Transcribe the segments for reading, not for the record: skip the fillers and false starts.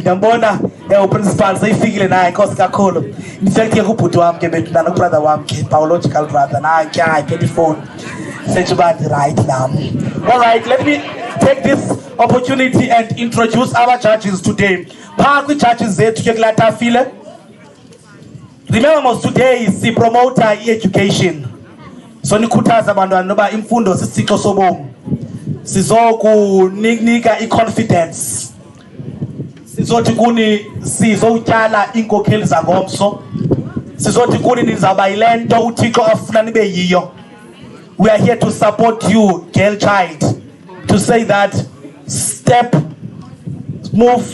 ndiyambona principal seyifikile naye inkosi kakhulu ndifekuthe kubhuti wam ke bethu nana brother wam ke biological brother nanke ayiphethe ifoni sethi uba right now. All right, let me take this opportunity and introduce our judges today. Phaa kwi-judges zethu ke kulaa tafile. Remember most today si promoter education. So nikhuthaza abantwana noba imfundo sisixo sobomi. Sizokunika i-confidence. Sizothi kuni sizotyala inkokheli zangomso. Sizothi kuni nizawuba yile nto uThixo afuna nibe yiyo. We are here to support you, girl child, to say that move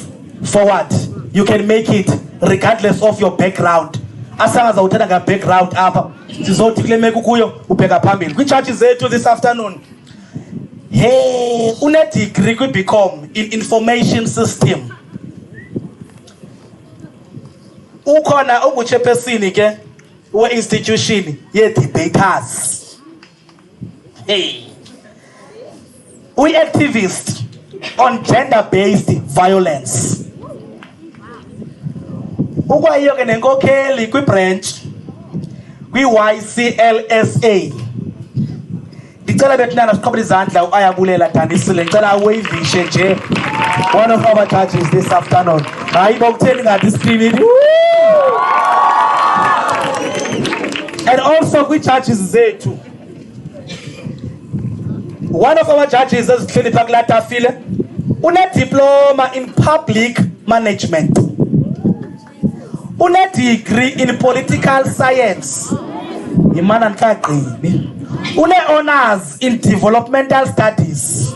forward. You can make it regardless of your background. Asanga zawuthanda nga background apha. Sizothi kule meko kuyo ubheka phambili. Kwi-churches zethu this afternoon. Hey, une degree kwi-BCom in information system. Ukhona unguchairperson ke we-institution ye-debaters. Hey, we activist on gender-based violence. Ukwayo ke nenkokheli kwi-branch kwi-YCLSA. Ndicela bethunana siqhobele izandla uAyabulela Danisile. Ndicela wavishe nje one of our judges this afternoon. Hayi bokutheni ngadiscriminate. And also kwi-judges zethu. One of our judges is Philippa Glatafile, une diploma in public management, une degree in political science, une honors in developmental studies,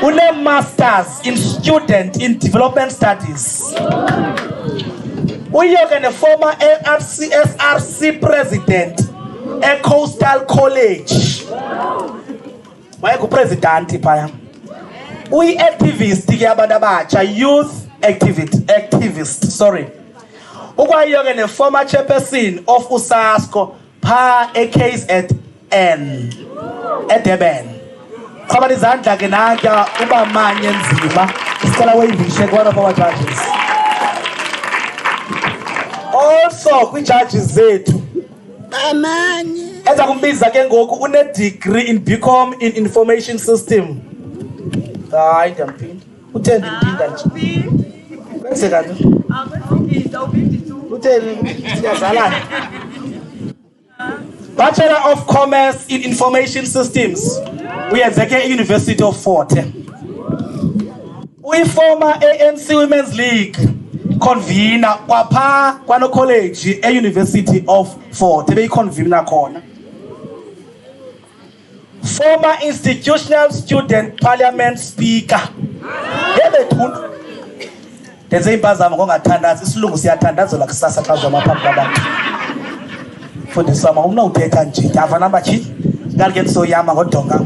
une masters in student in development studies. We are a former ARCSRC president. A coastal college. Why go president paya? We activists youth activist. Sorry. Ukwayo former chairperson of USASCO pa a case at N at Durban. Khabani izandla ke nanka uba manye nzima. Sicela wayivishe one of our judges. Also kwi-judges zethu. Eza kumbiza ke ngoku une degree in BCom in information system. Hayi ndamphinda. Utheni mphinda nje. Kwenzeka nje. Utheni siyazalana. Bachelor of Commerce in Information Systems. Uyenze ke University of Fort Hare. We former ANC Women's League convener kwapha kwano college University of Fort Hare convener khona. Former institutional student parliament speaker. Yebethundu. Denze impazamo ngongathandazi isilungu siyathandazela kusasa xa zamaphambi kwabantu. Fundisa uma unawuthetha nje ava namba chi ngake nisoyama ngodonga.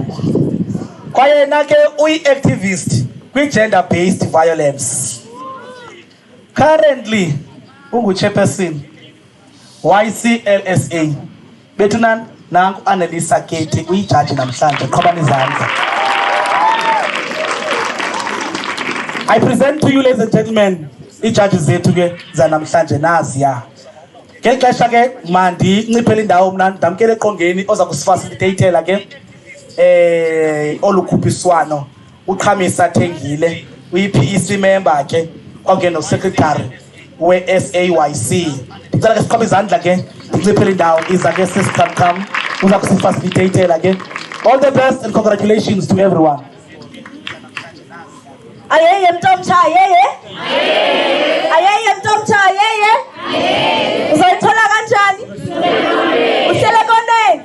Kwaye nake uyi-activist kwi-gender based violence. Currently ungu-chairperson YCLSA. Bethunan nangu Annelisa Kete uyijaji namhlanje qhobani izandla. I present to you, ladies and gentlemen, ii-judges zethu ke zanamhlanje naziya. Ngexesha ke mandi nciphela indawo mna ndamkele eqongeni oza kusifacilitathela ke olukhuphiswano uQhamisa Thengile uyi-PEC member ke kwake no-secretary we-SAYC. Ndicela ke siqhobe izandla ke nciphela indawo iza ke sisikamkam uza kusifacilitathela ke. All the best and congratulations to everyone. Ayeye mntomtsha ayeye? Ayeye mntomtsha ayeye? Uzoyithola kanjani? Uhlele koneni?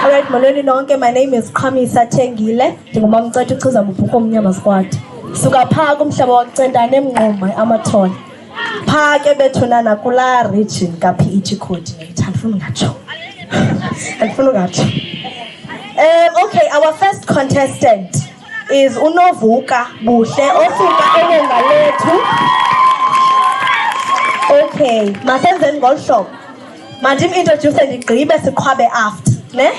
All right, molweni nonke, my name is Qhamisa Thengile. Ndingumamcethu uChiza Mubhuko Omnyama Squad. Suka phaa kumhlaba wakucentana eMnquma amathole. Phaa ke bethunana kula region kaPH Code. Andifuna ungatsho. Andifuna ungatsho. Okay, our first contestant is Unovuka Buhle osuka eWongalethu. Okay, masenzeni ngolhlobo. Mandim introduce ndigqibe siqhwabe after, ne?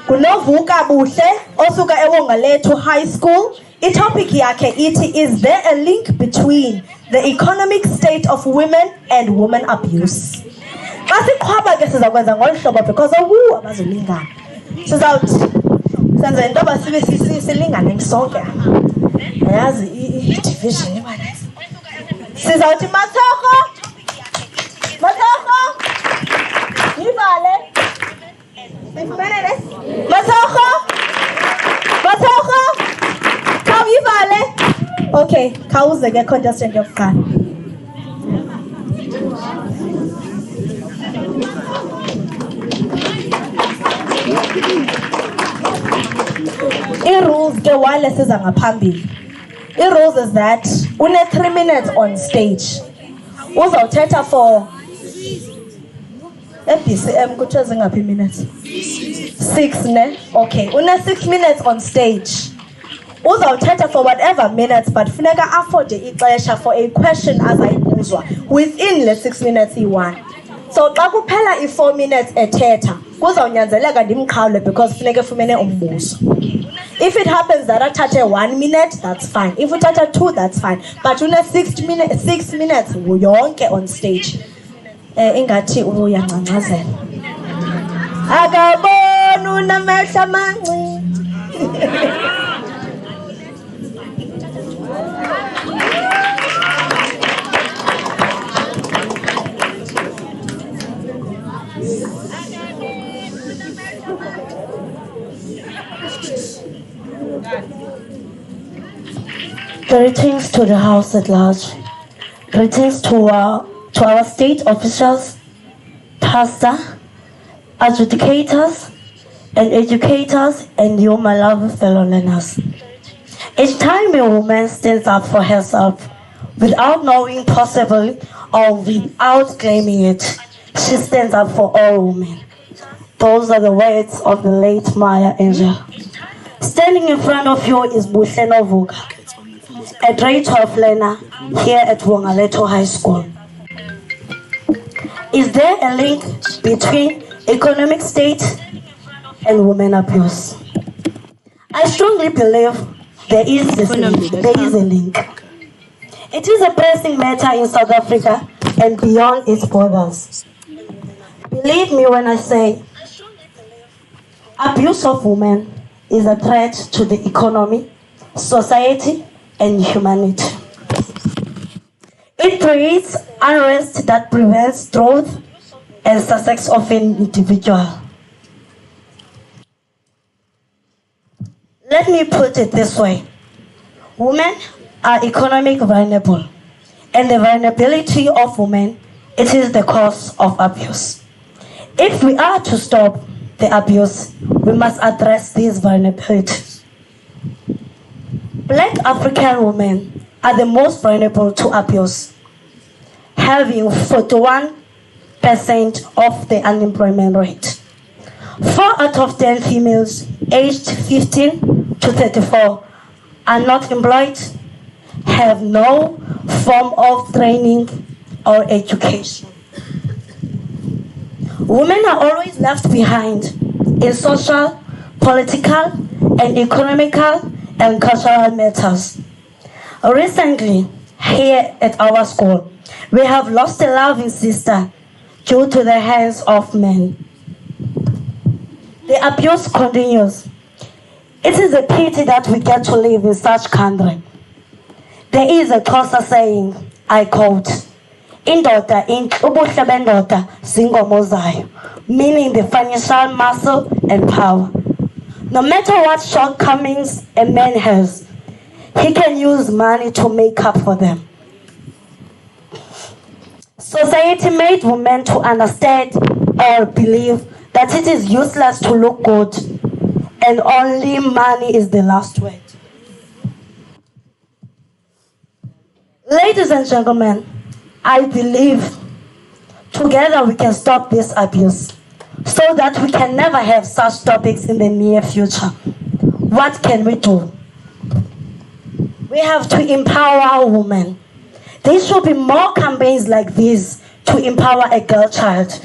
Unovuka Buhle osuka eWongalethu High School I-topic yakhe ithi, is there a link between the economic state of women and woman abuse? Xa siqhwaba ke sizakwenza ngolu hlobo because abazolingana. Sizawuthi senze into yoba sibe silingane sonke. Yazi i-division imali. Sizawuthi Mathoko, yivale. Mathoko, khawuyivale. Okay, khawuze ke contestant yokuqala. I-rules ke wale siza ngaphambili. I-rules is that une 3 minutes on stage. Uzawuthetha for BCM kuthiwa zingaphi minutes? 6 ne? Okay, une 6 minutes on stage. Uzawuthetha for whatever minutes, but funeka afford ixesha for a question azayibuzwa within le 6 minutes i-1. So xa kuphela i-4 minutes ethetha, kuzawunyanzeleka ndimqhawule because funeka efumene umbuzo. If it happens that athathe 1 minute, that's fine. If uthatha 2, that's fine. But une 6 minutes yonke on stage. Ingathi uyangcangcazela. Akabona unamehla amancinci. Greetings to the House at large. Greetings to our state officials, pastor, adjudicators, and educators, and you, my lovely fellow learners. Each time a woman stands up for herself, without knowing possibly or without claiming it, she stands up for all women. Those are the words of the late Maya Angelou. Standing in front of you is Wongalethu, a grade 12 learner here at Wongalethu High School. Is there a link between economic state and women abuse? I strongly believe there is a link. It is a pressing matter in South Africa and beyond its borders. Believe me when I say abuse of women is a threat to the economy, society, and humanity. It creates unrest that prevents growth and success of an individual. Let me put it this way. Women are economically vulnerable, and the vulnerability of women, it is the cause of abuse. If we are to stop the abuse, we must address these vulnerabilities. Black African women are the most vulnerable to abuse, having 41% of the unemployment rate. 4 out of 10 females aged 15 to 34 are not employed, have no form of training or education. Women are always left behind in social, political, and economical and cultural matters. Recently, here at our school, we have lost a loving sister due to the hands of men. The abuse continues. It is a pity that we get to live in such country. There is a Xhosa saying, I quote, "Indoda ubuhle bendoda zinkomo zayo," meaning the financial muscle and power. No matter what shortcomings a man has, he can use money to make up for them. Society made women to understand or believe that it is useless to look good and only money is the last word. Ladies and gentlemen, I believe together we can stop this abuse so that we can never have such topics in the near future. What can we do? We have to empower women. There should be more campaigns like this to empower a girl child.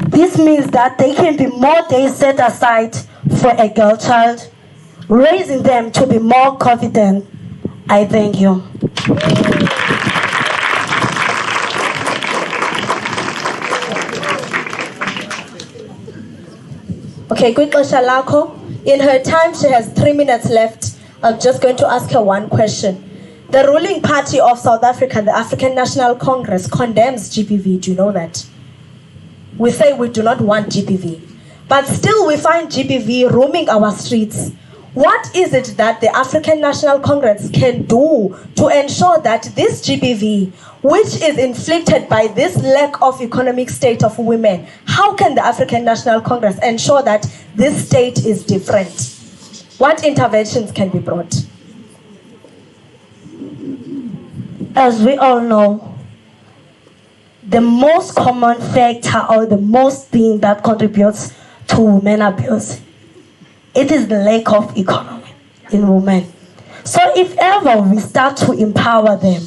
This means that there can be more days set aside for a girl child, raising them to be more confident. I thank you. Okay, quick Shalako. In her time, she has 3 minutes left. I'm just going to ask her one question. The ruling party of South Africa, the African National Congress, condemns GBV. Do you know that? We say we do not want GBV. But still we find GBV roaming our streets. What is it that the African National Congress can do to ensure that this GBV, which is inflicted by this lack of economic state of women, how can the African National Congress ensure that this state is different? What interventions can be brought? As we all know, the most common factor or the most thing that contributes to women abuse, it is the lack of economy in women. So if ever we start to empower them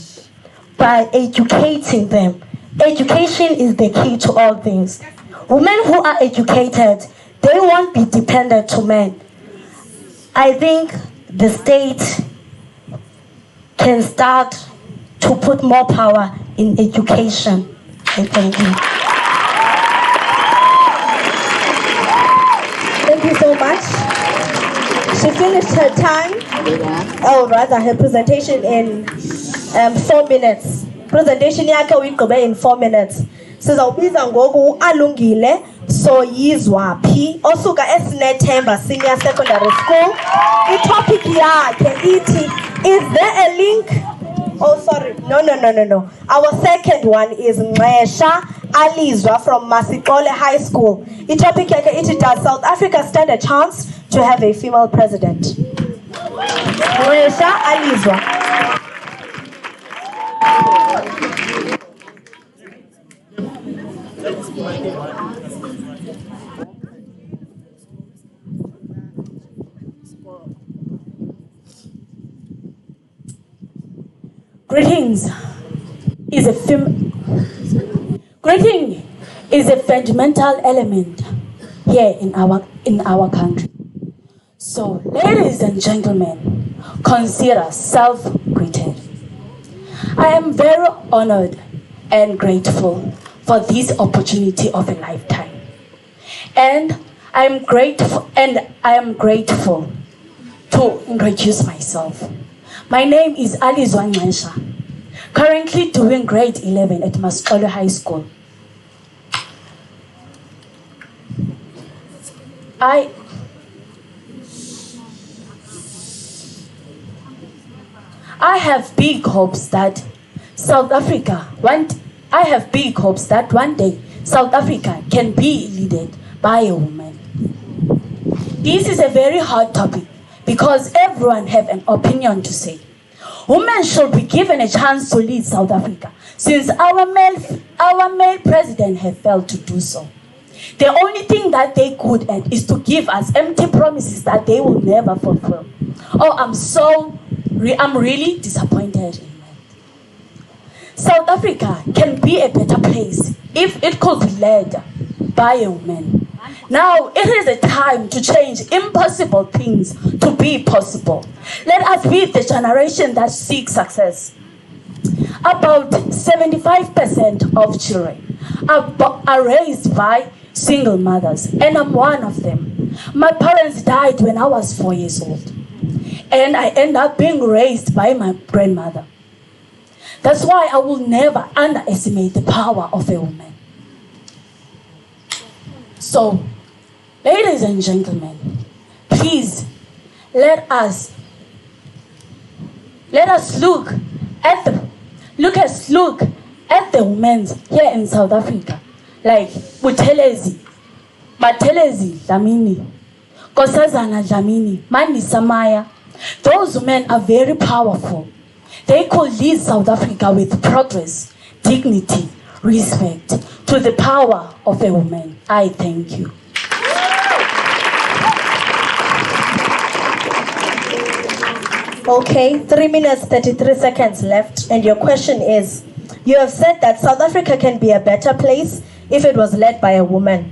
by educating them, education is the key to all things. Women who are educated, they won't be dependent to men. I think the state can start to put more power in education. I thank you. Thank you so much. She finished her time, or rather her presentation in 4 minutes. Presentation yakhe uyigqibe in 4 minutes. Sizawubiza ngoku Alungile Soyizwaphi osuka eSinethemba Senior Secondary School. I-topic yakhe ithi, is there a link? Oh, sorry. No. Our second one is Nxesha Alizwa from Masikole High School. I-topic yakhe ithi, does South Africa stand a chance to have a female president? Nxesha Alizwa. Greeting is a fundamental element here in our country. So, ladies and gentlemen, consider self-greeted. I am very honored and grateful for this opportunity of a lifetime. And I am grateful to introduce myself. My name is Alizwa Nxesha, currently doing grade 11 at Masikole High School. I have big hopes that one day South Africa can be led by a woman. This is a very hard topic because everyone have an opinion to say. Women should be given a chance to lead South Africa since our male president have failed to do so. The only thing that they could add is to give us empty promises that they will never fulfill. Oh, I'm really disappointed in that. South Africa can be a better place if it could be led by a woman. Now it is a time to change impossible things to be possible. Let us be the generation that seeks success. About 75% of children are raised by single mothers, and I'm one of them. My parents died when I was 4 years old, and I ended up being raised by my grandmother. That's why I will never underestimate the power of a woman. So, ladies and gentlemen, please let us look at the women here in South Africa, like Buthelezi, Matelezi Dlamini, Kosazana Dlamini, Mani Samaya. Those women are very powerful. They could lead South Africa with progress, dignity, respect to the power of a woman. I thank you. Okay, 3 minutes, 33 seconds left. And your question is, you have said that South Africa can be a better place if it was led by a woman.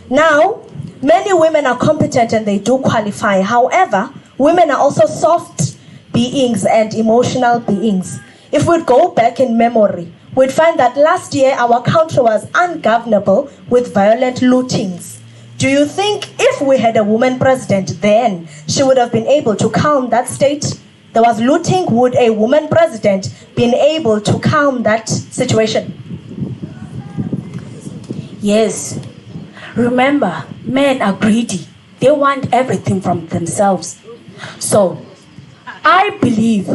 Now, many women are competent and they do qualify. However, women are also soft beings and emotional beings. If we'd go back in memory, we'd find that last year our country was ungovernable with violent lootings. Do you think if we had a woman president then, she would have been able to calm that state? There was looting. Would a woman president been able to calm that situation? Yes. Remember, men are greedy. They want everything from themselves. So, I believe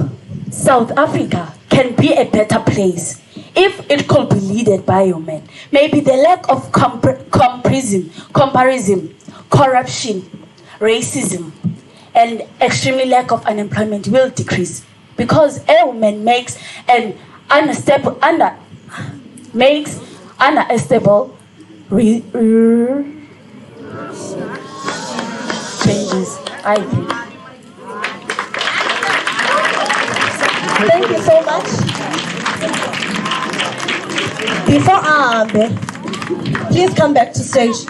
South Africa can be a better place if it could be led by women. Maybe the lack of comparison, corruption, racism, and extremely lack of unemployment will decrease, because a woman makes an unstable changes, I think. Thank you so much. Before Ambe, please come back to stage.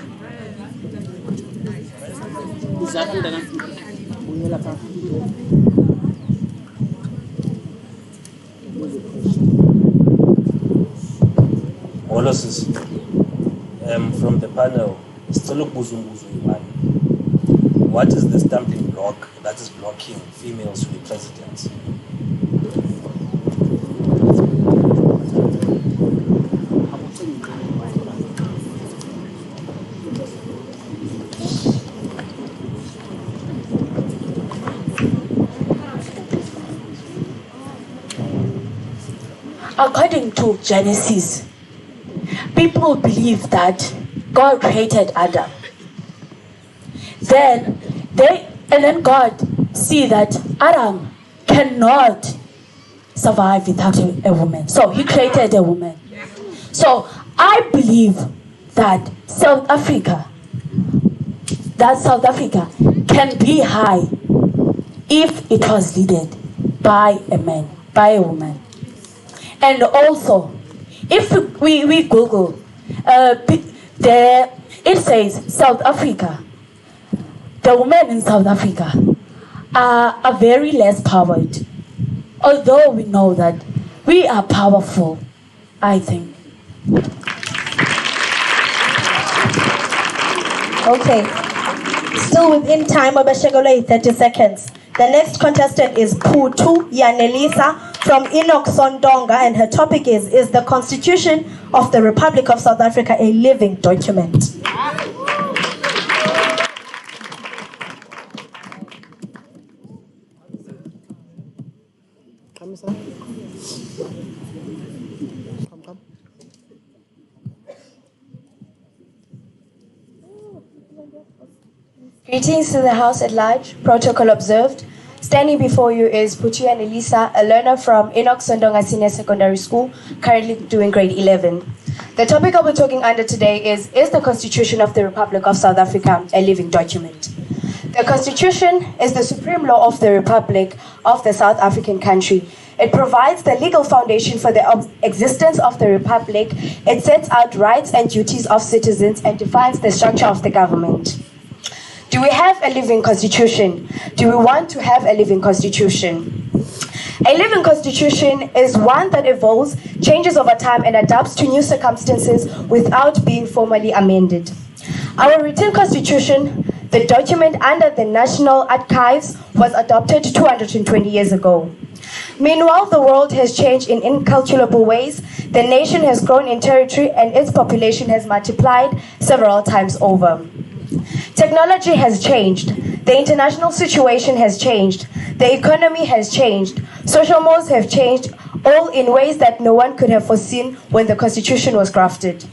Hello, sis. From the panel, what is the stumbling block that is blocking females to be president? According to Genesis, people believe that God created Adam. Then God see that Adam cannot survive without a woman. So he created a woman. So I believe that South Africa can be high if it was led by a man, by a woman. And also, if we Google, it says South Africa, the women in South Africa are very less powered. Although we know that we are powerful, I think. Okay. Still within time, 30 seconds. The next contestant is Putu Yanelisa from Sontonga, and her topic is the Constitution of the Republic of South Africa a living document? Greetings to the House at large, protocol observed. Standing before you is Putu and Elisa, a learner from Sondonga Senior Secondary School, currently doing grade 11. The topic I'll be talking under today is the Constitution of the Republic of South Africa a living document? The Constitution is the supreme law of the Republic of the South African country. It provides the legal foundation for the existence of the Republic. It sets out rights and duties of citizens and defines the structure of the government. Do we have a living constitution? Do we want to have a living constitution? A living constitution is one that evolves, changes over time, and adapts to new circumstances without being formally amended. Our written constitution, the document under the National Archives, was adopted 220 years ago. Meanwhile, the world has changed in incalculable ways. The nation has grown in territory and its population has multiplied several times over. Technology has changed. The international situation has changed. The economy has changed. Social mores have changed, all in ways that no one could have foreseen when the Constitution was crafted.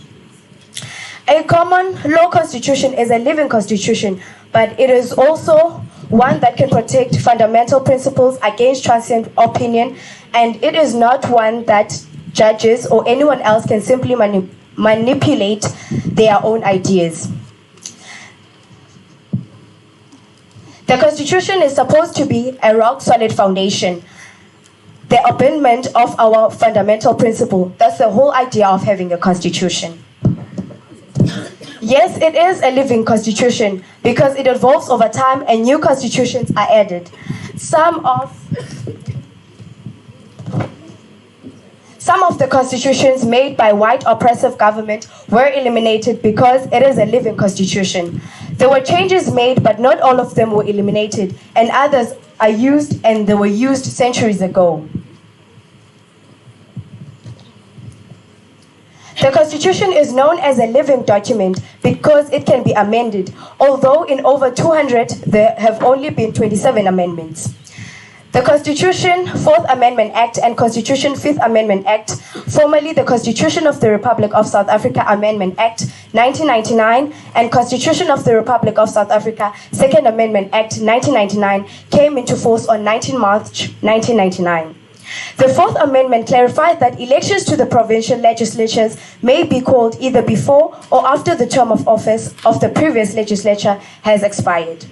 A common law constitution is a living constitution, but it is also one that can protect fundamental principles against transient opinion, and it is not one that judges or anyone else can simply manipulate their own ideas. The Constitution is supposed to be a rock-solid foundation, the abandonment of our fundamental principle. That's the whole idea of having a Constitution. Yes, it is a living constitution because it evolves over time and new constitutions are added. Some of the constitutions made by white oppressive government were eliminated because it is a living constitution. There were changes made, but not all of them were eliminated, and others are used and they were used centuries ago. The Constitution is known as a living document because it can be amended, although in over 200 there have only been 27 amendments. The Constitution 4th Amendment Act and Constitution 5th Amendment Act, formerly the Constitution of the Republic of South Africa Amendment Act 1999 and Constitution of the Republic of South Africa 2nd Amendment Act 1999, came into force on 19 March 1999. The 4th Amendment clarified that elections to the provincial legislatures may be called either before or after the term of office of the previous legislature has expired.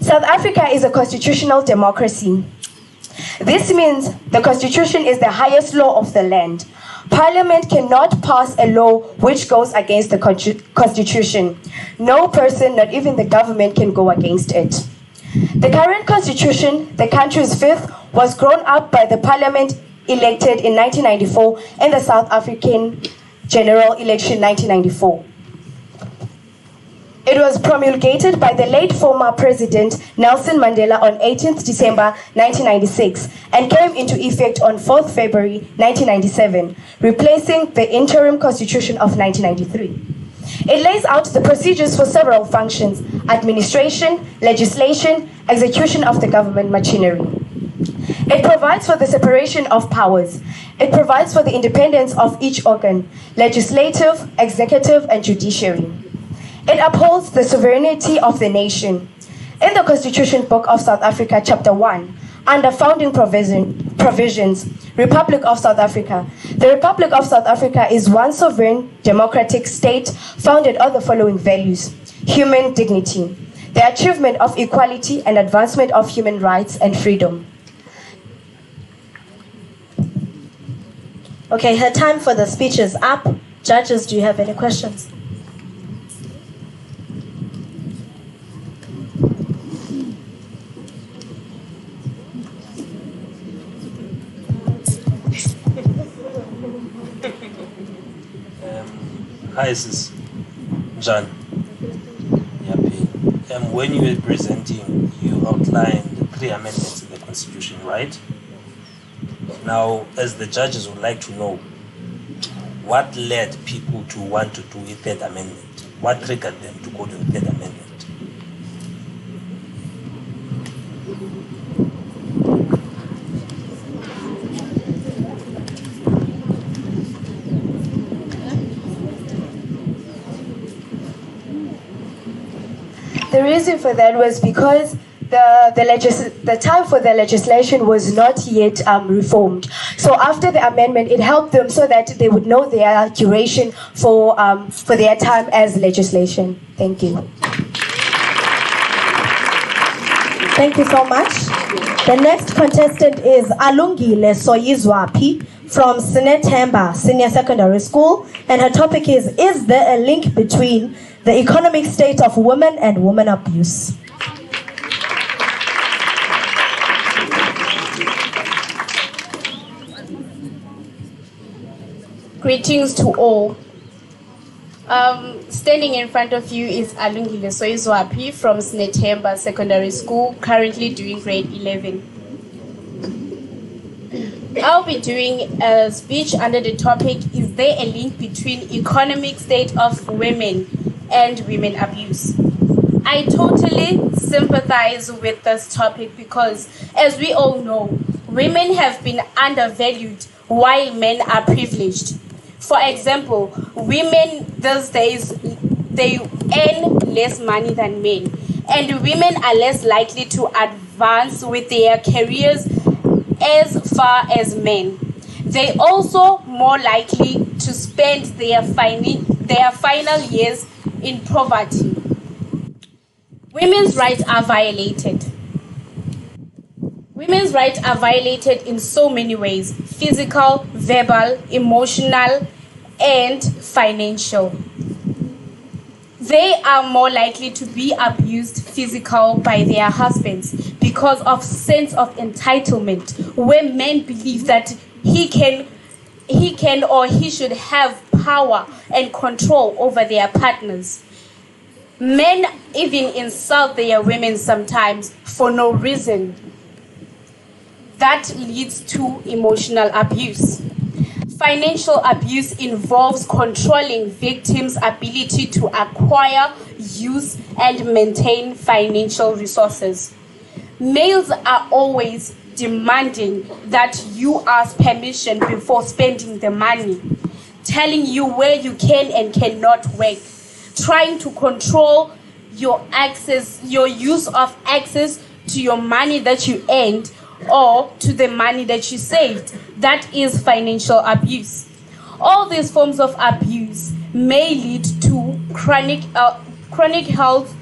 South Africa is a constitutional democracy. This means the Constitution is the highest law of the land. Parliament cannot pass a law which goes against the Constitution. No person, not even the government, can go against it. The current Constitution, the country's fifth, was grown up by the Parliament elected in 1994 in the South African General Election 1994. It was promulgated by the late former President Nelson Mandela on 18th December 1996 and came into effect on 4th February 1997, replacing the interim constitution of 1993. It lays out the procedures for several functions: administration, legislation, execution of the government machinery. It provides for the separation of powers. It provides for the independence of each organ: legislative, executive, and judiciary. It upholds the sovereignty of the nation. In the Constitution Book of South Africa, Chapter 1, under founding provisions, Republic of South Africa. The Republic of South Africa is one sovereign, democratic state founded on the following values: human dignity, the achievement of equality and advancement of human rights and freedom. Okay, her time for the speech is up. Judges, do you have any questions? Hi, sis. John. When you were presenting, you outlined the 3 amendments in the Constitution, right? Now, as the judges would like to know, what led people to want to do a 3rd amendment? What triggered them to go to the 3rd amendment? The reason for that was because the time for the legislation was not yet reformed. So after the amendment, it helped them so that they would know their duration for their time as legislation. Thank you. Thank you so much. The next contestant is Alungile Soyizwapi from Sinetemba Senior Secondary School, and her topic is there a link between the economic state of women and women abuse? Greetings to all. Standing in front of you is Alungile Soyizwapi from Sinetemba Secondary School, currently doing grade 11. I'll be doing a speech under the topic, is there a link between economic state of women and women abuse? I totally sympathize with this topic because, as we all know, women have been undervalued while men are privileged. For example, women these days, they earn less money than men, and women are less likely to advance with their careers as far as men. They also more likely to spend their final years in poverty. Women's rights are violated. Women's rights are violated in so many ways: physical, verbal, emotional, and financial. They are more likely to be abused physical by their husbands because of sense of entitlement, where men believe that he can or he should have power and control over their partners. Men even insult their women sometimes for no reason. That leads to emotional abuse. Financial abuse involves controlling victims' ability to acquire, use, and maintain financial resources. Males are always demanding that you ask permission before spending the money, telling you where you can and cannot work, trying to control your use of access to your money that you earned or to the money that you saved. That is financial abuse. All these forms of abuse may lead to chronic health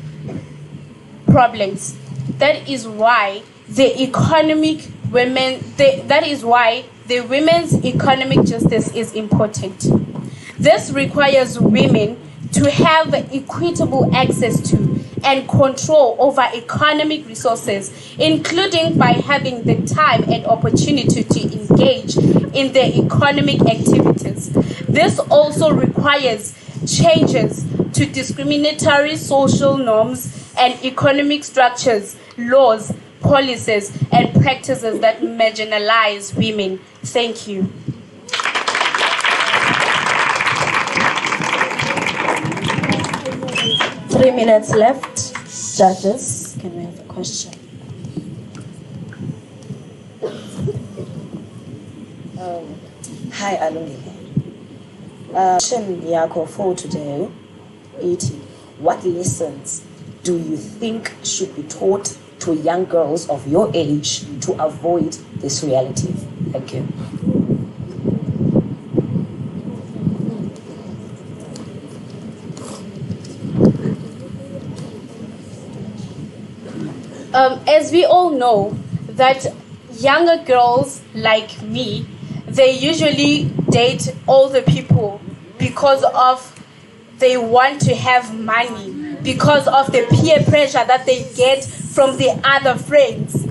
problems. That is why the women's economic justice is important. This requires women to have equitable access to and control over economic resources, including by having the time and opportunity to engage in their economic activities. This also requires changes to discriminatory social norms and economic structures, laws, policies, and practices that marginalize women. Thank you. 3 minutes left. Judges, can we have a question? Hi, Alungile. Question yako for today, what lessons do you think should be taught to young girls of your age to avoid this reality? Thank you. As we all know, that younger girls like me, they usually date older people because of they want to have money, because of the peer pressure that they get from the other friends.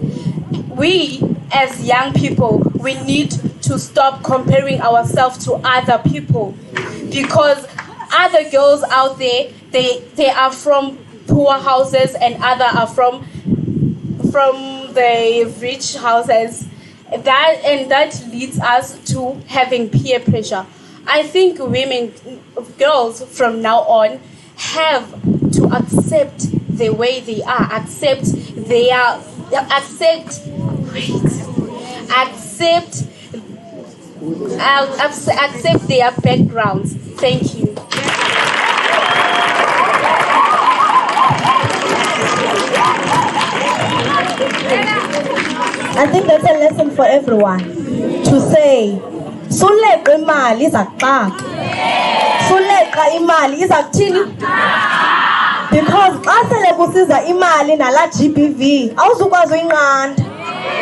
We, as young people, we need to stop comparing ourselves to other people, because other girls out there, they are from poor houses and other are from the rich houses. That leads us to having peer pressure. I think girls from now and accept the way they are, accept their backgrounds. Thank you. I think that's a lesson for everyone to say, Suleqa imali izakuxaka. Suleqa imali izakuthini? Because xa sele kusiza imali nala GBV, awuzukwazi uyinqanda.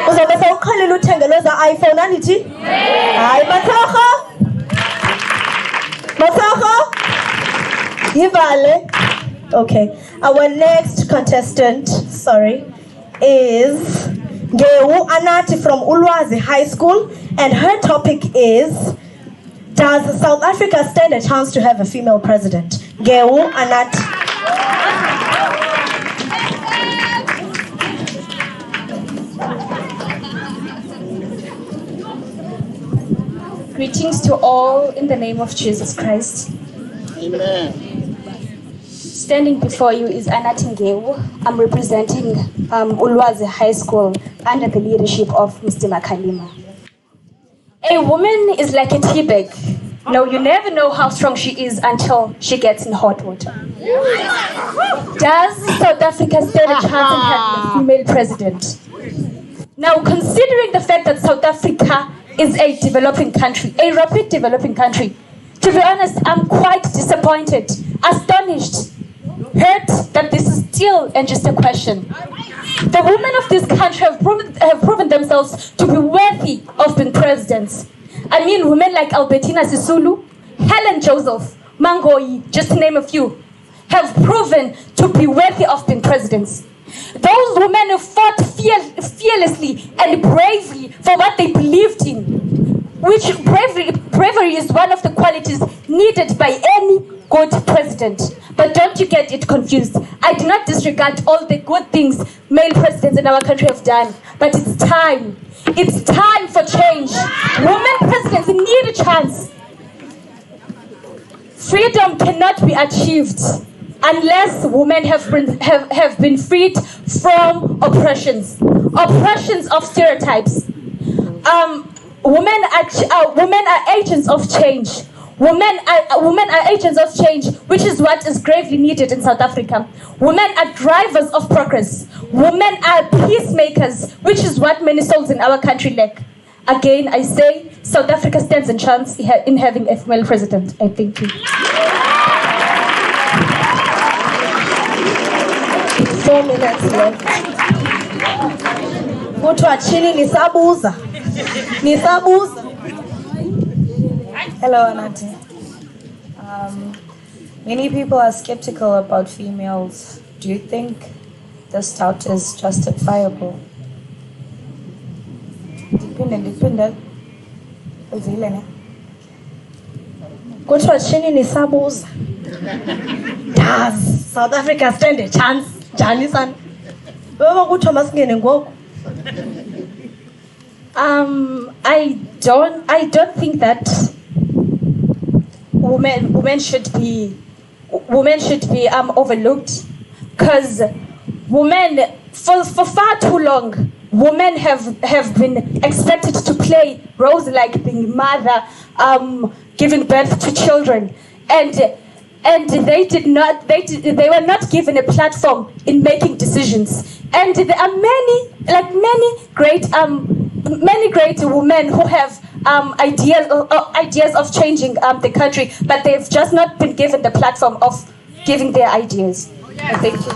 Uzobe sewuqhelile uthengele eza iPhone andithi? Hayi bathorho. Bathorho. Yivale. Okay. Our next contestant, is Ngewu Anati from Ulwazi High School, and her topic is, does South Africa stand a chance to have a female president? Ngewu Anati. Greetings to all in the name of Jesus Christ. Amen. Standing before you is Anati Ngewu. I'm representing Ulwazi High School under the leadership of Mr. Makalima. A woman is like a tea bag. No, you never know how strong she is until she gets in hot water. Does South Africa stand a chance in having a female president? Now, considering the fact that South Africa is a developing country, a rapid developing country, to be honest, I'm quite disappointed, astonished, hurt that this is still and just a question. The women of this country have proven themselves to be worthy of being presidents. I mean, women like Albertina Sisulu, Helen Joseph, Mangoyi, just to name a few. have proven to be worthy of being presidents. Those women who fought fearlessly and bravely for what they believed in, which bravery is one of the qualities needed by any good president. But don't you get it confused. I do not disregard all the good things male presidents in our country have done, but it's time. It's time for change. Women presidents need a chance. Freedom cannot be achieved unless women have been freed from oppressions of stereotypes. Women are agents of change. Women are agents of change, which is what is gravely needed in South Africa. Women are drivers of progress. Women are peacemakers, which is what many souls in our country lack. Again, I say South Africa stands a chance in having a female president. I thank you. 4 minutes left. Kuthiwa chini nisabuza. Hello, Anati. Many people are skeptical about females. Do you think this doubt is justifiable? Depende. Uzile ne? Kuthiwa chini nisabuza. Does South Africa stand a chance? Jani san. Baba kuthiwa masingene ngoku. I don't think that women should be overlooked, because women for far too long women have been expected to play roles like being mother, giving birth to children, and they were not given a platform in making decisions. And there are many great women who have ideas of changing the country, but they've just not been given the platform of giving their ideas. Thank you.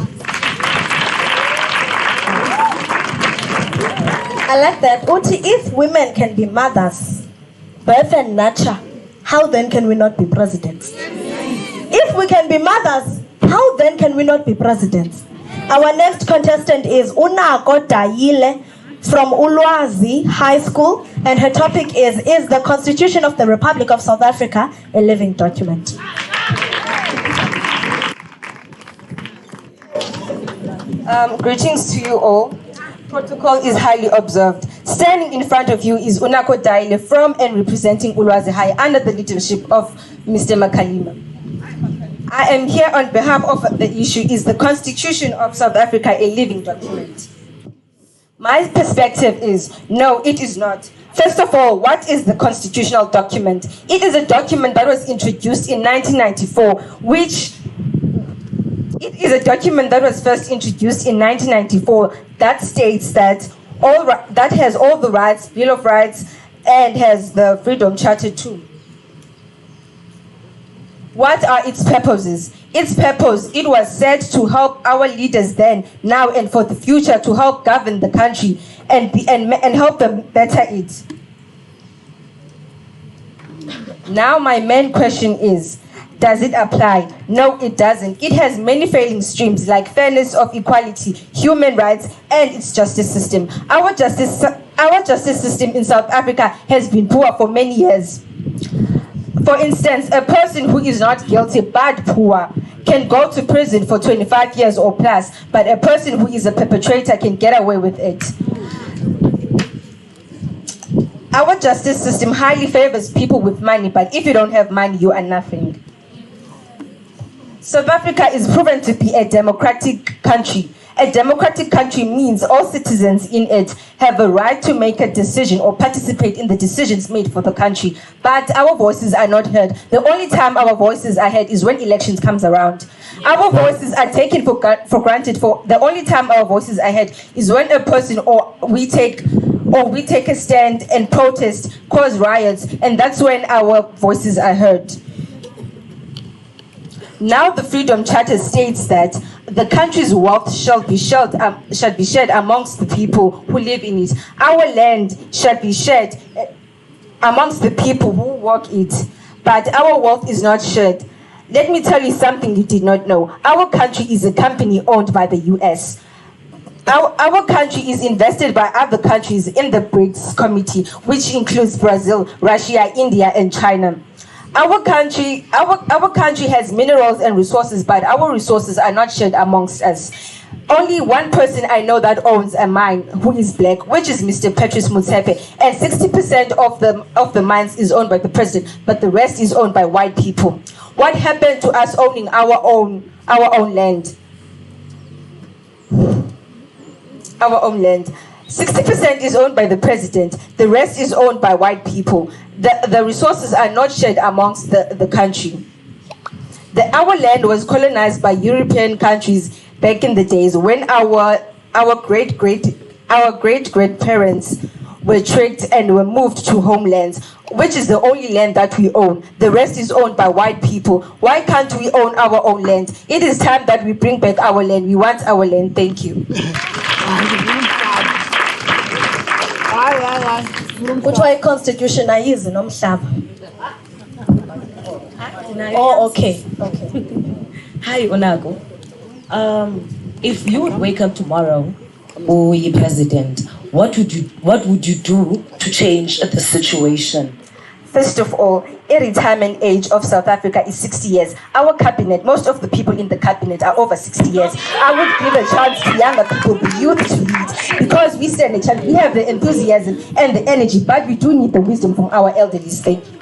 I like that. Uti, if women can be mothers, birth and nurture, how then can we not be presidents? If we can be mothers, how then can we not be presidents? Our next contestant is Unako Dayile from Ulwazi High School, and her topic is the Constitution of the Republic of South Africa a living document? Greetings to you all. Protocol is highly observed. Standing in front of you is Unako Daile from and representing Ulwazi High under the leadership of Mr. Makalima. I am here on behalf of the issue is the Constitution of South Africa a living document. My perspective is, no, it is not. First of all, what is the constitutional document? It is a document that was introduced in 1994, it is a document that was first introduced in 1994 that states that that has all the rights, Bill of Rights, and has the Freedom Charter too. What are its purposes? Its purpose, it was said to help our leaders then, now, and for the future to help govern the country and help them better it. Now my main question is, does it apply? No, it doesn't. It has many failing streams like fairness of equality, human rights, and its justice system. Our justice system in South Africa has been poor for many years. For instance, a person who is not guilty but poor can go to prison for 25 years or plus, but a person who is a perpetrator can get away with it. Our justice system highly favors people with money, but if you don't have money, you are nothing. South Africa is proven to be a democratic country. A democratic country means all citizens in it have a right to make a decision or participate in the decisions made for the country. But our voices are not heard. The only time our voices are heard is when elections comes around. Our voices are taken for granted. The only time our voices are heard is when a person or we take a stand and protest, cause riots, and that's when our voices are heard. Now the Freedom Charter states that the country's wealth shall be shared amongst the people who live in it. Our land shall be shared amongst the people who work it, but our wealth is not shared. Let me tell you something you did not know. Our country is a company owned by the US. Our country is invested by other countries in the BRICS committee, which includes Brazil, Russia, India, and China. Our country has minerals and resources, but our resources are not shared amongst us. Only one person I know that owns a mine who is black, which is Mr. Patrice Motsepe, and 60% of the mines is owned by the president, but the rest is owned by white people. What happened to us owning our own land? Our own land. 60% is owned by the president. The rest is owned by white people. The resources are not shared amongst the country. Our land was colonized by European countries back in the days when our great grandparents were tricked and were moved to homelands, which is the only land that we own. The rest is owned by white people. Why can't we own our own land? It is time that we bring back our land. We want our land. Thank you. Kuthiwa i-constitution ayizi nomhlaba. Oh, okay. Hi, Onago. If you would wake up tomorrow, or you president, what would you do to change the situation? First of all, the retirement age of South Africa is 60 years. Our cabinet, most of the people in the cabinet are over 60 years. I would give a chance to younger people, the youth, to lead, because we stand a chance. We have the enthusiasm and the energy, but we do need the wisdom from our elderly. Thank you.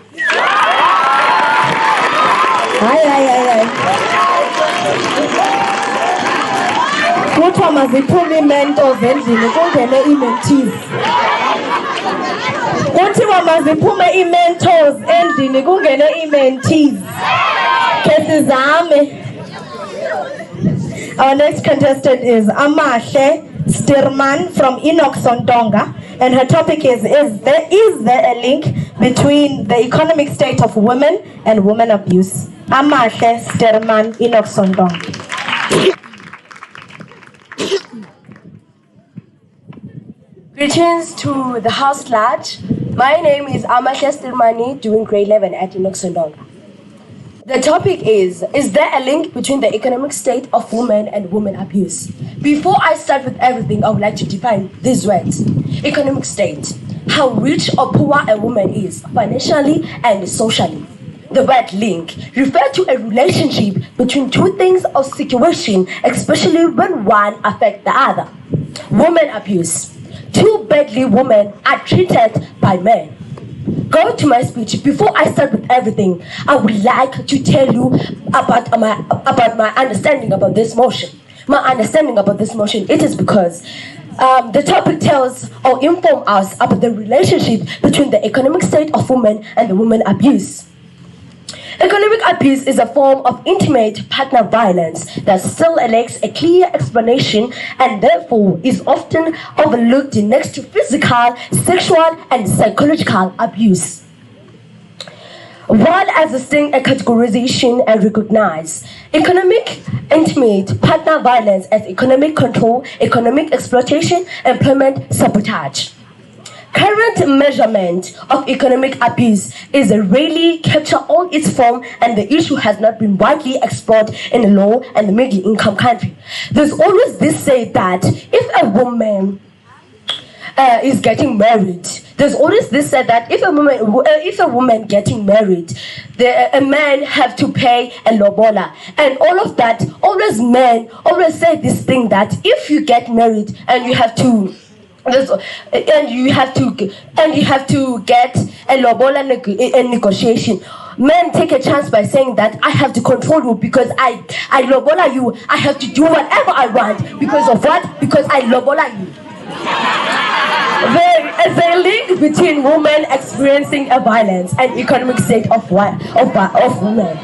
Kuthiwa maziphume imento zendlini kungene ii-mentees. Kuthiwa maziphume ii-mentos endlini kungene ii-mentees. Khe sizame. Our next contestant is Amahle Stirman from Inoxontonga, and her topic is there a link between the economic state of women and women abuse? Amahle Stirman, Inoxontonga. Greetings to the house at large. My name is Amahle Stirmani, doing grade 11 at Inoxontonga. The topic is there a link between the economic state of women and women abuse? Before I start with everything, I would like to define these words. Economic state, how rich or poor a woman is, financially and socially. The word link refers to a relationship between two things or situation, especially when one affects the other. Women abuse. Two badly women are treated by men. Going to my speech, before I start with everything, I would like to tell you about my understanding about this motion. My understanding about this motion, it is because the topic tells or informs us about the relationship between the economic state of women and the women abuse. Economic abuse is a form of intimate partner violence that still lacks a clear explanation and therefore is often overlooked next to physical, sexual, and psychological abuse. While existing a categorization and recognize economic intimate partner violence as economic control, economic exploitation, employment sabotage. Current measurement of economic abuse is rarely capture all its form, and the issue has not been widely explored in the low and the middle income country. There's always this say that if a woman is getting married, there's always this said that if a woman getting married, a man have to pay a lobola, and all of that. Always men always say this thing that if you get married and you have to. And you have to get a lobola negotiation. Men take a chance by saying that I have to control you because I lobola you. I have to do whatever I want because of what? Because I lobola you. There is a link between women experiencing a violence and economic state of women.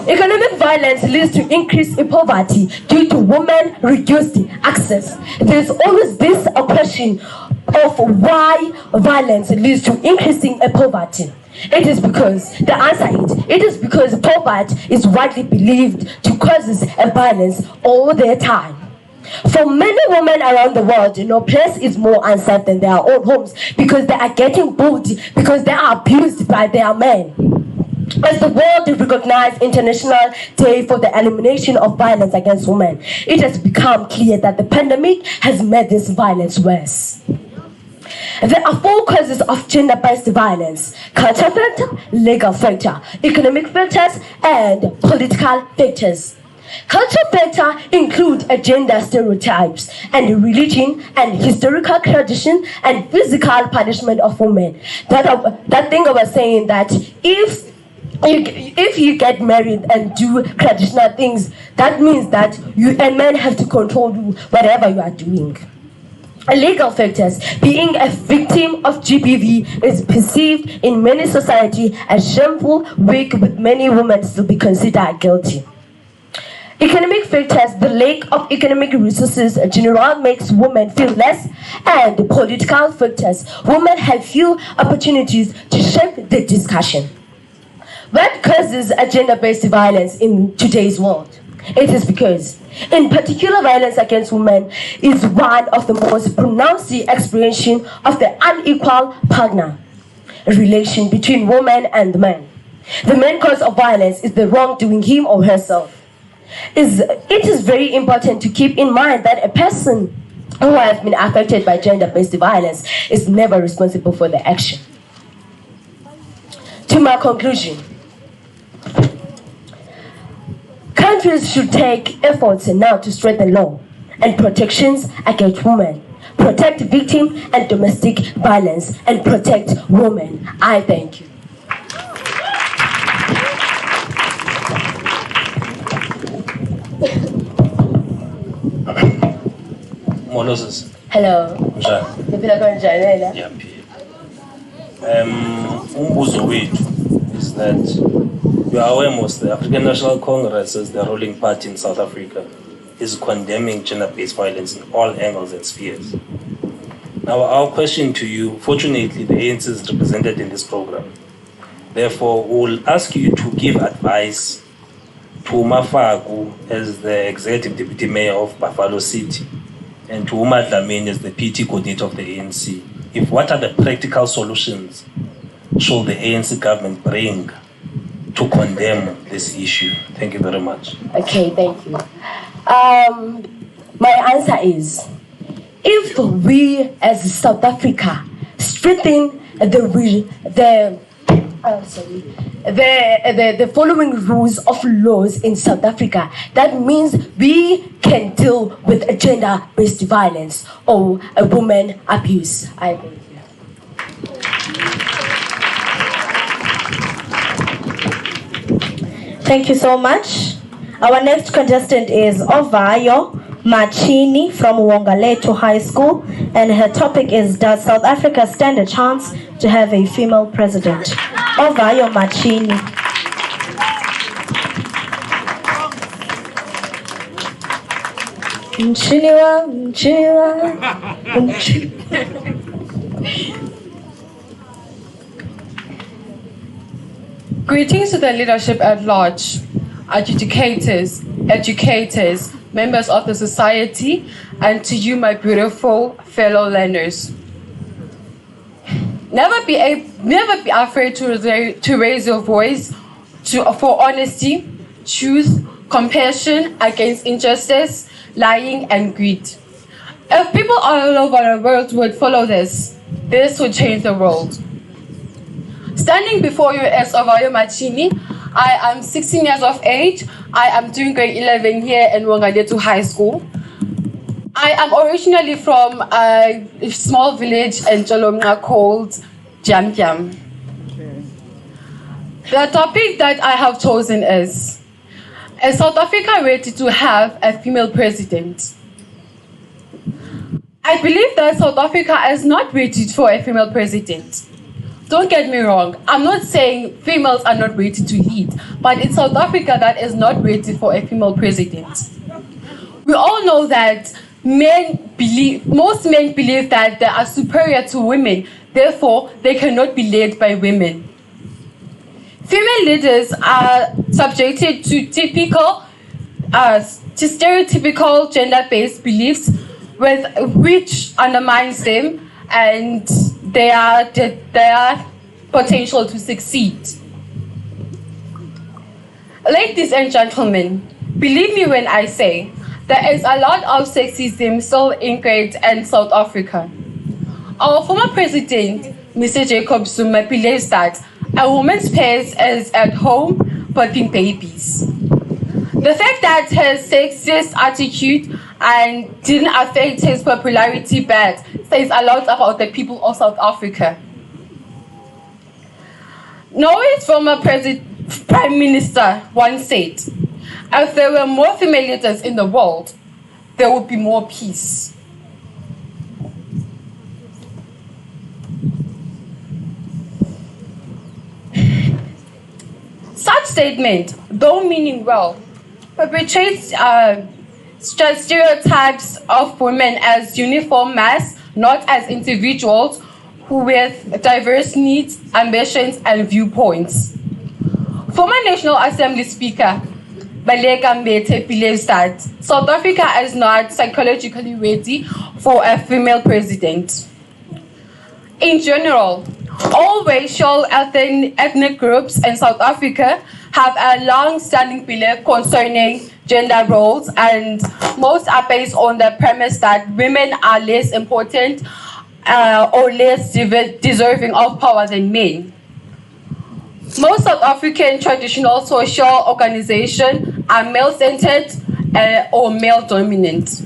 Economic violence leads to increase in poverty due to women reduced access. There is always this question of why violence leads to increasing poverty. It is because the answer is it is because poverty is widely believed to cause violence all the time. For many women around the world, no place is more unsafe than their own homes because they are getting bullied, because they are abused by their men. As the world recognized International Day for the Elimination of Violence Against Women, it has become clear that the pandemic has made this violence worse. There are 4 causes of gender-based violence: cultural factor, legal factor, economic factors, and political factors. Cultural factor include gender stereotypes and religion and historical tradition and physical punishment of women. That thing I was saying, that if you get married and do traditional things, that means that you and men have to control you whatever you are doing. Legal factors: being a victim of GBV is perceived in many society as shameful, weak, with many women still be considered guilty. Economic factors: the lack of economic resources in general makes women feel less. And political factors: women have few opportunities to shape the discussion. What causes gender-based violence in today's world? It is because, in particular, violence against women is one of the most pronounced expressions of the unequal partner relation between woman and man. The main cause of violence is the wrongdoing him or herself. It is very important to keep in mind that a person who has been affected by gender-based violence is never responsible for the action. To my conclusion, countries should take efforts now to strengthen law and protections against women, protect victims and domestic violence, and protect women. I thank you. Moses. Hello. Yeah. Umbuzo wethu is that you are aware most the African National Congress, as the ruling party in South Africa, is condemning gender-based violence in all angles and spheres. Now, our question to you: fortunately, the ANC is represented in this program. Therefore, we will ask you to give advice to Mafagu as the Executive Deputy Mayor of Buffalo City, and to Mdantsane as the PT coordinator of the ANC. What are the practical solutions should the ANC government bring to condemn this issue? Thank you very much. Okay, thank you. My answer is, if we as South Africa strengthen the following rules of laws in South Africa, that means we can deal with gender-based violence or woman abuse. I thank you. Thank you so much. Our next contestant is Ovayo Machini from Wongalethu High School, and her topic is: does South Africa stand a chance to have a female president? Ovayo Machini. Greetings to the leadership at large, educators, members of the society, and to you, my beautiful fellow learners. Never be afraid to raise your voice for honesty, truth, compassion against injustice, lying, and greed. If people all over the world would follow this would change the world. Standing before you as Ovayo Machini, I am 16 years of age. I am doing grade 11 here in Wongalethu High School. I am originally from a small village in Jolomna called Jamjam. The topic that I have chosen is South Africa ready to have a female president? I believe that South Africa is not ready for a female president. Don't get me wrong, I'm not saying females are not ready to lead, but it's South Africa that is not ready for a female president. We all know that most men believe that they are superior to women, therefore they cannot be led by women. Female leaders are subjected to stereotypical gender-based beliefs which undermines them and their potential to succeed. Ladies and gentlemen, believe me when I say there is a lot of sexism still ingrained in South Africa. Our former president, Mr. Jacob Zuma, believes that a woman's place is at home birthing babies. The fact that his sexist attitude and didn't affect his popularity bad says a lot about the people of South Africa. Norway's former prime minister once said, if there were more female leaders in the world, there would be more peace. Such statement, though meaning well, perpetrates stereotypes of women as uniform mass, not as individuals with diverse needs, ambitions, and viewpoints. Former National Assembly Speaker Baleka Mbete believes that South Africa is not psychologically ready for a female president. In general, all racial ethnic groups in South Africa have a long-standing belief concerning gender roles, and most are based on the premise that women are less important or less deserving of power than men. Most South African traditional social organizations are male-centered or male-dominant.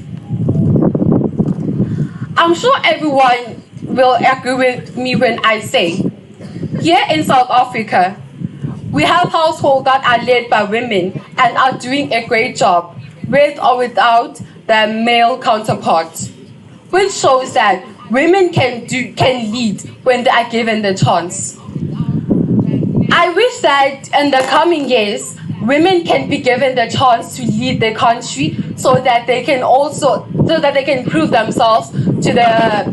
I'm sure everyone will agree with me when I say, here in South Africa, we have households that are led by women and are doing a great job, with or without their male counterparts, which shows that women can lead when they are given the chance. I wish that in the coming years, women can be given the chance to lead the country so that they can prove themselves to the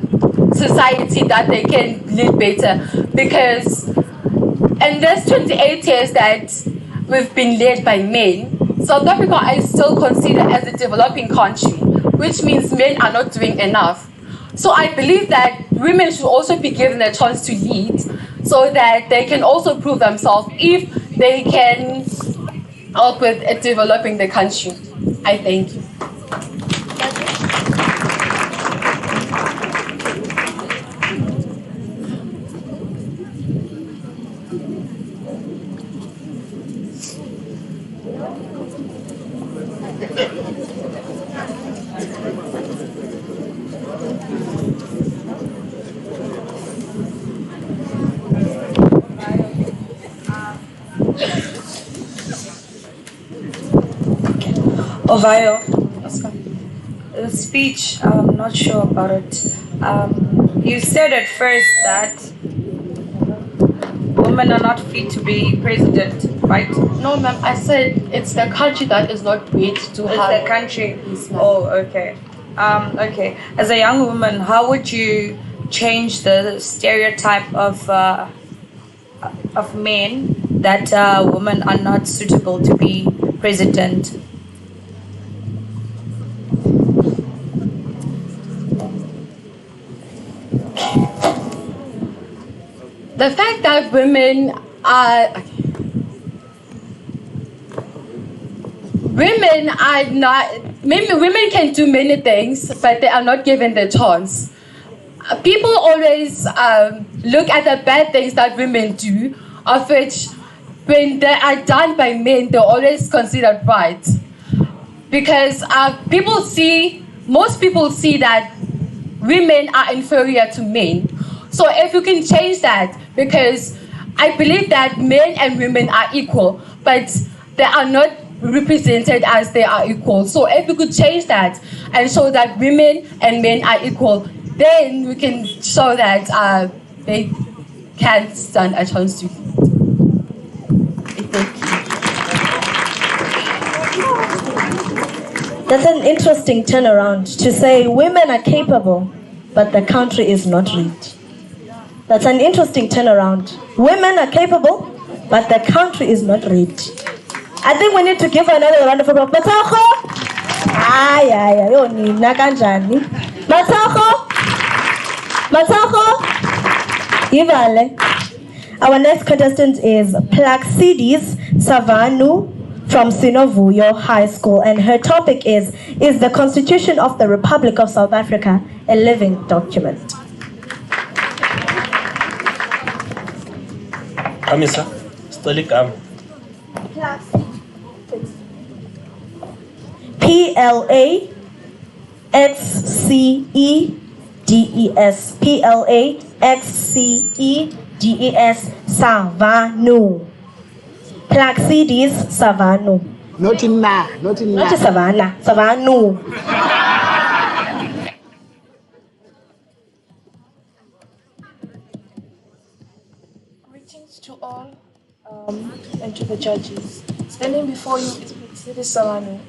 society that they can lead better. Because in this 28 years that we've been led by men, South Africa is still considered as a developing country, which means men are not doing enough. So I believe that women should also be given a chance to lead so that they can also prove themselves if they can help with developing the country. I thank you. Ovayo, the speech, I'm not sure about it. You said at first that women are not fit to be president, right? No, ma'am, I said it's the country that is not fit to have. It's the country. Oh, okay. Okay. As a young woman, how would you change the stereotype of men that women are not suitable to be president? The fact that women can do many things, but they are not given the chance. People always look at the bad things that women do, of which when they are done by men, they're always considered right. Because most people see that women are inferior to men. So if you can change that, because I believe that men and women are equal, but they are not represented as they are equal. So if we could change that and show that women and men are equal, then we can show that they can stand a chance to lead. Thank you. That's an interesting turnaround to say women are capable, but the country is not rich. That's an interesting turnaround. Women are capable, but the country is not rich. I think we need to give another round of applause. Matako! Yo nina kanjani. Matako! Ivale. Our next contestant is Plaxides Savanu from Sinovuyo High School, and her topic is the Constitution of the Republic of South Africa a living document? Kamisa, Stolik PLAXCEDES. PLAXCEDES. Savanu. Plaxides Savanu. Not in na, not in na. Not Savannah, Savanu. Greetings to all and to the judges. Standing before you is Plaxides Savanu.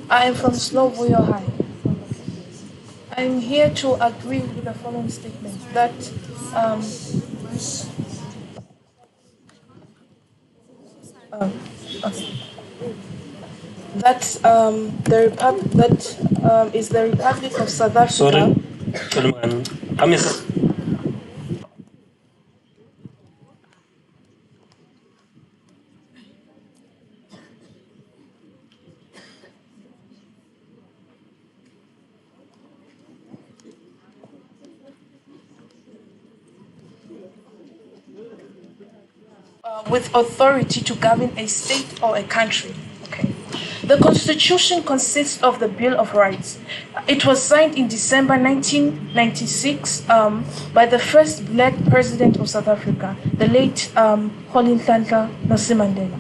I am from Snowvuyo High. I am here to agree with the following statement that is the Republic of South Africa. Sorry, Kamisa. With authority to govern a state or a country. Okay. The Constitution consists of the Bill of Rights. It was signed in December 1996 by the first black president of South Africa, the late Rolihlahla Mandela.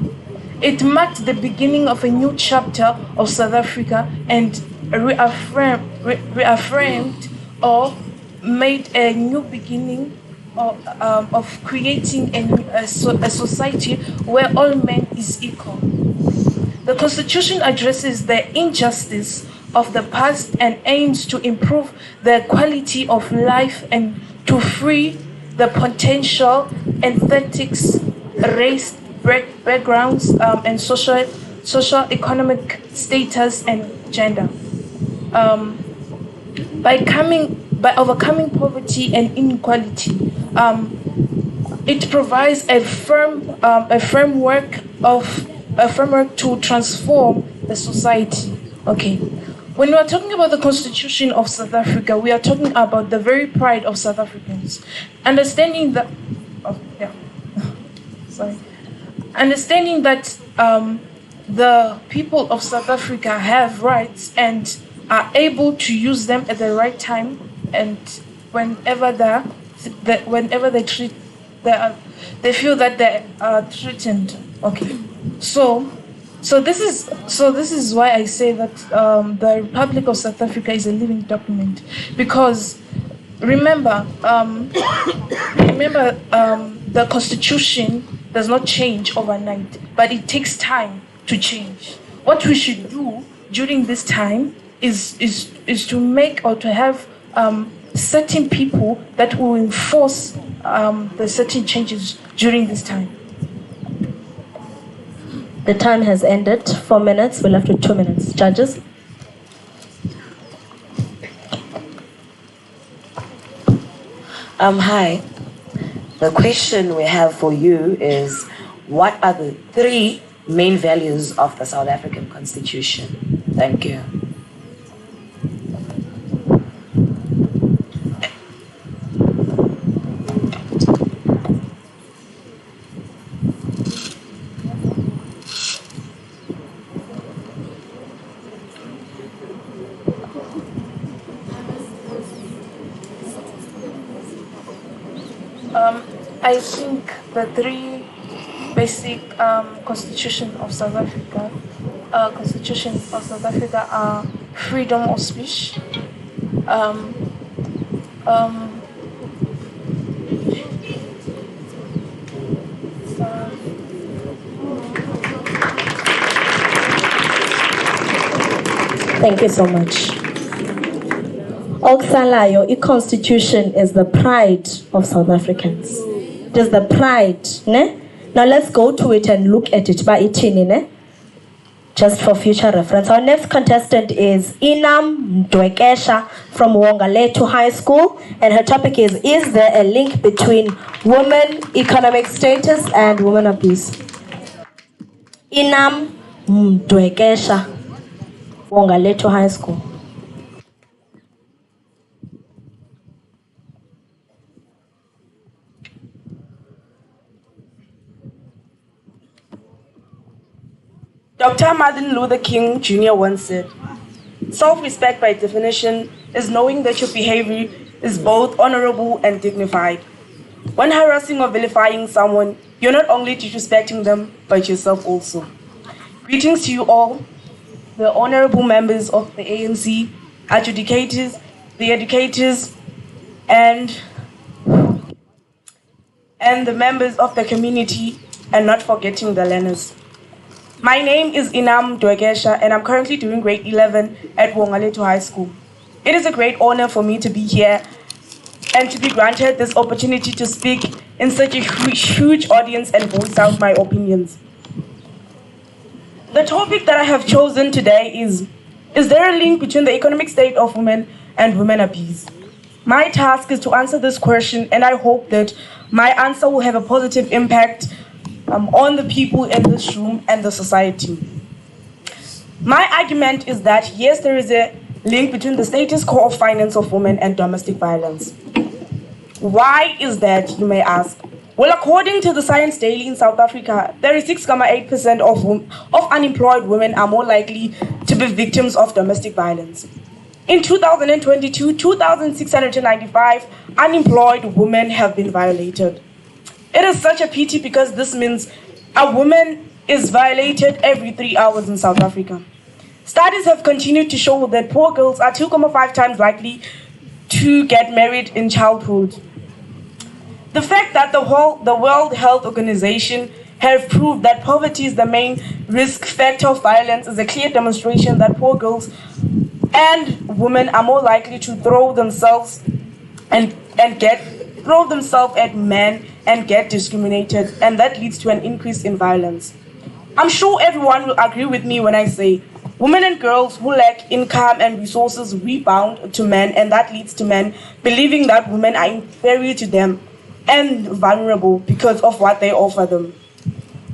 It marked the beginning of a new chapter of South Africa and reaffirmed or made a new beginning of creating a society where all men is equal. The Constitution addresses the injustice of the past and aims to improve the quality of life and to free the potential ethics, race, backgrounds, and social-economic status and gender. By overcoming poverty and inequality, it provides a framework to transform the society. Okay, when we are talking about the Constitution of South Africa, we are talking about the very pride of South Africans. Understanding that the people of South Africa have rights and are able to use them at the right time, and whenever they feel that they are threatened. Okay, so this is why I say that the Republic of South Africa is a living document, because remember the Constitution does not change overnight, but it takes time to change. What we should do during this time is to make or to have certain people that will enforce the certain changes during this time. The time has ended. 4 minutes. We're left with 2 minutes. Judges. Hi. The question we have for you is, what are the 3 main values of the South African Constitution? Thank you. I think the 3 basic Constitution of South Africa are freedom of speech, Thank you so much. Okusalayo, i-Constitution is the pride of South Africans. It is the pride, ne? Now let's go to it and look at it by itini, ne? Just for future reference. Our next contestant is Inam Dwekesha from Wongalethu High School, and her topic is there a link between women economic status and women abuse? Inam Mdwekesha, Wongalethu High School. Dr. Martin Luther King Jr. once said, "Self-respect by definition is knowing that your behavior is both honorable and dignified. When harassing or vilifying someone, you're not only disrespecting them, but yourself also." Greetings to you all, the honorable members of the ANC, adjudicators, the educators, and the members of the community, and not forgetting the learners. My name is Inam Dwegesha, and I'm currently doing grade 11 at Wongalethu High School. It is a great honor for me to be here and to be granted this opportunity to speak in such a huge audience and voice out my opinions. The topic that I have chosen today is there a link between the economic state of women and women abuse? My task is to answer this question, and I hope that my answer will have a positive impact on the people in this room and the society. My argument is that yes, there is a link between the status quo of finance of women and domestic violence. Why is that, you may ask? Well, according to the Science Daily in South Africa, 36.8% of unemployed women are more likely to be victims of domestic violence. In 2022, 2,695 unemployed women have been violated. It is such a pity because this means a woman is violated every 3 hours in South Africa. Studies have continued to show that poor girls are 2.5 times likely to get married in childhood. The fact that the World Health Organization have proved that poverty is the main risk factor of violence is a clear demonstration that poor girls and women are more likely to throw themselves at men and get discriminated, and that leads to an increase in violence. I'm sure everyone will agree with me when I say women and girls who lack income and resources rebound to men, and that leads to men believing that women are inferior to them and vulnerable because of what they offer them.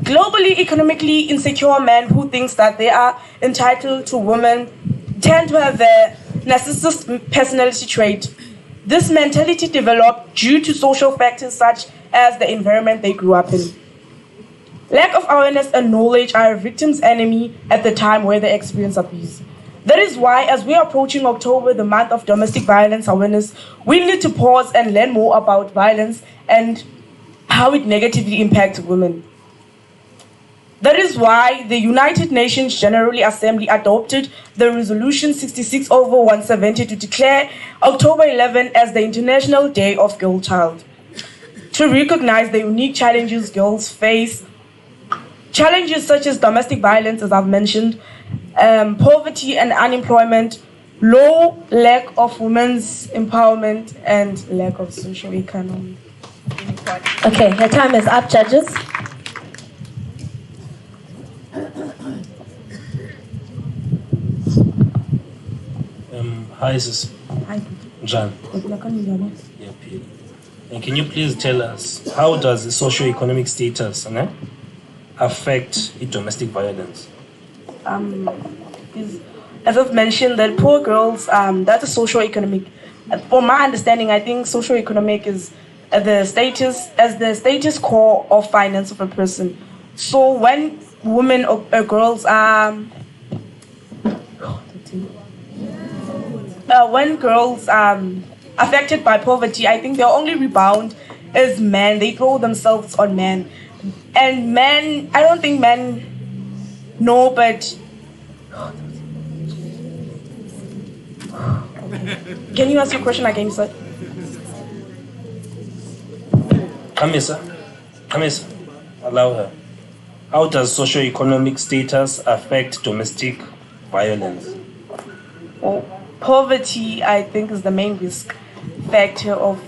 Globally, economically insecure men who think that they are entitled to women tend to have a narcissist personality trait. This mentality developed due to social factors such as the environment they grew up in. Lack of awareness and knowledge are a victim's enemy at the time where they experience abuse. That is why, as we are approaching October, the month of domestic violence awareness, we need to pause and learn more about violence and how it negatively impacts women. That is why the United Nations General Assembly adopted the Resolution 66/170 to declare October 11 as the International Day of Girl Child, to recognize the unique challenges girls face, challenges such as domestic violence, as I've mentioned, poverty and unemployment, lack of women's empowerment, and lack of socio-economic inequality. Okay, your time is up, judges. Hi, sis. Hi. John. Yeah, Pete. And can you please tell us, how does the socio-economic status affect domestic violence? As I've mentioned, that poor girls, that's a socio-economic. For my understanding, I think socio-economic is the status quo of finance of a person. So when women or girls when girls affected by poverty, I think their only rebound is men. They throw themselves on men. And men, I don't think men know, but... Can you ask your question again, sir? Kamisa, allow her. How does socio-economic status affect domestic violence? Well, poverty, I think, is the main risk factor of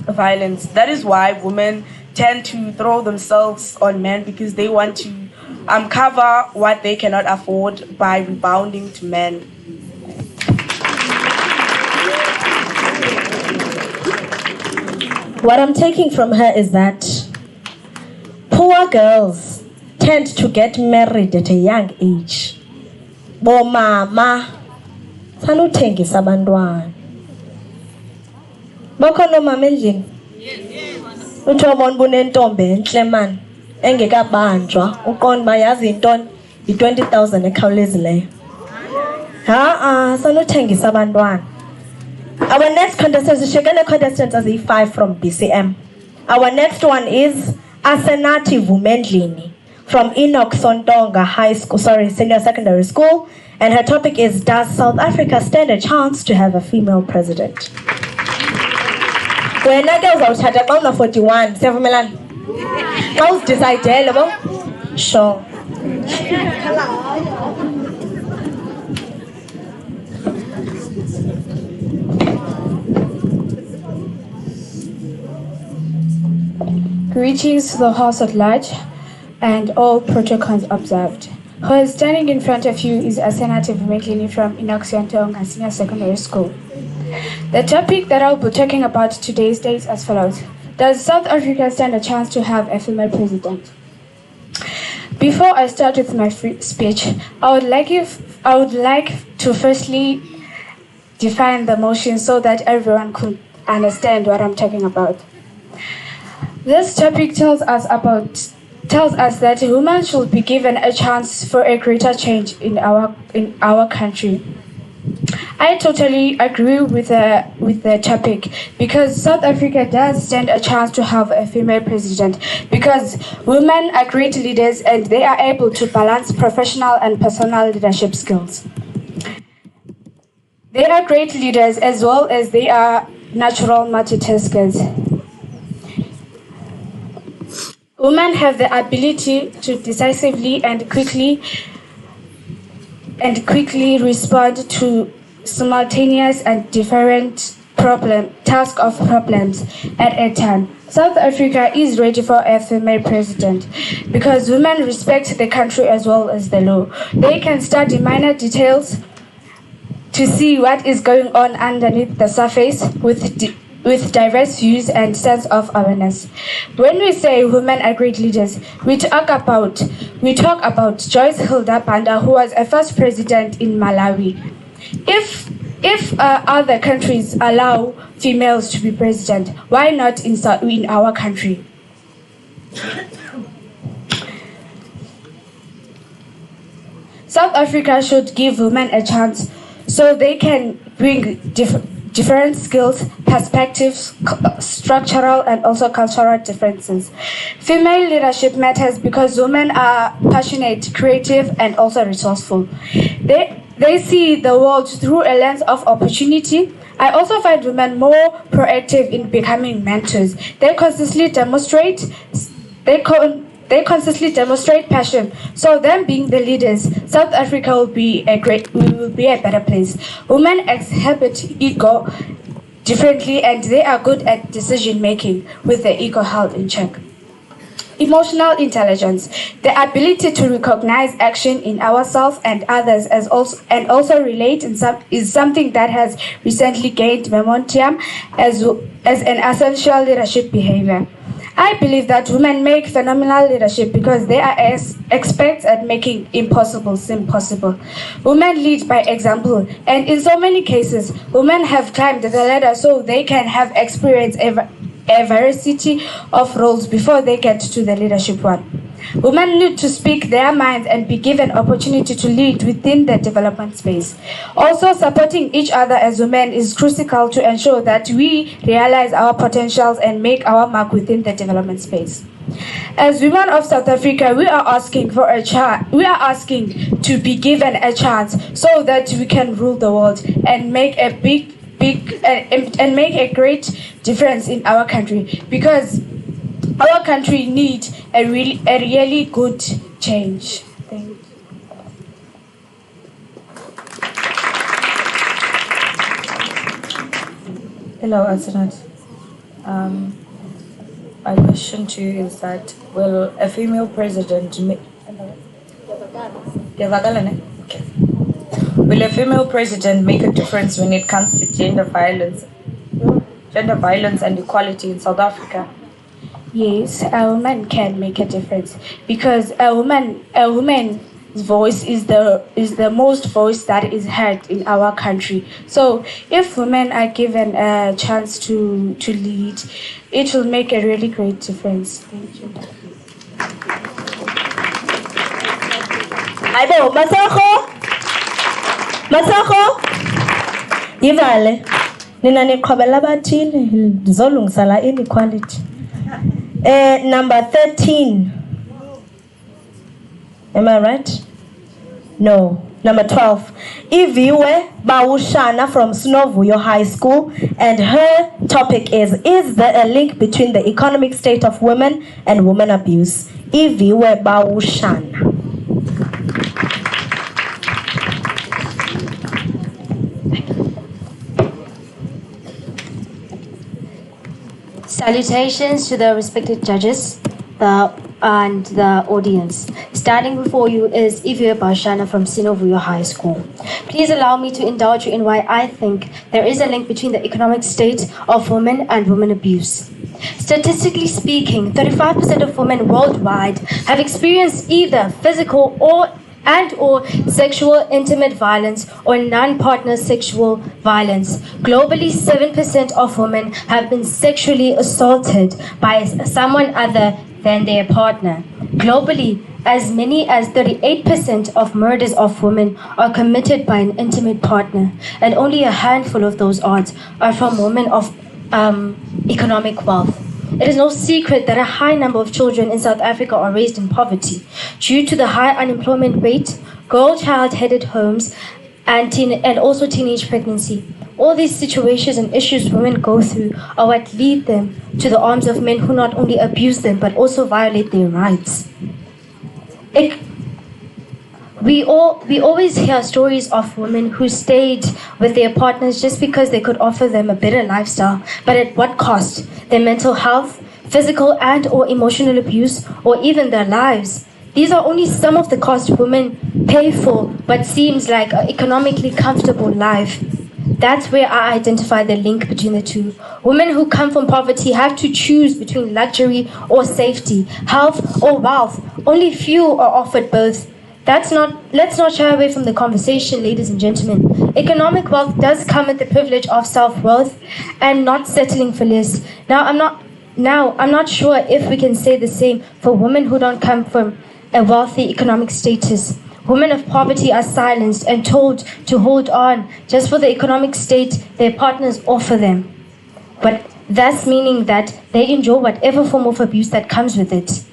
violence. That is why women tend to throw themselves on men, because they want to cover what they cannot afford by rebounding to men. What I'm taking from her is that poor girls tend to get married at a young age. Bomama sanuthengisa abantwana. Bakhona mama endlini? Uthi wabona bunentombi enhle man engekabanjwa uqonda bayazi intoni i20,000 ekhawulezileyo. Sanuthengisa abantwana. Our next contestant is Shekene contestants as E5 from BCM. Our next one is Asenati Vumendlini from Enoch Sontonga Senior Secondary School, and her topic is, does South Africa stand a chance to have a female president? When I was out at 41, Sevumelani. I was decided, sure. Greetings to the House at large and all protocols observed. Who is standing in front of you is Asenati Vumendlini from Enoch Sontonga Senior Secondary School. The topic that I'll be talking about today states as follows. Does South Africa stand a chance to have a female president? Before I start with my speech, I would like to firstly define the motion so that everyone could understand what I'm talking about. This topic tells us that women should be given a chance for a greater change in our country. I totally agree with the topic because South Africa does stand a chance to have a female president because women are great leaders and they are able to balance professional and personal leadership skills. They are great leaders as well as they are natural multitaskers. Women have the ability to decisively and quickly respond to simultaneous and different tasks of problems at a time. South Africa is ready for a female president because women respect the country as well as the law. They can study minor details to see what is going on underneath the surface with diverse views and sense of awareness. When we say women are great leaders, we talk about Joyce Hilda Banda, who was a first president in Malawi. If other countries allow females to be president, why not in our country? South Africa should give women a chance so they can bring different skills, perspectives, structural and also cultural differences. Female leadership matters because women are passionate, creative, and also resourceful. They see the world through a lens of opportunity. I also find women more proactive in becoming mentors. They consistently demonstrate passion. So them being the leaders, South Africa will be a better place. Women exhibit ego differently and they are good at decision making with the ego held in check. Emotional intelligence, the ability to recognize action in ourselves and others and also relate is something that has recently gained momentum as an essential leadership behavior. I believe that women make phenomenal leadership because they are experts at making impossible seem possible. Women lead by example, and in so many cases, women have climbed the ladder so they can have experienced a variety of roles before they get to the leadership one. Women need to speak their minds and be given opportunity to lead within the development space. Also, supporting each other as women is crucial to ensure that we realize our potentials and make our mark within the development space. As women of South Africa, we are asking for a chance. We are asking to be given a chance so that we can rule the world and make a and make a great difference in our country, because our country needs a really good change. Thank you. Hello, Asanat. My question to you is that will a female president make... Okay. Will a female president make a difference when it comes to gender violence and equality in South Africa? Yes, a woman can make a difference because a woman's voice is the most voice that is heard in our country. So if women are given a chance to lead, it will make a really great difference. Thank you. Aibo, Masako, Ivale, nina niqhobela abathile ndizolungisa la inequality. Number 13. Am I right? No. Number 12. Iviwe Bawushana from Snovuyo High School, and her topic is there a link between the economic state of women and women abuse? Iviwe Bawushana. Salutations to the respected judges and the audience. Standing before you is Ivio Bashana from Sinovuyo High School. Please allow me to indulge you in why I think there is a link between the economic state of women and women abuse. Statistically speaking, 35% of women worldwide have experienced either physical or sexual intimate violence or non-partner sexual violence. Globally, 7% of women have been sexually assaulted by someone other than their partner. Globally, as many as 38% of murders of women are committed by an intimate partner, and only a handful of those odds are from women of economic wealth. It is no secret that a high number of children in South Africa are raised in poverty due to the high unemployment rate, girl-child-headed homes, and also teenage pregnancy. All these situations and issues women go through are what lead them to the arms of men who not only abuse them but also violate their rights. We always hear stories of women who stayed with their partners just because they could offer them a better lifestyle, but at what cost? Their mental health, physical and or emotional abuse, or even their lives. These are only some of the costs women pay for what seems like an economically comfortable life. That's where I identify the link between the two. Women who come from poverty have to choose between luxury or safety, health or wealth. Only few are offered both. Let's not shy away from the conversation, ladies and gentlemen. Economic wealth does come with the privilege of self-worth and not settling for less. I'm not sure if we can say the same for women who don't come from a wealthy economic status. Women of poverty are silenced and told to hold on just for the economic state their partners offer them, but thus meaning that they endure whatever form of abuse that comes with it.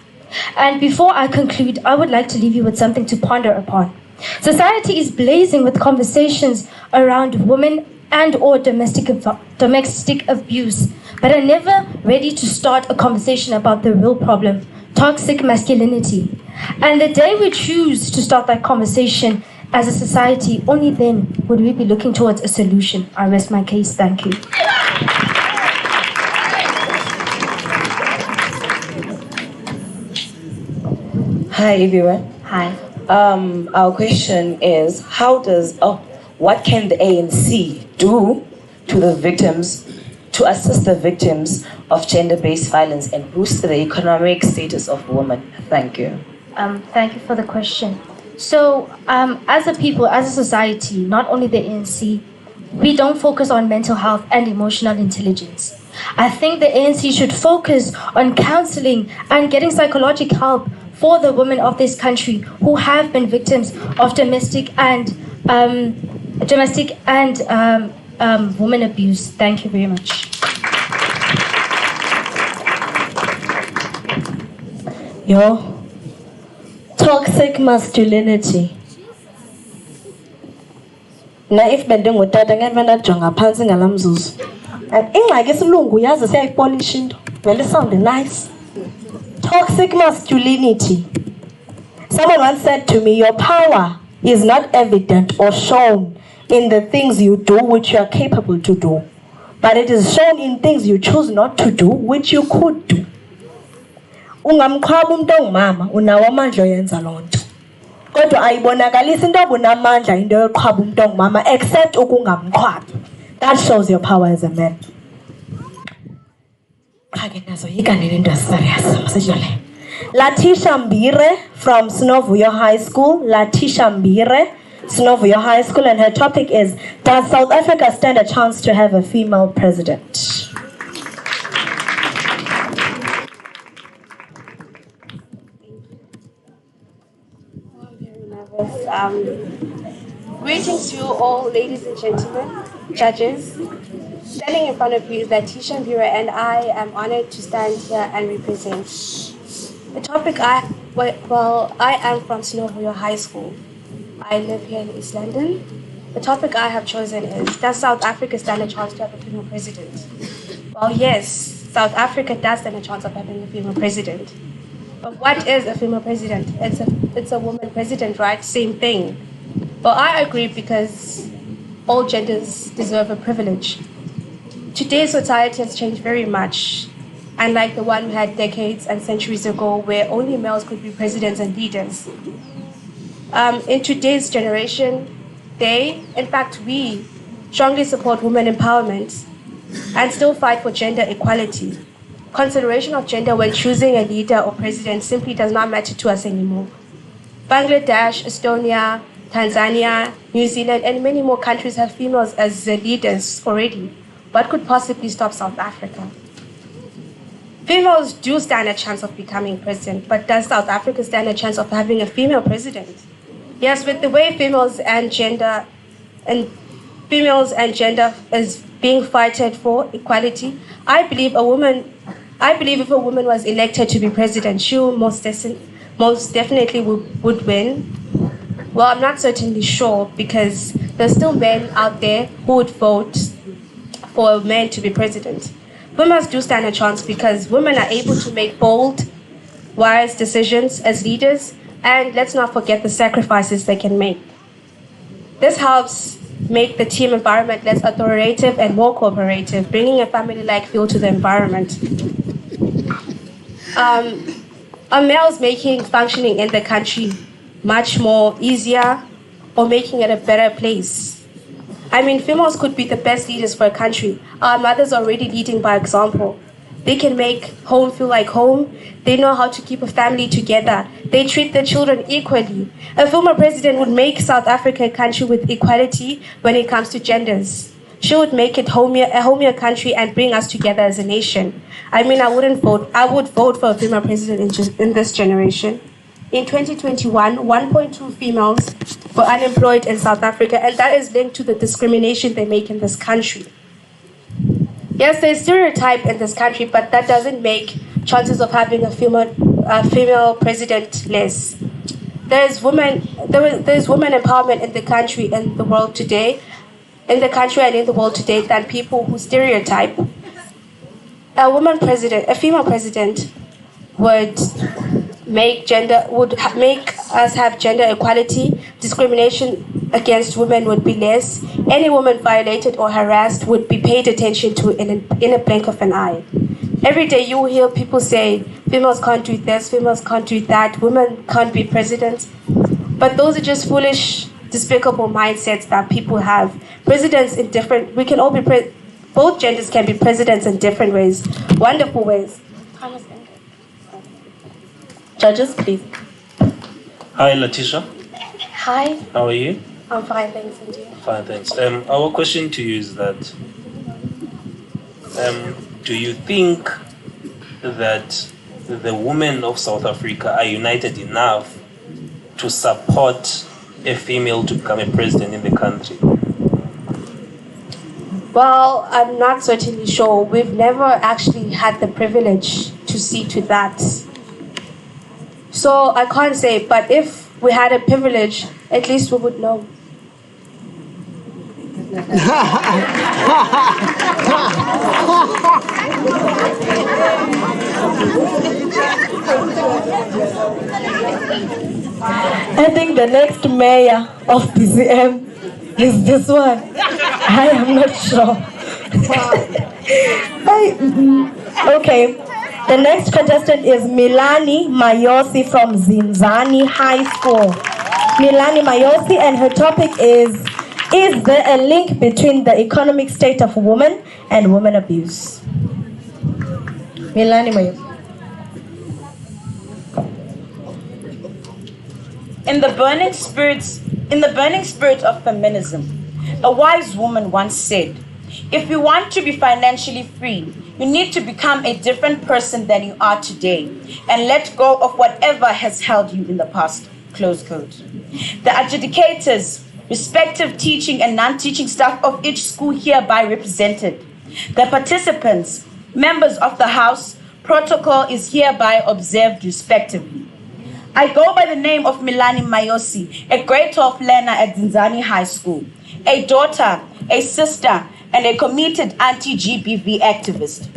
And before I conclude, I would like to leave you with something to ponder upon. Society is blazing with conversations around women and or domestic abuse, but are never ready to start a conversation about the real problem, toxic masculinity. And the day we choose to start that conversation as a society, only then would we be looking towards a solution. I rest my case. Thank you. Hi everyone. Hi. Our question is, what can the ANC do to the victims, to assist the victims of gender-based violence and boost the economic status of women? Thank you. Thank you for the question. So, as a people, as a society, not only the ANC, we don't focus on mental health and emotional intelligence. I think the ANC should focus on counseling and getting psychological help for the women of this country who have been victims of domestic and women abuse. Thank you very much. Toxic masculinity. Na if bendingutata ngevena jonga phansi ngalamzuzu. And ingxaki isilungu yazi siyayipolisha into. Well, it sounded nice. Toxic masculinity. Someone once said to me, your power is not evident or shown in the things you do which you are capable to do, but it is shown in things you choose not to do which you could do. Ungamqhwaba umuntu ongumama unawo amandla oyenza lonto. Kodwa ayibonakalisa into obunamandla into yoqhwaba umuntu ongumama except ukungamqhwabi. That shows your power as a man. Latisha Mbire from Snovuyo High School. Latisha Mbire, Snovuyo High School, and her topic is, does South Africa stand a chance to have a female president? Greetings to you all, ladies and gentlemen, judges. Standing in front of you is Latisha Mbira, and I am honored to stand here and represent. The topic I am from Snovuyo High School. I live here in East London. The topic I have chosen is, does South Africa stand a chance to have a female president? Well, yes, South Africa does stand a chance of having a female president. But what is a female president? It's a woman president, right? Same thing. But I agree because all genders deserve a privilege. Today's society has changed very much, unlike the one we had decades and centuries ago where only males could be presidents and leaders. In today's generation, we strongly support women empowerment and still fight for gender equality. Consideration of gender when choosing a leader or president simply does not matter to us anymore. Bangladesh, Estonia, Tanzania, New Zealand, and many more countries have females as leaders already. What could possibly stop South Africa? Females do stand a chance of becoming president, but does South Africa stand a chance of having a female president? Yes, with the way females and gender is being fighted for equality, I believe if a woman was elected to be president, she most definitely would win. Well, I'm not certainly sure because there's still men out there who would vote for men to be president. Women do stand a chance because women are able to make bold, wise decisions as leaders, and let's not forget the sacrifices they can make. This helps make the team environment less authoritative and more cooperative, bringing a family-like feel to the environment. Are males making functioning in the country much more easier or making it a better place? I mean, females could be the best leaders for a country. Our mothers are already leading by example. They can make home feel like home. They know how to keep a family together. They treat their children equally. A female president would make South Africa a country with equality when it comes to genders. She would make it a homier country and bring us together as a nation. I mean, I would vote for a female president in this generation. In 2021, 1.2 females were unemployed in South Africa, and that is linked to the discrimination they make in this country. Yes, there's stereotype in this country, but that doesn't make chances of having a female president less. There's women empowerment in the country and the world today, than people who stereotype. A female president would make us have gender equality. Discrimination against women would be less. Any woman violated or harassed would be paid attention to in a blink of an eye. Every day you hear people say, females can't do this, females can't do that, women can't be presidents. But those are just foolish, despicable mindsets that people have. Both genders can be presidents in different ways, wonderful ways. Judges, please. Hi, Latisha. Hi. How are you? I'm fine, thanks, and you? Fine, thanks. Our question to you is that, do you think that the women of South Africa are united enough to support a female to become a president in the country? Well, I'm not certainly sure. We've never actually had the privilege to see to that. So I can't say, but if we had a privilege, at least we would know. I think the next mayor of BCM is this one. I am not sure. Okay. The next contestant is Milani Mayosi from Zinzani High School. Milani Mayosi, and her topic is there a link between the economic state of women and women abuse? Milani Mayo. In the burning spirit of feminism, a wise woman once said, if you want to be financially free, you need to become a different person than you are today and let go of whatever has held you in the past. Close quote. The adjudicators, respective teaching and non-teaching staff of each school hereby represented. The participants, members of the House, protocol is hereby observed respectively. I go by the name of Milani Mayosi, a grade 12 learner at Mdantsane High School, a daughter, a sister, and a committed anti-GBV activist.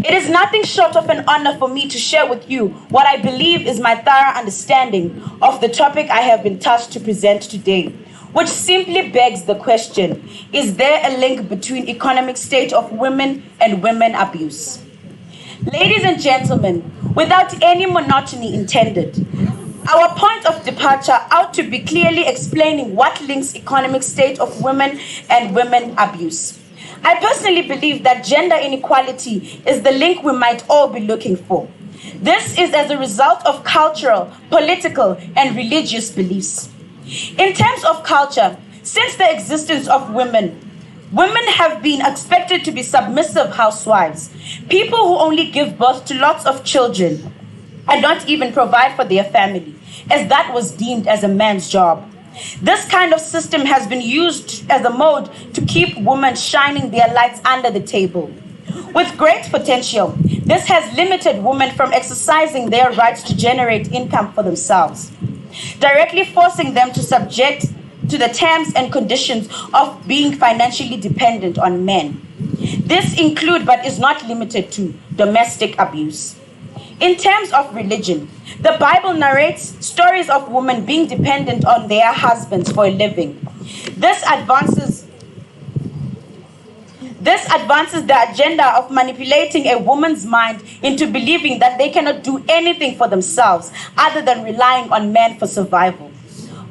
It is nothing short of an honor for me to share with you what I believe is my thorough understanding of the topic I have been tasked to present today, which simply begs the question, is there a link between economic state of women and women abuse? Ladies and gentlemen, without any monotony intended, our point of departure ought to be clearly explaining what links economic state of women and women abuse. I personally believe that gender inequality is the link we might all be looking for. This is as a result of cultural, political, and religious beliefs. In terms of culture, since the existence of women have been expected to be submissive housewives, people who only give birth to lots of children and not even provide for their family, as that was deemed as a man's job. This kind of system has been used as a mode to keep women shining their lights under the table. With great potential, this has limited women from exercising their rights to generate income for themselves, directly forcing them to subject to the terms and conditions of being financially dependent on men. This includes, but is not limited to, domestic abuse. In terms of religion, the Bible narrates stories of women being dependent on their husbands for a living. This advances the agenda of manipulating a woman's mind into believing that they cannot do anything for themselves other than relying on men for survival.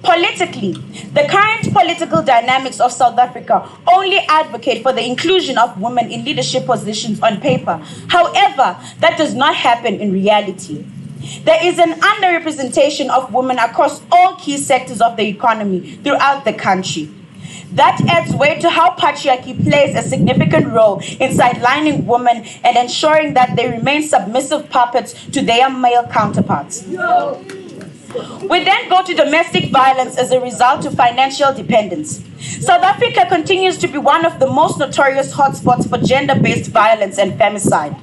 Politically, the current political dynamics of South Africa only advocate for the inclusion of women in leadership positions on paper. However, that does not happen in reality. There is an underrepresentation of women across all key sectors of the economy throughout the country. That adds weight to how patriarchy plays a significant role in sidelining women and ensuring that they remain submissive puppets to their male counterparts. We then go to domestic violence as a result of financial dependence. South Africa continues to be one of the most notorious hotspots for gender-based violence and femicide.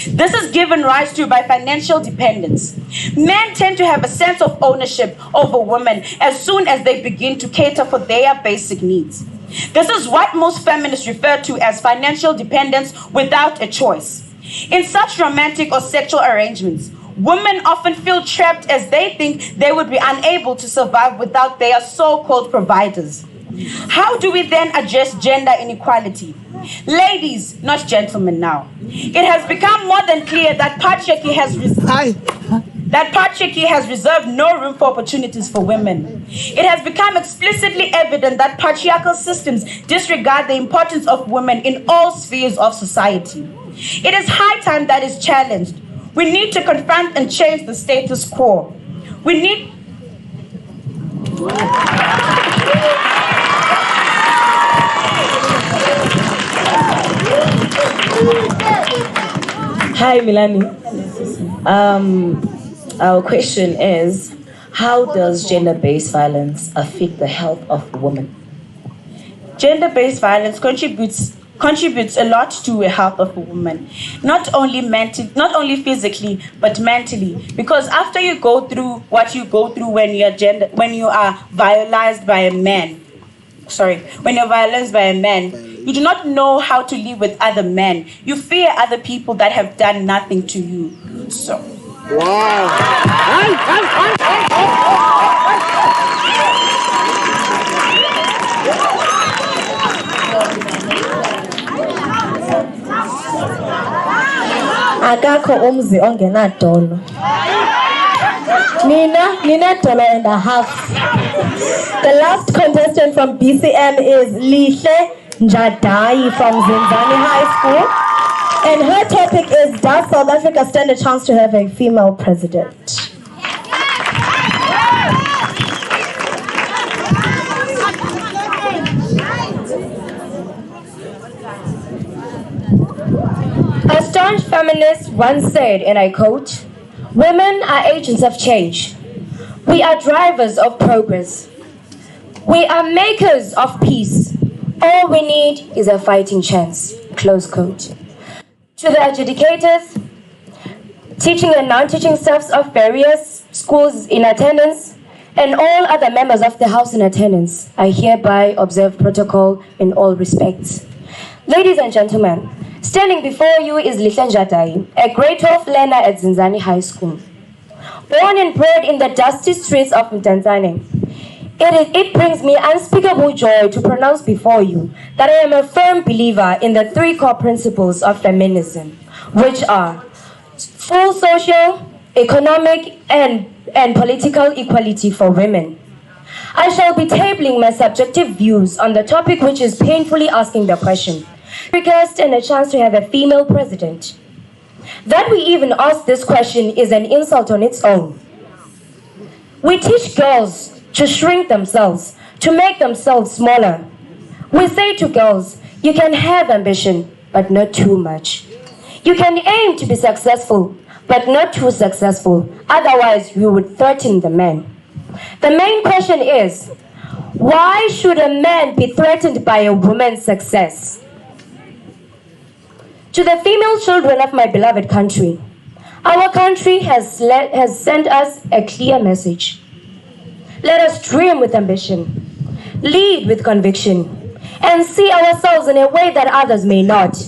This is given rise to by financial dependence. Men tend to have a sense of ownership over women as soon as they begin to cater for their basic needs. This is what most feminists refer to as financial dependence without a choice. In such romantic or sexual arrangements, women often feel trapped as they think they would be unable to survive without their so-called providers. How do we then address gender inequality? Ladies, not gentlemen now. It has become more than clear that patriarchy has reserved no room for opportunities for women. It has become explicitly evident that patriarchal systems disregard the importance of women in all spheres of society. It is high time that is challenged. We need to confront and change the status quo. We need... Hi, Milani. Our question is, how does gender-based violence affect the health of women? Gender-based violence contributes a lot to the health of a woman, not only physically but mentally, because after you go through what you go through when you are violated by a man, you do not know how to live with other men. You fear other people that have done nothing to you. So akakho umzi ongenadolo. Nina dolo and a half. The last contestant from BCM is Lihle Njadai from Mdantsane High School. And her topic is, does South Africa stand a chance to have a female president? A staunch feminist once said, and I quote, "Women are agents of change. We are drivers of progress. We are makers of peace. All we need is a fighting chance." Close quote. To the adjudicators, teaching and non-teaching staffs of various schools in attendance, and all other members of the House in attendance, I hereby observe protocol in all respects. Ladies and gentlemen, standing before you is Lihle Njadai, a grade 12 learner at Zinzani High School. Born and bred in the dusty streets of Mdantsane, it brings me unspeakable joy to pronounce before you that I am a firm believer in the three core principles of feminism, which are full social, economic, and political equality for women. I shall be tabling my subjective views on the topic, which is painfully asking the question, Africa stand a chance to have a female president? That we even ask this question is an insult on its own. We teach girls to shrink themselves, to make themselves smaller. We say to girls, you can have ambition, but not too much. You can aim to be successful, but not too successful. Otherwise, you would threaten the man. The main question is, why should a man be threatened by a woman's success? To the female children of my beloved country, our country has sent us a clear message. Let us dream with ambition, lead with conviction, and see ourselves in a way that others may not.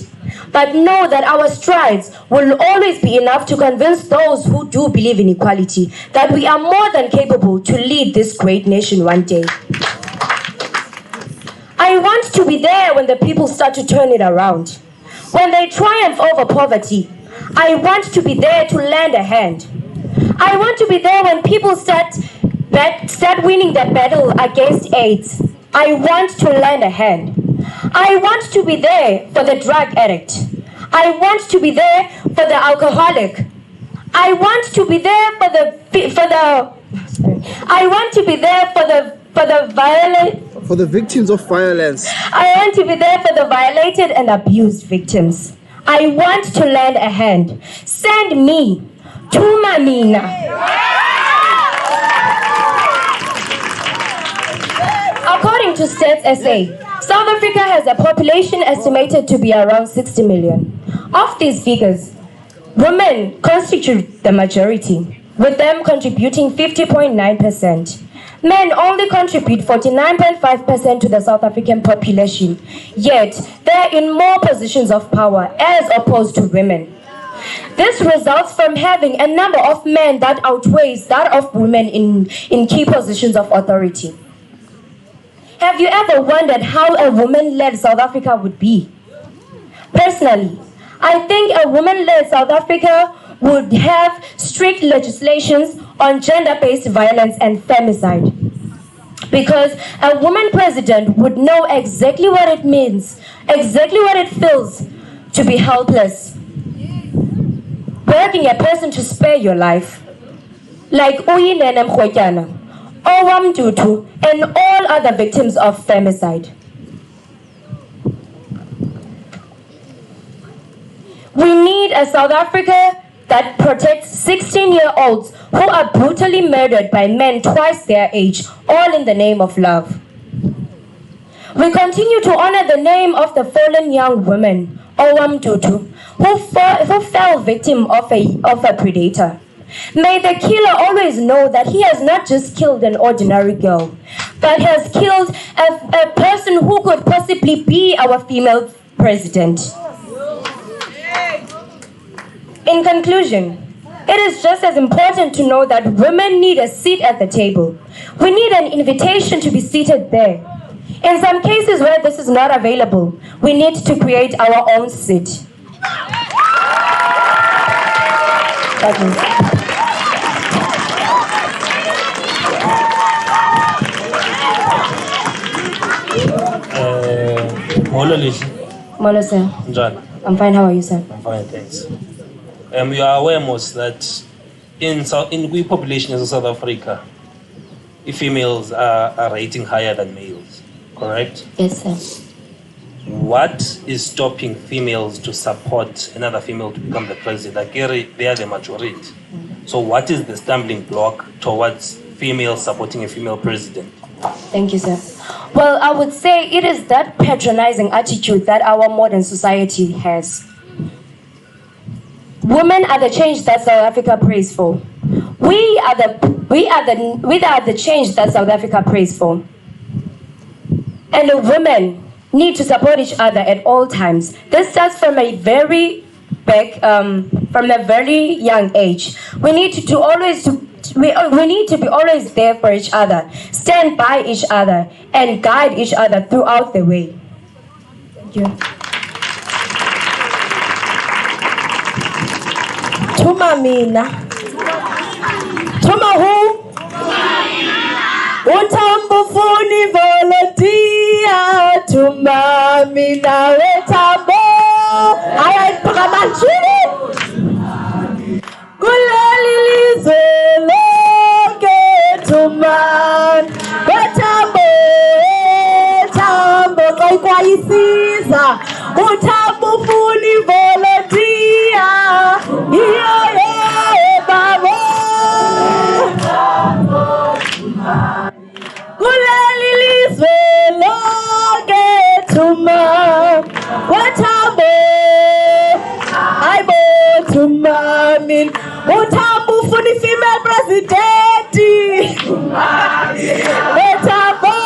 But know that our strides will always be enough to convince those who do believe in equality that we are more than capable to lead this great nation one day. I want to be there when the people start to turn it around. When they triumph over poverty, I want to be there to lend a hand. I want to be there when people start winning the battle against AIDS. I want to lend a hand. I want to be there for the drug addict. I want to be there for the alcoholic. I want to be there for the victims of violence. I want to be there for the violated and abused victims. I want to lend a hand. Send me to Mamina. According to Stats SA, South Africa has a population estimated to be around 60 million. Of these figures, women constitute the majority, with them contributing 50.9%. Men only contribute 49.5% to the South African population, yet they are in more positions of power as opposed to women. This results from having a number of men that outweighs that of women in key positions of authority. Have you ever wondered how a woman-led South Africa would be? Personally, I think a woman-led South Africa would have strict legislations on gender-based violence and femicide. Because a woman president would know exactly what it means, exactly what it feels to be helpless. Begging a person to spare your life. Like Uyinene Mkhwetyana, Owamdudu, and all other victims of femicide. We need a South Africa that protects 16-year-olds who are brutally murdered by men twice their age, all in the name of love. We continue to honor the name of the fallen young woman, Owamdudu, who fell victim of a predator. May the killer always know that he has not just killed an ordinary girl, but has killed a person who could possibly be our female president. In conclusion, it is just as important to know that women need a seat at the table. We need an invitation to be seated there. In some cases where this is not available, we need to create our own seat. Malo, sir. Njani? I'm fine. How are you, sir? I'm fine, thanks. You are aware, most, that in we populations of South Africa, females are rating higher than males, correct? Yes, sir. What is stopping females to support another female to become the president? Like, they are the majority. So what is the stumbling block towards females supporting a female president? Thank you, sir. Well, I would say it is that patronizing attitude that our modern society has. Women are the change that South Africa prays for. We are the change that South Africa prays for. And the women need to support each other at all times. This starts from a very young age. We need to be always there for each other, stand by each other, and guide each other throughout the way. Thank you. Tuma mina. Tuma who? Utambo funi volunteer. Tuma mina wetambo. Alright, Pagamanchini. Kulali lizeloke tuman. Wetambo. Wetambo. Kwa isiza. Utambo funi volunteer. Kulali lizeloke tuman. Wetambo. Aibo tumamin. Utambu funi female president. Wetambo.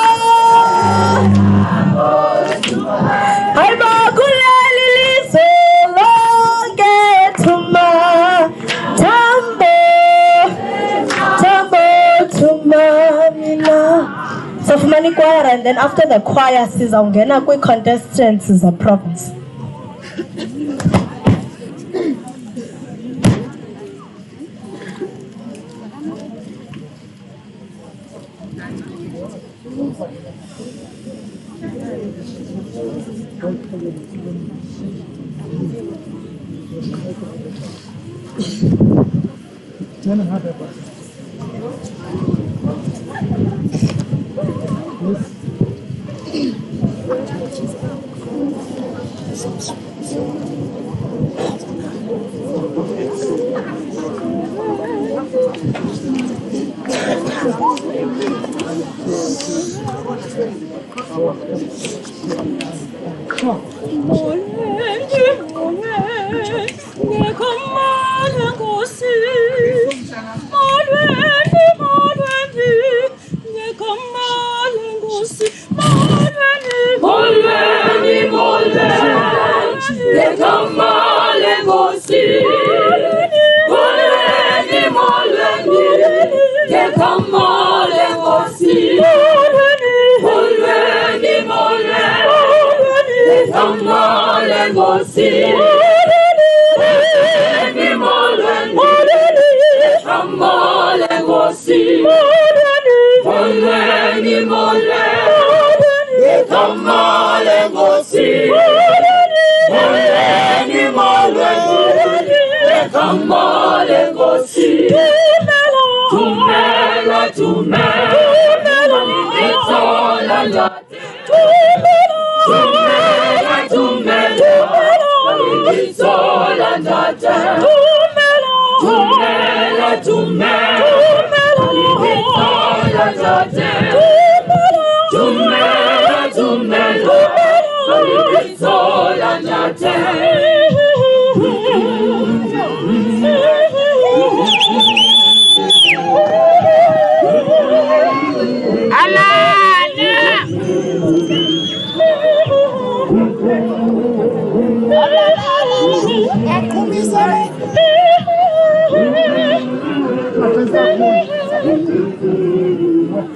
Aibo kulali lizeloke tuman. Tambo. Tambo tumamina. So Fumani choir, and then after the choir, sizawungena kwi contestants is a province.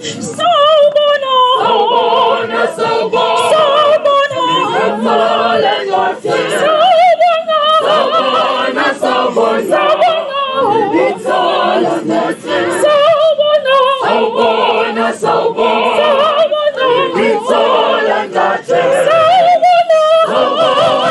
It's all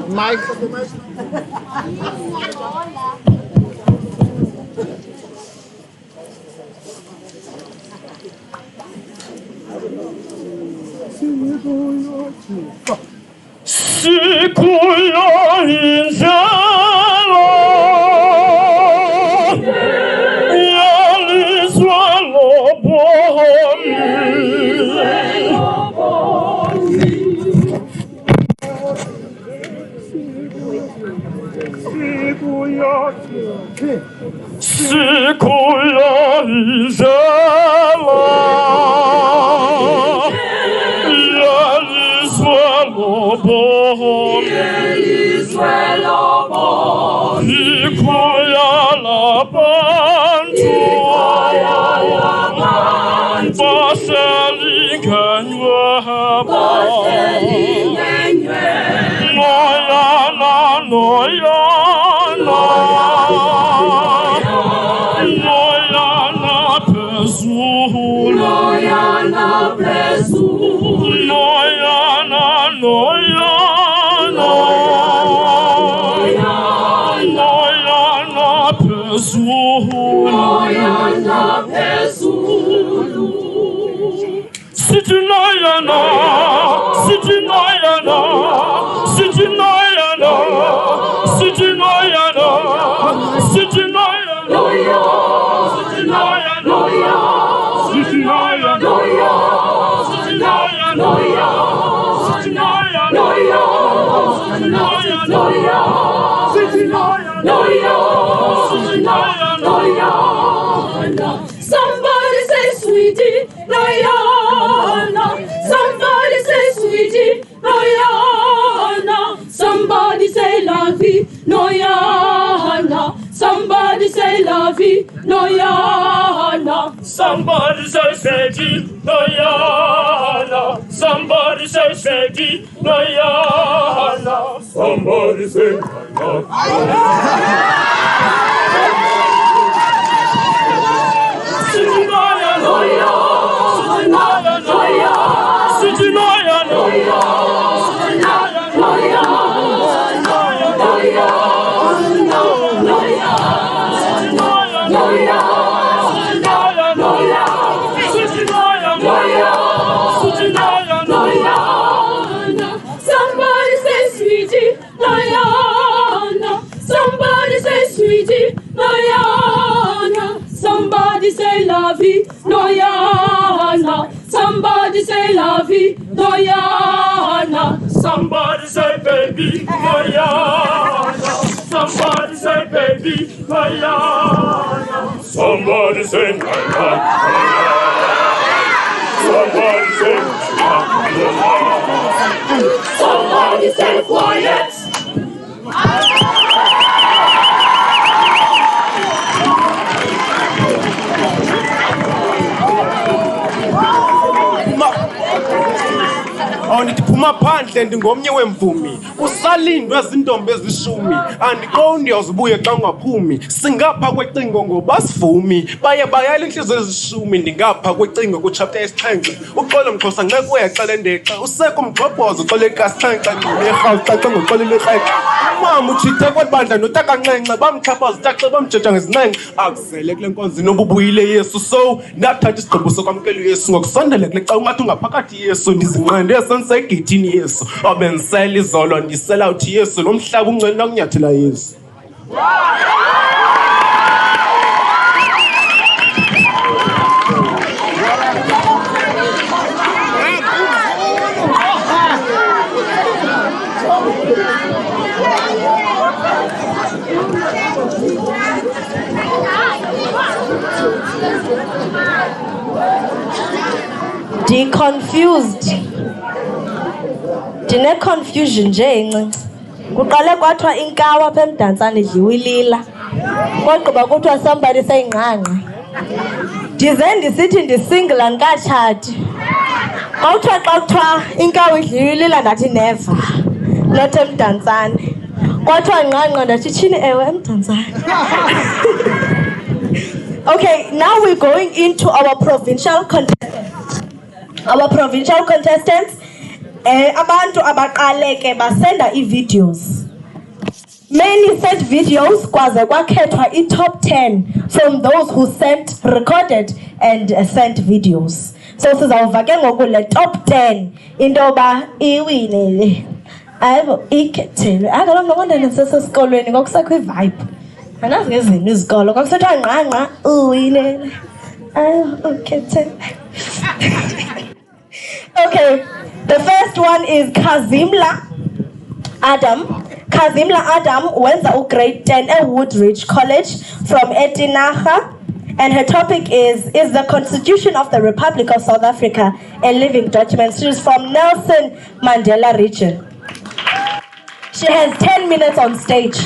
Mike. Noyana Noyana Pesulu. City Noyana, City Noyana, City Noyana, City Noyana, City Noyana, City Noyana, City Noyana, City Noyana, City Noyana. Somebody say sweetie, Noyana. Somebody say sweetie, Noyana. Somebody say lovey, Noyana. Somebody say lovey, Noyana. Somebody say sweetie, Noyana. Somebody say sweetie, Noyana. Somebody say somebody say sweetie, Noyana. Somebody say sweetie, Noyana. Somebody say lovey, Noyana. Somebody say lovey, Noyana. Somebody say baby, Noyana. Somebody say baby, Noyana. Somebody say Noyana. Somebody say somebody say quiet. Awunithi phuma phandle ndingomnye wemvumi usalindwe zintombi ezishumi andiqondi awuzubuye xa ungaphumi singapha kwecingo ngoba sivumi baye bayala inhliziyo ezishumi ndingapha kwecingo kuchapter 7 uxolo mxhosa ngeke uyaxela ndexa useko umgxobhozo uxolo ekasixhenxe nerhawuxa xa ngoxolile irhexe umama utshithe kwebandla notakanxenxe bamxhaphaza utaxe bamjeja ngezinxenxe akuzele kule nkonzi nobubuyile Yesu so ndathatha isigqibo sokwamkela uYesu ngokusondela kule xa ungathi ungaphakathi Yesu ndizinqande egithini Yesu abenzela izolo ndisela uthi Yesu lo mhlaba ungcwele nakunyathela Yesu. Confused. Ndine-confusion nje encinci. Kuqale kwathiwa inkawa apha eMdantsane idliwe ilila. Kwagqiba kuthiwa somebody sayingqangqa. Ndize ndisithi ndisingle andikatshati. Kwawuthiwa xa kuthiwa inkawa idliwe ilila ndathi never. Not eMdantsane. Kwathiwa ngqangqa ndathi tshini ewe eMdantsane. Okay, now we're going into our provincial contestants. Abantu abaqale ke basenda i-videos. Many sent videos kwaze kwakhethwa i-top 10 from those who sent, recorded and sent videos. So sizawuva ke ngoku le top 10 into yoba iwine le. Ayibo ikhethelwe. Akalo mntu ndisesesikolweni ngokusekho i-vibe. Anazi ngezinto izikolo kwakusethwa ngqangqa uwinele. Ayibo ukhethelwe. Okay, the first one is Kazimla Adam. Kazimla Adam went to grade 10 at Woodridge College from Etinaha, and her topic is the Constitution of the Republic of South Africa a living document? She is from Nelson Mandela region. She has 10 minutes on stage.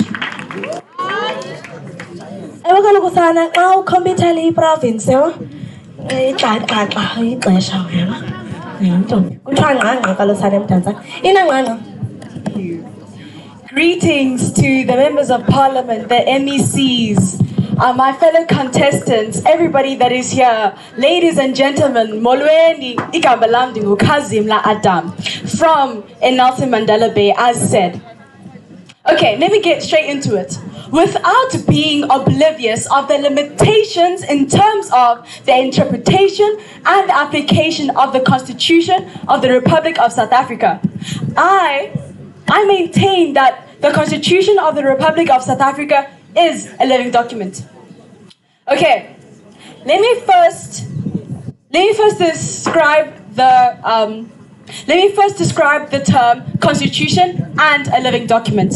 Province. Greetings to the members of parliament, the MECs, my fellow contestants, everybody that is here, ladies and gentlemen. Molweni igama lam ndinguKazimla Adam from Nelson Mandela Bay, as said. Okay, let me get straight into it. without being oblivious of the limitations in terms of the interpretation and application of the Constitution of the Republic of South Africa. I maintain that the Constitution of the Republic of South Africa is a living document. Okay, let me first describe the term constitution and a living document.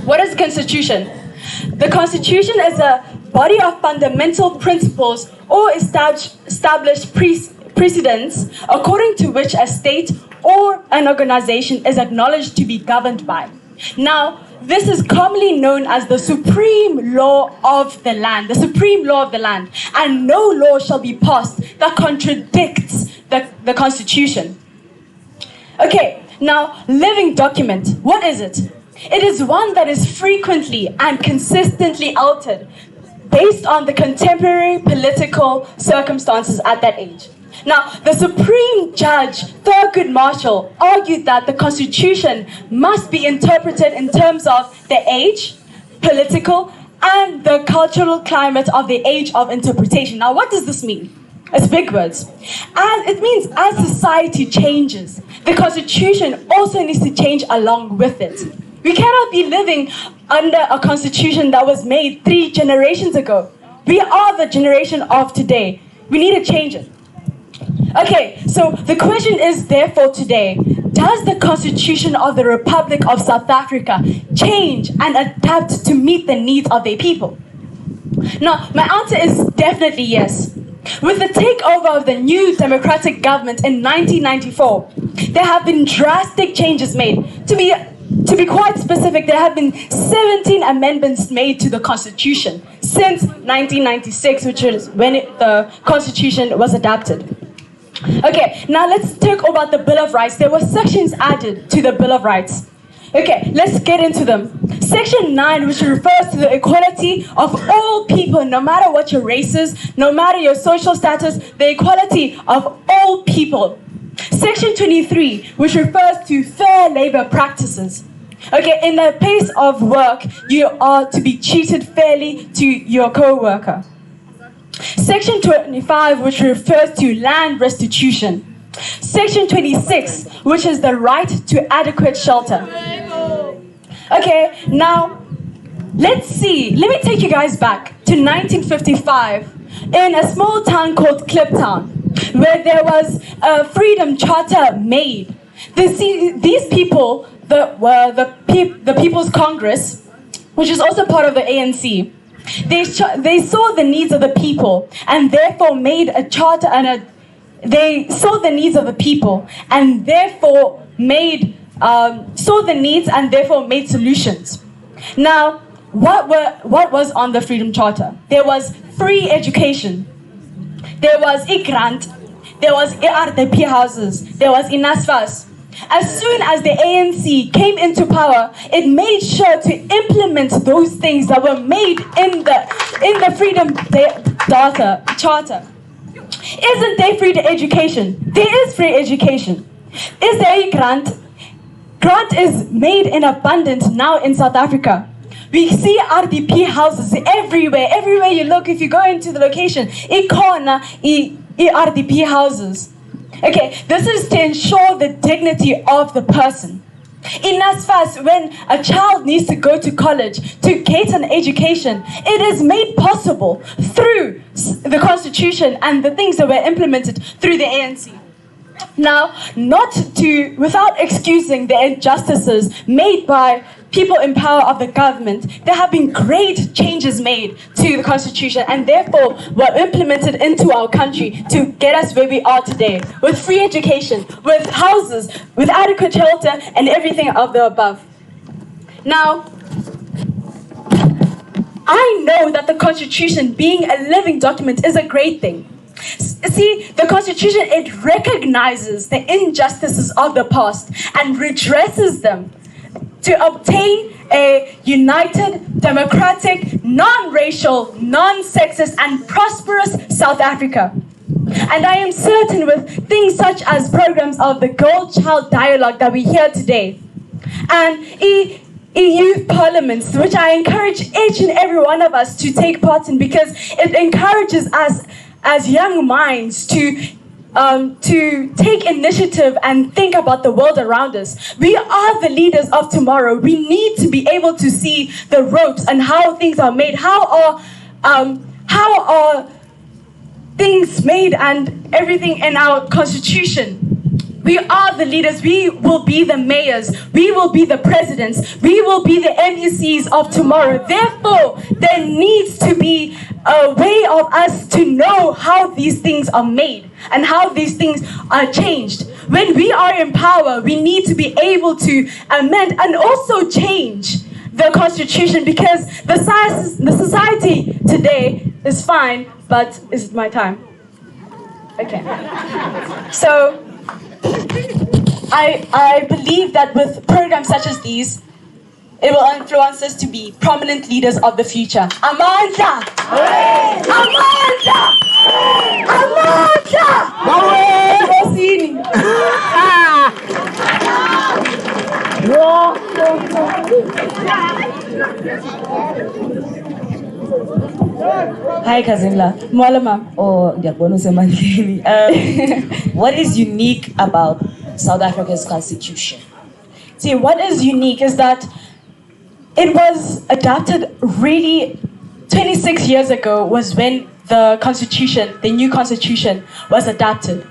What is constitution? The Constitution is a body of fundamental principles or established precedents according to which a state or an organization is acknowledged to be governed by. Now, this is commonly known as the supreme law of the land, and no law shall be passed that contradicts the Constitution. Okay, now, living document, what is it? It is one that is frequently and consistently altered based on the contemporary political circumstances at that age. Now, the Supreme Judge, Thurgood Marshall, argued that the Constitution must be interpreted in terms of the age, political, and the cultural climate of the age of interpretation. Now, what does this mean? It's big words. It means as society changes, the Constitution also needs to change along with it. We cannot be living under a Constitution that was made 3 generations ago. We are the generation of today. We need to change it. Okay, so the question is therefore today, does the Constitution of the Republic of South Africa change and adapt to meet the needs of their people? Now, my answer is definitely yes. With the takeover of the new democratic government in 1994, there have been drastic changes made. To be quite specific, there have been 17 amendments made to the Constitution since 1996, which is when the Constitution was adopted. Okay, now let's talk about the Bill of Rights. There were sections added to the Bill of Rights. Okay, let's get into them. Section 9, which refers to the equality of all people, no matter what your race is, no matter your social status, the equality of all people. Section 23, which refers to fair labor practices. Okay, in the place of work, you are to be treated fairly to your co-worker. Section 25, which refers to land restitution. Section 26, which is the right to adequate shelter. Okay, now, let me take you guys back to 1955 in a small town called Kliptown, where there was a freedom charter made. These people were the People's Congress, which is also part of the ANC. They saw the needs of the people and therefore made a charter they saw the needs of the people and therefore made solutions. Now, what was on the Freedom Charter? There was free education. There was grant. There was RDP houses. There was NSFAS. As soon as the ANC came into power, it made sure to implement those things that were made in the Freedom Charter. Isn't there free education? There is free education. Is there a grant? Grant is made in abundance now in South Africa. We see RDP houses everywhere. Everywhere you look, if you go into the location, RDP houses. Okay, this is to ensure the dignity of the person. In NSFAS, when a child needs to go to college to get an education, it is made possible through the Constitution and the things that were implemented through the ANC. Now, without excusing the injustices made by people in power of the government, there have been great changes made to the Constitution and therefore were implemented into our country to get us where we are today, with free education, with houses, with adequate shelter, and everything of the above. Now, I know that the Constitution being a living document is a great thing. See, the Constitution, it recognizes the injustices of the past and redresses them to obtain a united, democratic, non-racial, non-sexist, and prosperous South Africa. And I am certain with things such as programs of the Girl-Child Dialogue that we hear today, and youth parliaments, which I encourage each and every one of us to take part in, because it encourages us as young minds to take initiative and think about the world around us. We are the leaders of tomorrow. We need to be able to see the ropes and how things are made. How are things made and everything in our constitution. We are the leaders. We will be the mayors. We will be the presidents. We will be the MECs of tomorrow. Therefore, there needs to be a way of us to know how these things are made and how these things are changed. When we are in power, we need to be able to amend and also change the constitution, because the society today is fine, but is it my time? Okay. So, I believe that with programs such as these, it will influence us to be prominent leaders of the future. Amandla! Amandla! Hi Kazimla. Mwalama. Oh, what is unique about South Africa's constitution? See, what is unique is that it was adopted really 26 years ago was when the constitution, the new constitution, was adopted.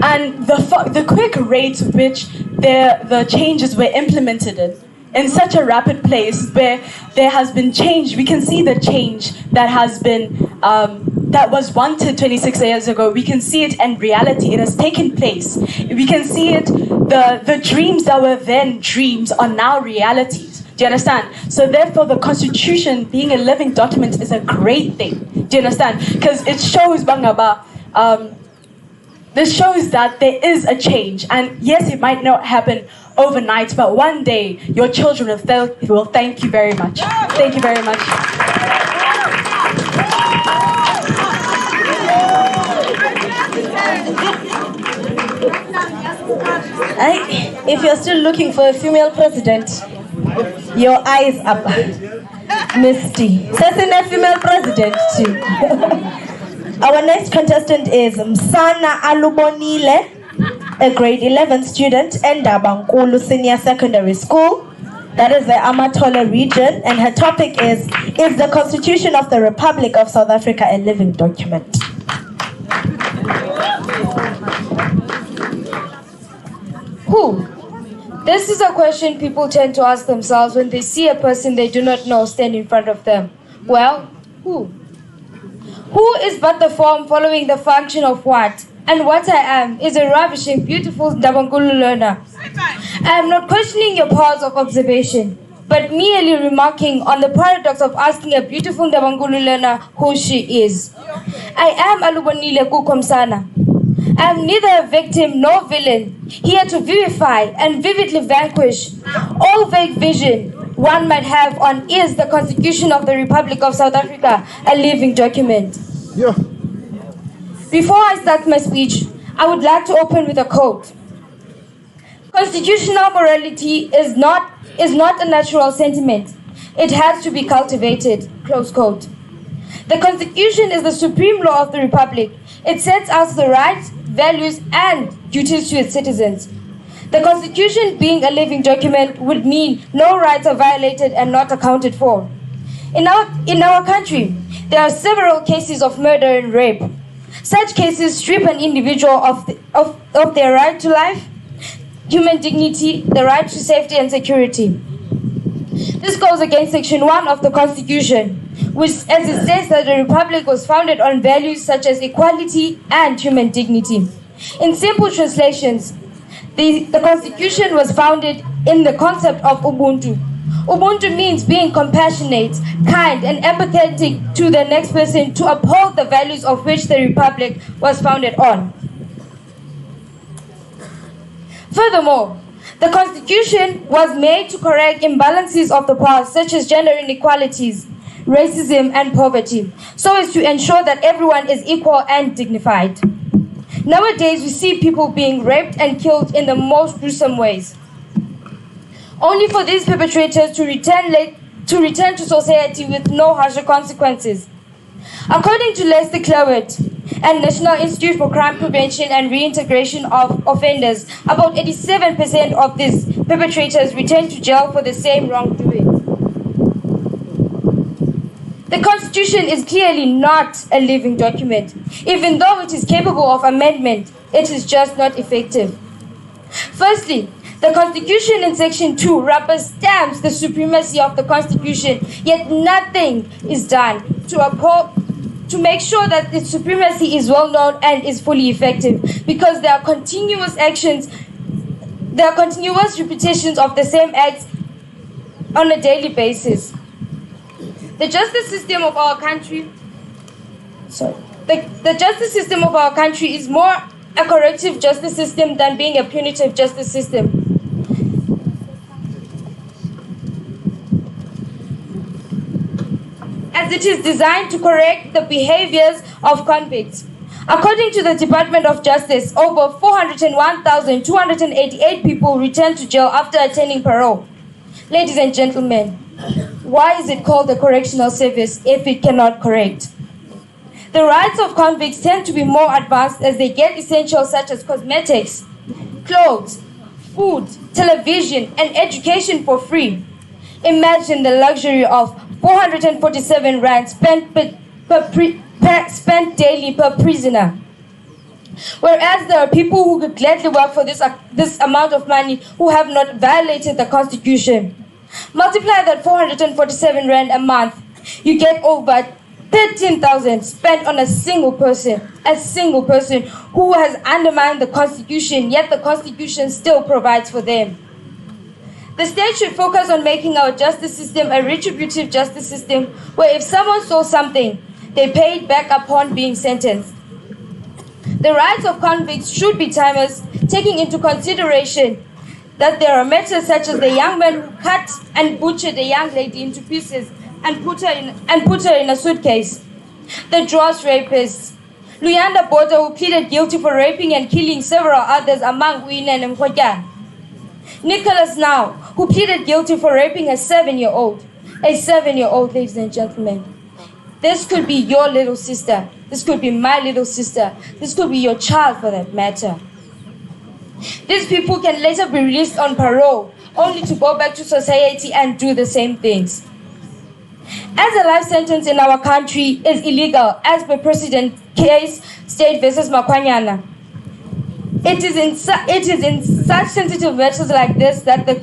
And the quick rate at which the changes were implemented in such a rapid pace, where there has been change, we can see the change that has been that was wanted 26 years ago. We can see it in reality. It has taken place. We can see it. The dreams that were then dreams are now realities. Do you understand? So therefore, the Constitution being a living document is a great thing. Do you understand? Because it shows Bangaba. This shows that there is a change, and yes, it might not happen overnight, but one day your children will thank you very much. Thank you very much. If you're still looking for a female president, your eyes up. Misty. Says a female president too. Our next contestant is Msana Alubonile, a grade 11 student in Dabankulu Senior Secondary School. That is the Amatola region, and her topic is the Constitution of the Republic of South Africa a living document? Who? This is a question people tend to ask themselves when they see a person they do not know stand in front of them. Well, who? Who is but the form following the function of what? And what I am is a ravishing, beautiful Ndabangulu learner. I am not questioning your powers of observation, but merely remarking on the paradox of asking a beautiful Ndabangulu learner who she is. I am Alubonile Kukomsana. I am neither a victim nor villain, here to vivify and vividly vanquish all vague vision one might have on is the Constitution of the Republic of South Africa a living document. Yeah. Before I start my speech, I would like to open with a quote. Constitutional morality is not a natural sentiment. It has to be cultivated. Close quote. The Constitution is the supreme law of the Republic. It sets out the rights, values, and duties to its citizens. The Constitution being a living document would mean no rights are violated and not accounted for. In our country, there are several cases of murder and rape. Such cases strip an individual of their right to life, human dignity, the right to safety and security. This goes against Section 1 of the Constitution, which as it says that the Republic was founded on values such as equality and human dignity. In simple translations, the Constitution was founded in the concept of Ubuntu. Ubuntu means being compassionate, kind, and empathetic to the next person to uphold the values of which the Republic was founded on. Furthermore, the Constitution was made to correct imbalances of the past, such as gender inequalities, racism, and poverty, so as to ensure that everyone is equal and dignified. Nowadays, we see people being raped and killed in the most gruesome ways. only for these perpetrators to return to society with no harsher consequences. According to Lester Clowett and National Institute for Crime Prevention and Reintegration of Offenders, about 87% of these perpetrators return to jail for the same wrongdoing. The Constitution is clearly not a living document. Even though it is capable of amendment, it is just not effective. Firstly, the Constitution in Section 2 rubber stamps the supremacy of the Constitution, yet nothing is done to make sure that its supremacy is well known and is fully effective, because there are continuous repetitions of the same acts on a daily basis. The justice system of our country, the justice system of our country is more a corrective justice system than being a punitive justice system. As it is designed to correct the behaviors of convicts. According to the Department of Justice, over 401,288 people returned to jail after attaining parole. Ladies and gentlemen, why is it called a correctional service if it cannot correct? The rights of convicts tend to be more advanced as they get essentials such as cosmetics, clothes, food, television, and education for free. Imagine the luxury of 447 rand spent daily per prisoner. Whereas there are people who could gladly work for this amount of money who have not violated the Constitution. Multiply that 447 rand a month, you get over 13,000 spent on a single person who has undermined the Constitution, yet the Constitution still provides for them. The state should focus on making our justice system a retributive justice system where if someone stole something, they pay it back upon being sentenced. The rights of convicts should be timeless, taking into consideration that there are matters such as the young man who cut and butchered a young lady into pieces and put her in a suitcase. The Dross rapists. Luyanda Bota, who pleaded guilty for raping and killing several others among Uine and Mkhojan. Nicholas Now, who pleaded guilty for raping a 7-year-old. A 7-year-old, ladies and gentlemen. This could be your little sister. This could be my little sister. This could be your child for that matter. These people can later be released on parole, only to go back to society and do the same things. As a life sentence in our country is illegal, as per precedent case State versus Makwanyana. It is in such sensitive matters like this that the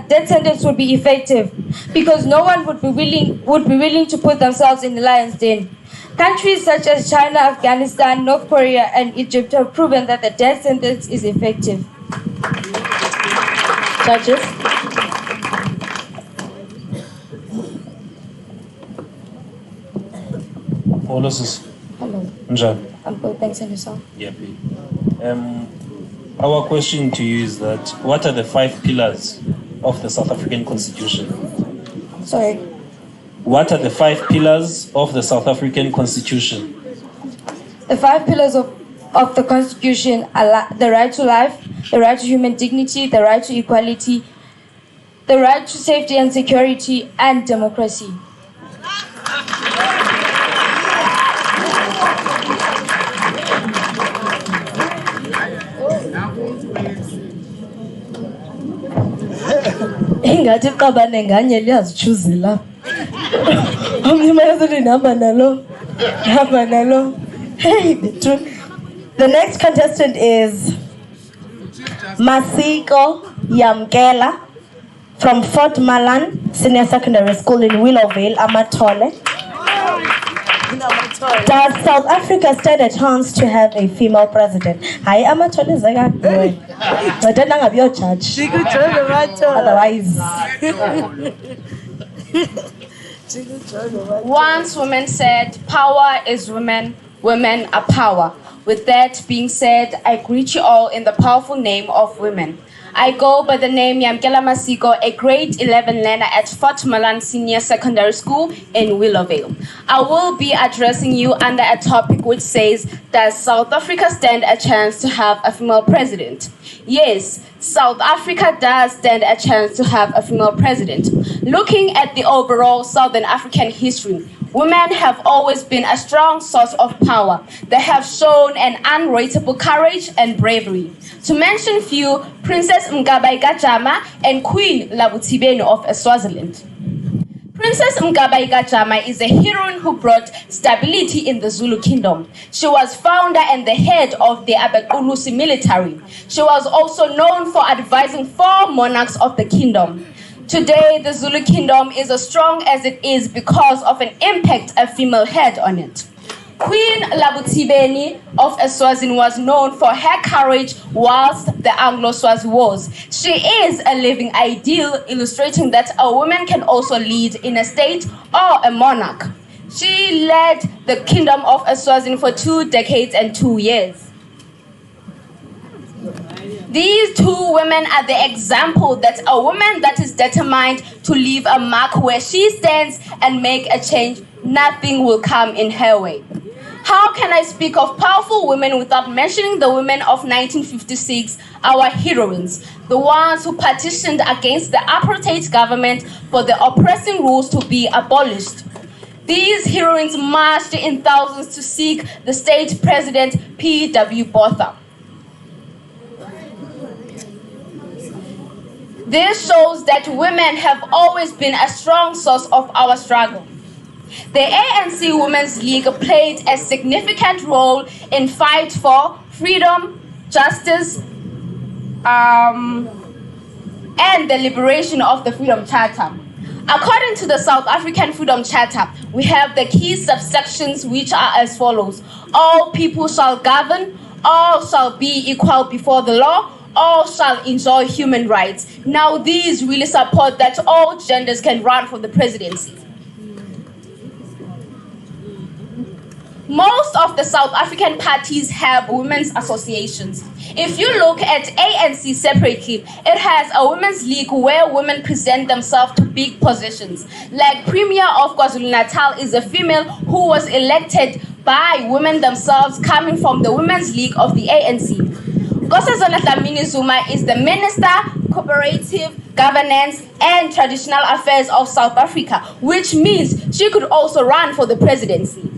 death sentence would be effective, because no one would be willing to put themselves in the lion's den. Countries such as China, Afghanistan, North Korea, and Egypt have proven that the death sentence is effective. Judges. Hello. I'm good, thanks, and yourself? Yeah, our question to you is that what are the 5 pillars of the South African Constitution? Sorry? What are the 5 pillars of the South African Constitution? The 5 pillars of the Constitution are the right to life, the right to human dignity, the right to equality, the right to safety and security, and democracy. Ingathi iqabane nganye liyazichuzela. Omnye mayezothi nihamba nalo. Hey, the next contestant is Masiko Yamkela from Fort Malan Senior Secondary School in Willowvale, Amatole. Does South Africa stand a chance to have a female president? Hi, Amatole Zagad. But then I'm your judge. Otherwise. Once women said, power is women, women are power. With that being said, I greet you all in the powerful name of women. I go by the name Yamkela Masiko, a grade 11 learner at Fort Malan Senior Secondary School in Willowvale. I will be addressing you under a topic which says, does South Africa stand a chance to have a female president? Yes, South Africa does stand a chance to have a female president. Looking at the overall Southern African history, women have always been a strong source of power. They have shown an unrateable courage and bravery. To mention few, Princess Mgabai Gajama and Queen Labutibeni of Swaziland. Princess Mgabai Gajama is a heroine who brought stability in the Zulu kingdom. She was founder and the head of the Abekulusi military. She was also known for advising 4 monarchs of the kingdom. Today, the Zulu kingdom is as strong as it is because of an impact a female had on it. Queen Labutibeni of Eswazini was known for her courage whilst the Anglo-Swazi wars. She is a living ideal, illustrating that a woman can also lead in a state or a monarch. She led the kingdom of Eswazini for 2 decades and 2 years. These 2 women are the example that a woman that is determined to leave a mark where she stands and make a change, nothing will come in her way. How can I speak of powerful women without mentioning the women of 1956, our heroines, the ones who petitioned against the apartheid government for the oppressing rules to be abolished? These heroines marched in thousands to seek the state president, P.W. Botha. This shows that women have always been a strong source of our struggle. The ANC Women's League played a significant role in fight for freedom, justice, and the liberation of the Freedom Charter. According to the South African Freedom Charter, we have the key subsections which are as follows. All people shall govern, all shall be equal before the law, all shall enjoy human rights. Now these really support that all genders can run for the presidency. Most of the South African parties have women's associations. If you look at ANC separately, it has a women's league where women present themselves to big positions. Like Premier of KwaZulu-Natal is a female who was elected by women themselves coming from the Women's League of the ANC. Nkosazana Dlamini Zuma is the Minister, Cooperative, Governance and Traditional Affairs of South Africa, which means she could also run for the presidency.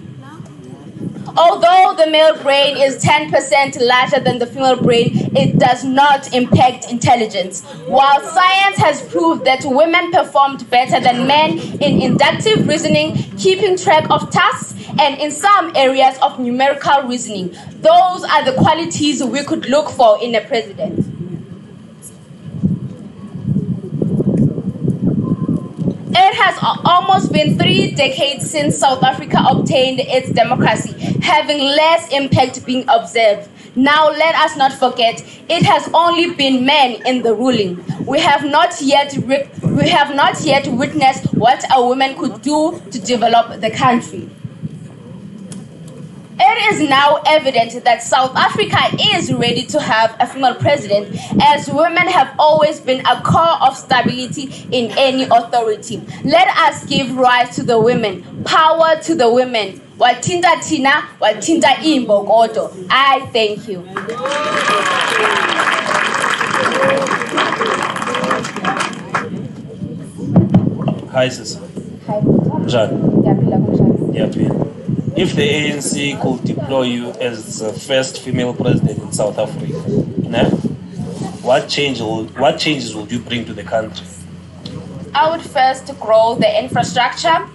Although the male brain is 10% larger than the female brain, it does not impact intelligence. While science has proved that women performed better than men in inductive reasoning, keeping track of tasks, and in some areas of numerical reasoning, those are the qualities we could look for in a president. It has almost been 3 decades since South Africa obtained its democracy, having less impact being observed. Now let us not forget, it has only been men in the ruling. We have not yet witnessed what a woman could do to develop the country. It is now evident that South Africa is ready to have a female president, as women have always been a core of stability in any authority. Let us give rise to the women, power to the women. Watinda Tina, Watinda Imbogodo. I thank you. Hi, sister. Hi. John. Yeah, if the ANC could deploy you as the first female president in South Africa, what changes would you bring to the country? I would first grow the infrastructure,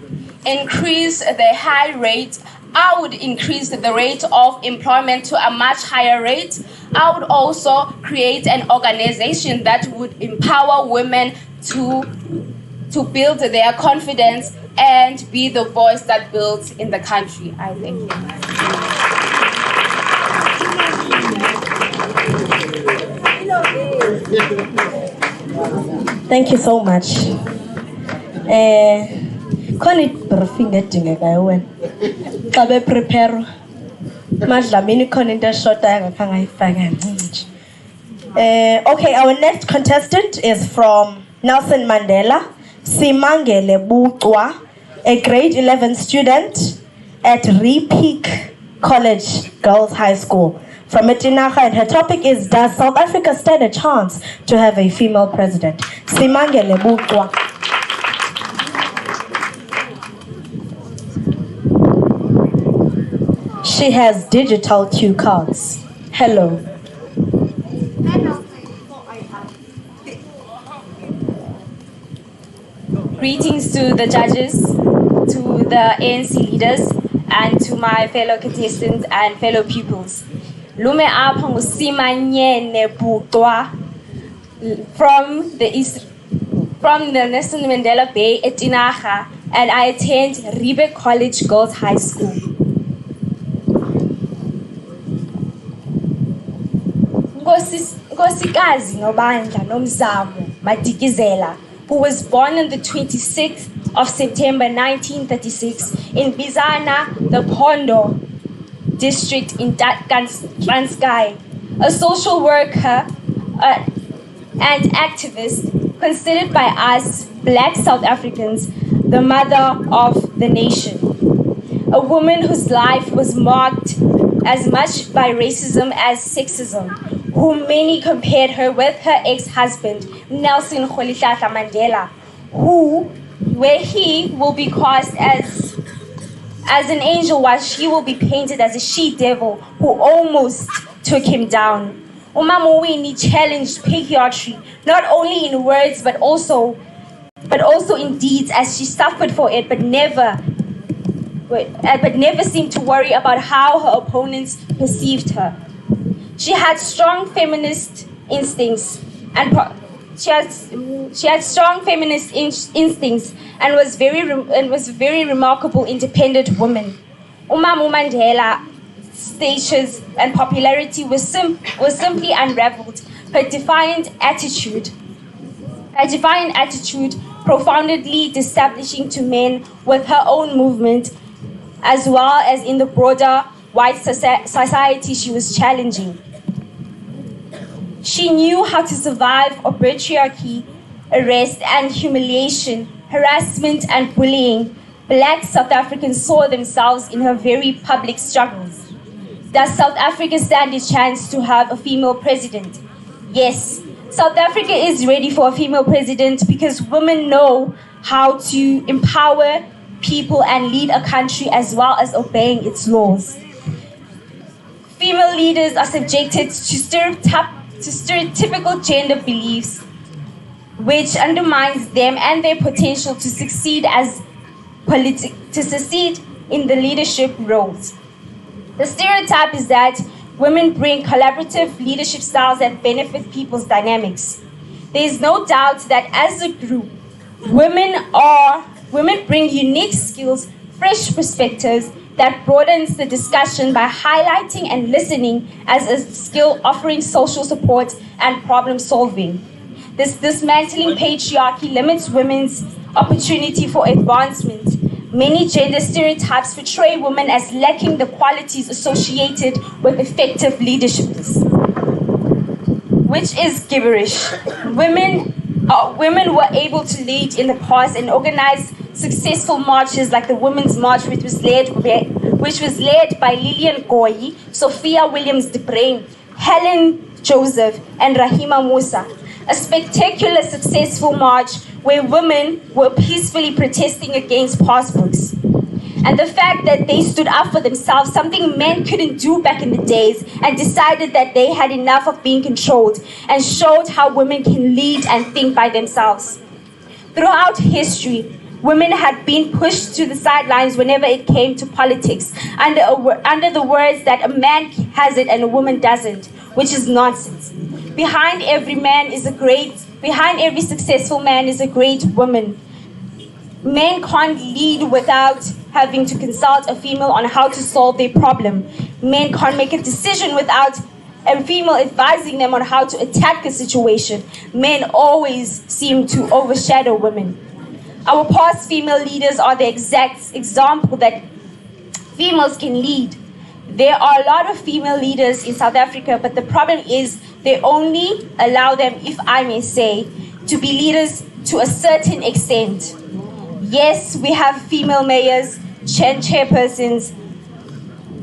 increase the high rate. I would increase the rate of employment to a much higher rate. I would also create an organization that would empower women to build their confidence and be the voice that builds in the country. I thank you. Thank you so much. Khona ibriefing edingekayo wena. Xa beprepare Madlamini khona into eshota engakhange ayifake ncinci. Okay, our next contestant is from Nelson Mandela, Simangele Butwa, a grade 11 student at Repeak College Girls High School from Mdantsane, and her topic is, does South Africa stand a chance to have a female president? Simangele Butwa. She has digital cue cards. Hello. Greetings to the judges, to the ANC leaders, and to my fellow contestants and fellow pupils. Lume apha nguSimanyene Butwa from the Nelson Mandela Bay at Tinaga, and I attend Ribe College Girls High School. Nkosikazi Nobandla Nomzamo Madikizela, who was born on the 26th of September 1936 in Bizana, the Pondo district in Transkei, a social worker and activist considered by us Black South Africans the mother of the nation. A woman whose life was marked as much by racism as sexism, whom many compared her with her ex-husband, Nelson Rolihlahla Mandela, where he will be cast as an angel while she will be painted as a she-devil who almost took him down. Umama Winnie challenged patriarchy, not only in words but also in deeds, as she suffered for it but never seemed to worry about how her opponents perceived her. She had strong feminist instincts and was a very remarkable independent woman. Umama Mandela status and popularity was simply unraveled. Her defiant attitude profoundly destabilizing to men with her own movement, as well as in the broader white society she was challenging. She knew how to survive patriarchy, arrest and humiliation, harassment and bullying. Black South Africans saw themselves in her very public struggles. Does South Africa stand a chance to have a female president? Yes, South Africa is ready for a female president because women know how to empower people and lead a country as well as obeying its laws. Female leaders are subjected to stereotypical gender beliefs, which undermines them and their potential to succeed in the leadership roles. The stereotype is that women bring collaborative leadership styles that benefit people's dynamics. There is no doubt that as a group, women bring unique skills, fresh perspectives that broadens the discussion by highlighting and listening as a skill, offering social support and problem solving. This dismantling patriarchy limits women's opportunity for advancement. Many gender stereotypes portray women as lacking the qualities associated with effective leadership, which is gibberish. Women were able to lead in the past and organize successful marches like the Women's March, which was led by Lillian Goyi, Sophia Williams-De Bruyn, Helen Joseph, and Rahima Musa. A spectacular, successful march where women were peacefully protesting against passbooks. And the fact that they stood up for themselves, something men couldn't do back in the days, and decided that they had enough of being controlled, and showed how women can lead and think by themselves. Throughout history, women had been pushed to the sidelines whenever it came to politics, under the words that a man has it and a woman doesn't, which is nonsense. Behind every successful man is a great woman. Men can't lead without having to consult a female on how to solve their problem. Men can't make a decision without a female advising them on how to attack a situation. Men always seem to overshadow women. Our past female leaders are the exact example that females can lead. There are a lot of female leaders in South Africa, but the problem is they only allow them, if I may say, to be leaders to a certain extent. Yes, we have female mayors, chairpersons,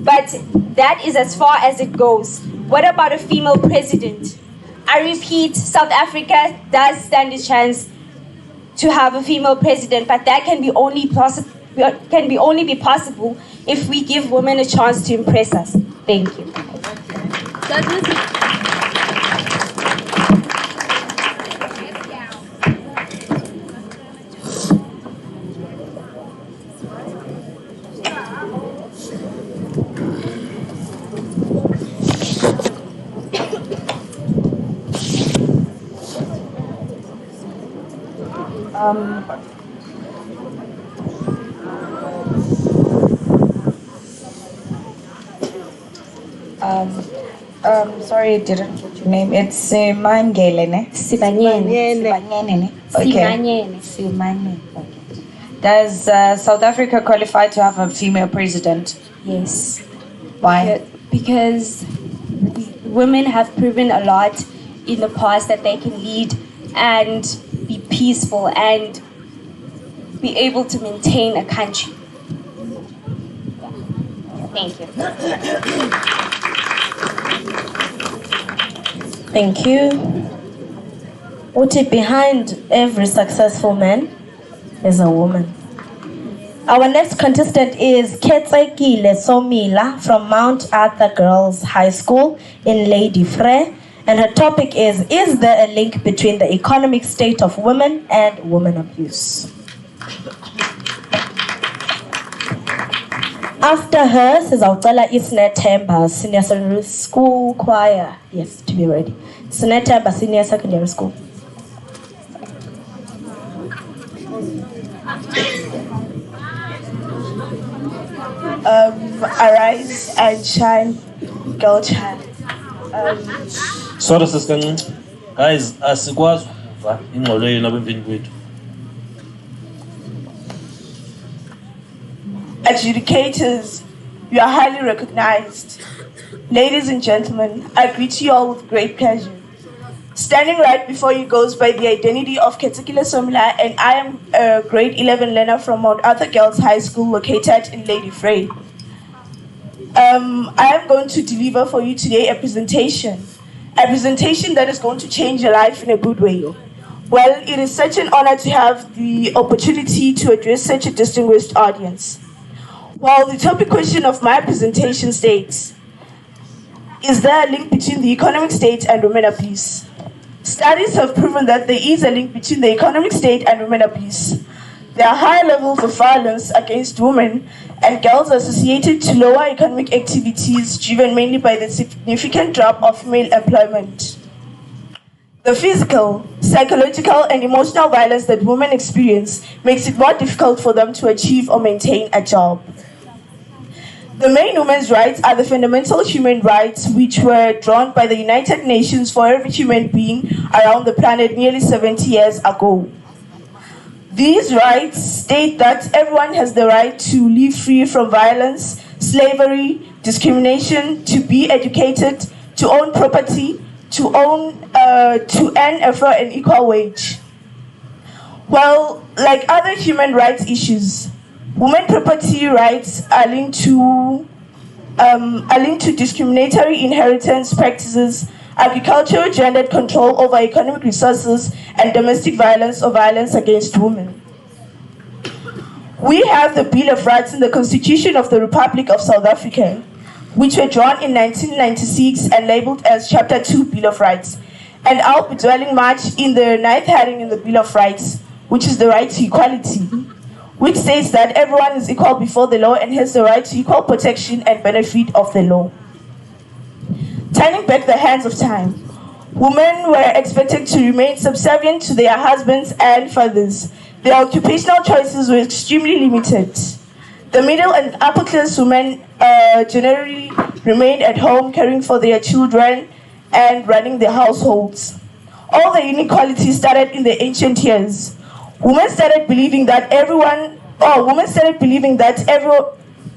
but that is as far as it goes. What about a female president? I repeat, South Africa does stand a chance to have a female president, but that can only be possible if we give women a chance to impress us. Thank you. Sorry, I didn't get your name. It's Mangelene. Sibanyene. Okay. Simanyene. Okay. Does South Africa qualify to have a female president? Yes. Why? Because women have proven a lot in the past that they can lead and be peaceful and be able to maintain a country. Thank you. Thank you. Uti, behind every successful man is a woman. Our next contestant is Ketsekile Somila from Mount Arthur Girls High School in Lady Frey, and her topic is there a link between the economic state of women and women abuse? After her, Sizawucela Isnetemba Senior Secondary School Choir. Yes, to be ready. Isnetemba Senior Secondary School. Arise and shine, girl child. Sorry, Sister. Guys, asikwazi ukuva ingxolo yenu abemveni kwethu. Adjudicators, you are highly recognized. Ladies and gentlemen, I greet you all with great pleasure. Standing right before you goes by the identity of Ketsekile Somila, and I am a grade 11 learner from Mount Arthur Girls High School located in Lady Frey. I am going to deliver for you today a presentation that is going to change your life in a good way. Well, it is such an honor to have the opportunity to address such a distinguished audience. Well, the topic question of my presentation states, is there a link between the economic state and women abuse? Studies have proven that there is a link between the economic state and women abuse. There are high levels of violence against women and girls associated to lower economic activities driven mainly by the significant drop of female employment. The physical, psychological, and emotional violence that women experience makes it more difficult for them to achieve or maintain a job. The main women's rights are the fundamental human rights which were drawn by the United Nations for every human being around the planet nearly 70 years ago. These rights state that everyone has the right to live free from violence, slavery, discrimination, to be educated, to own property, to earn a fair and equal wage. Well, like other human rights issues, women property rights are linked to discriminatory inheritance practices, agricultural gendered control over economic resources, and domestic violence or violence against women. We have the Bill of Rights in the Constitution of the Republic of South Africa, which were drawn in 1996 and labeled as Chapter 2 Bill of Rights. And I'll be dwelling much in the ninth heading in the Bill of Rights, which is the right to equality, which states that everyone is equal before the law and has the right to equal protection and benefit of the law. Turning back the hands of time, women were expected to remain subservient to their husbands and fathers. Their occupational choices were extremely limited. The middle and upper class women generally remained at home caring for their children and running their households. All the inequalities started in the ancient years. Women started believing that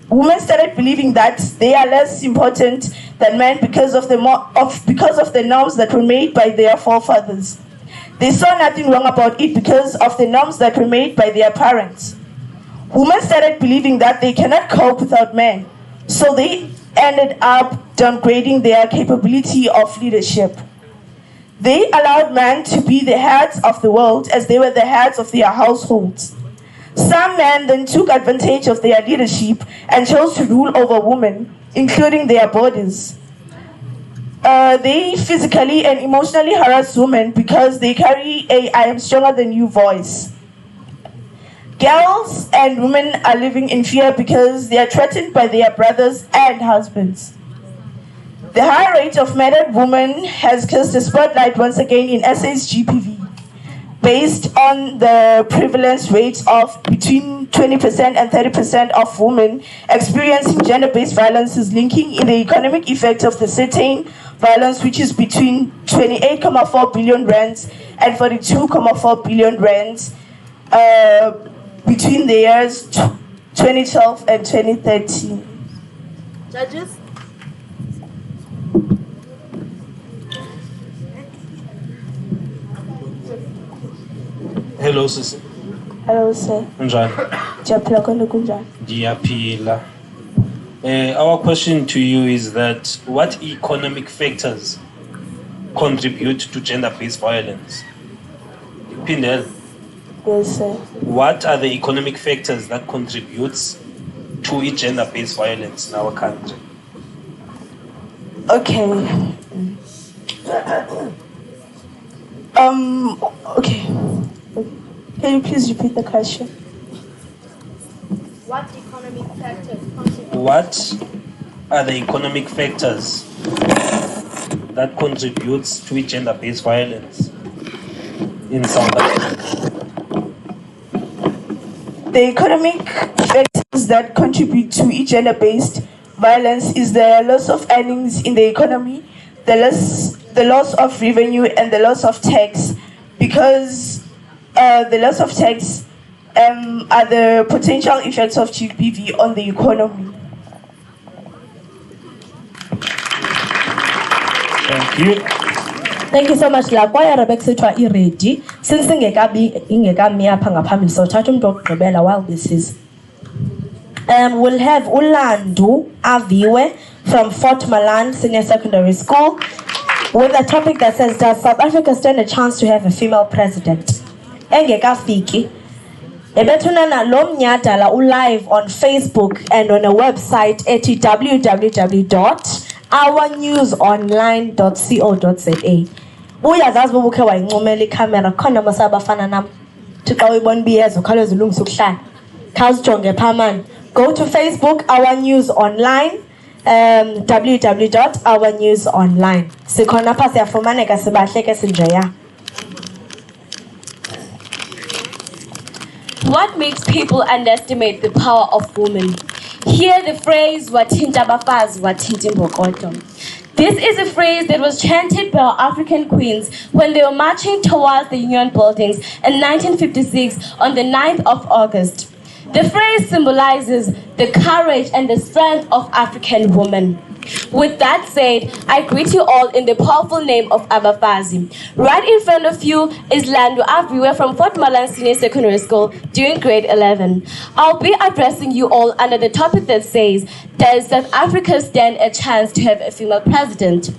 women started believing that they are less important than men because of the norms that were made by their forefathers. They saw nothing wrong about it because of the norms that were made by their parents. Women started believing that they cannot cope without men, so they ended up downgrading their capability of leadership. They allowed men to be the heads of the world as they were the heads of their households. Some men then took advantage of their leadership and chose to rule over women, including their bodies. They physically and emotionally harass women because they carry a "I am stronger than you" voice. Girls and women are living in fear because they are threatened by their brothers and husbands. The high rate of murdered women has cast a spotlight once again in SA's GPV, based on the prevalence rates of between 20% and 30% of women experiencing gender-based violence is linking in the economic effect of the certain violence, which is between 28.4 billion rands and 42.4 billion rands between the years 2012 and 2013. Judges? Hello, sis. Hello, sir. Njani? Ndiyaphila khona kunjani? Ndiyaphila. Our question to you is that what economic factors contribute to gender-based violence? Pindel. Yes, sir. What are the economic factors that contributes to gender-based violence in our country? Okay. Okay. Can you please repeat the question? What economic factors contribute? What are the economic factors that contributes to gender-based violence in South Africa? The economic factors that contribute to gender-based violence is the loss of earnings in the economy, the loss of revenue, and the loss of tax, because the loss of tax are the potential effects of GBV on the economy. Thank you. Thank you so much. La kwaya Rebecca sitwa ready. Since ingekami apha ngaphambili so thatha umuntu wokugqibela while this is. We'll have Ulandu Aviwe from Fort Malan Senior Secondary School with a topic that says, does South Africa stand a chance to have a female president? Engekafiki. Ebethunana lo mnyadala live on Facebook and on a website at www.ournewsonline.co.za. Uyazazi bobukhe wayincomela ikamera khona masabafana nam. Thixa uyibona biyezo khawuleza ulungisa ukuhlala. Khawusijonge phamani. Go to Facebook, Our News Online, www.ournewsonline. Sikhona pha siyafumaneka sibahleke sinjeya. What makes people underestimate the power of women? Hear the phrase, "Wathinta abafazi, wathinta imbokodo." This is a phrase that was chanted by our African queens when they were marching towards the Union buildings in 1956 on the 9th of August. The phrase symbolizes the courage and the strength of African women. With that said, I greet you all in the powerful name of Abafazi. Right in front of you is Lando Aviwe from Fort Malan Senior Secondary School doing grade 11. I'll be addressing you all under the topic that says, does South Africa stand a chance to have a female president?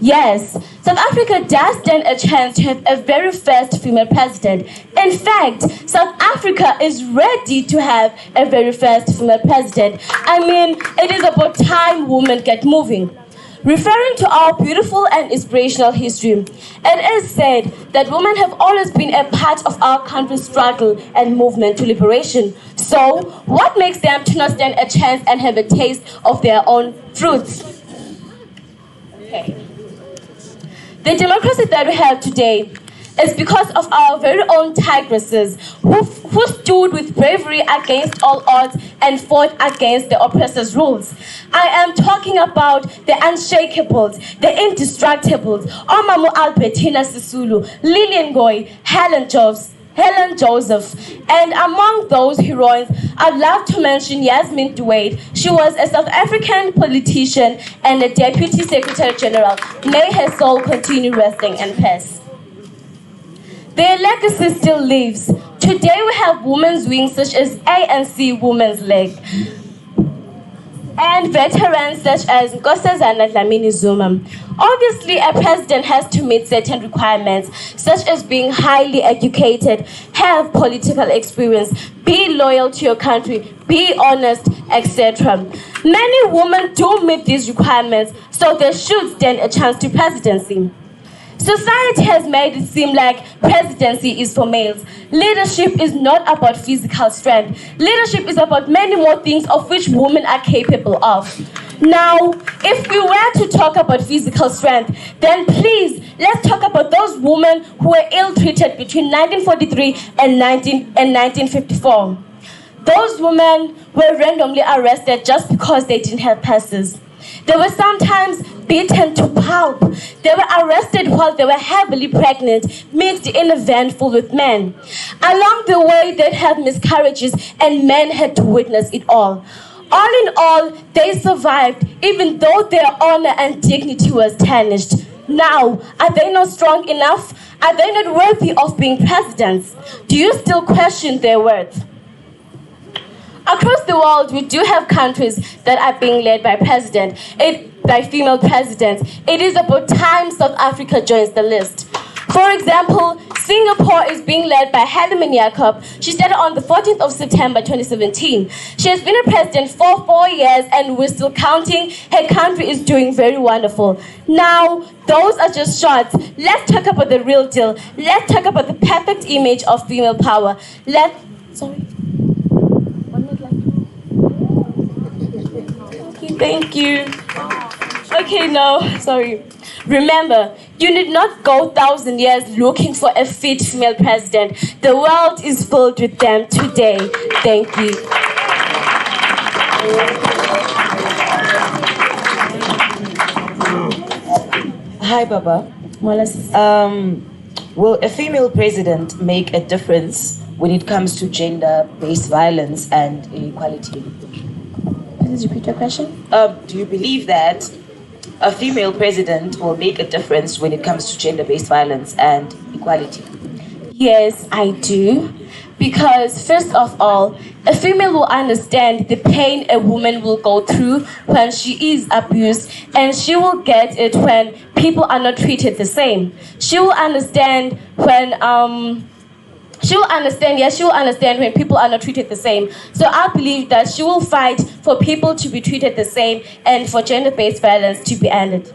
Yes, South Africa does stand a chance to have a very first female president. In fact, South Africa is ready to have a very first female president. I mean, it is about time women get moving. Referring to our beautiful and inspirational history, it is said that women have always been a part of our country's struggle and movement to liberation. So, what makes them to not stand a chance and have a taste of their own fruits? Okay. The democracy that we have today is because of our very own tigresses who stood with bravery against all odds and fought against the oppressors' rules. I am talking about the unshakables, the indestructibles, Omamu Albertina Sisulu, Lillian Goy, Helen Jobs, Helen Joseph. And among those heroines, I'd love to mention Yasmin Duwade. She was a South African politician and a Deputy Secretary General. May her soul continue resting in peace. Their legacy still lives. Today we have women's wings such as ANC Women's Leg and veterans such as Nkosazana Dlamini Zuma. Obviously, a president has to meet certain requirements, such as being highly educated, have political experience, be loyal to your country, be honest, etc. Many women do meet these requirements, so they should stand a chance to presidency. Society has made it seem like presidency is for males. Leadership is not about physical strength. Leadership is about many more things of which women are capable of. Now, if we were to talk about physical strength, then please, let's talk about those women who were ill-treated between 1943 and 1954. Those women were randomly arrested just because they didn't have passes. They were sometimes beaten to pulp. They were arrested while they were heavily pregnant, mixed in a van full with men. Along the way, they'd have miscarriages, and men had to witness it all. All in all, they survived, even though their honor and dignity was tarnished. Now, are they not strong enough? Are they not worthy of being presidents? Do you still question their worth? Across the world, we do have countries that are being led by by female presidents. It is about time South Africa joins the list. For example, Singapore is being led by Helen Jacob. She started on the 14th of September 2017. She has been a president for 4 years and we're still counting. Her country is doing very wonderful. Now, those are just shots. Let's talk about the real deal. Let's talk about the perfect image of female power. Thank you. Okay, no, sorry. Remember, you need not go 1,000 years looking for a fit female president. The world is filled with them today. Thank you. Hi, Baba. Will a female president make a difference when it comes to gender-based violence and inequality? Please repeat your question. Do you believe that a female president will make a difference when it comes to gender-based violence and equality? Yes, I do. Because first of all, a female will understand the pain a woman will go through when she is abused, and she will get it when people are not treated the same. She will understand when she will understand when people are not treated the same. So I believe that she will fight for people to be treated the same and for gender-based violence to be ended.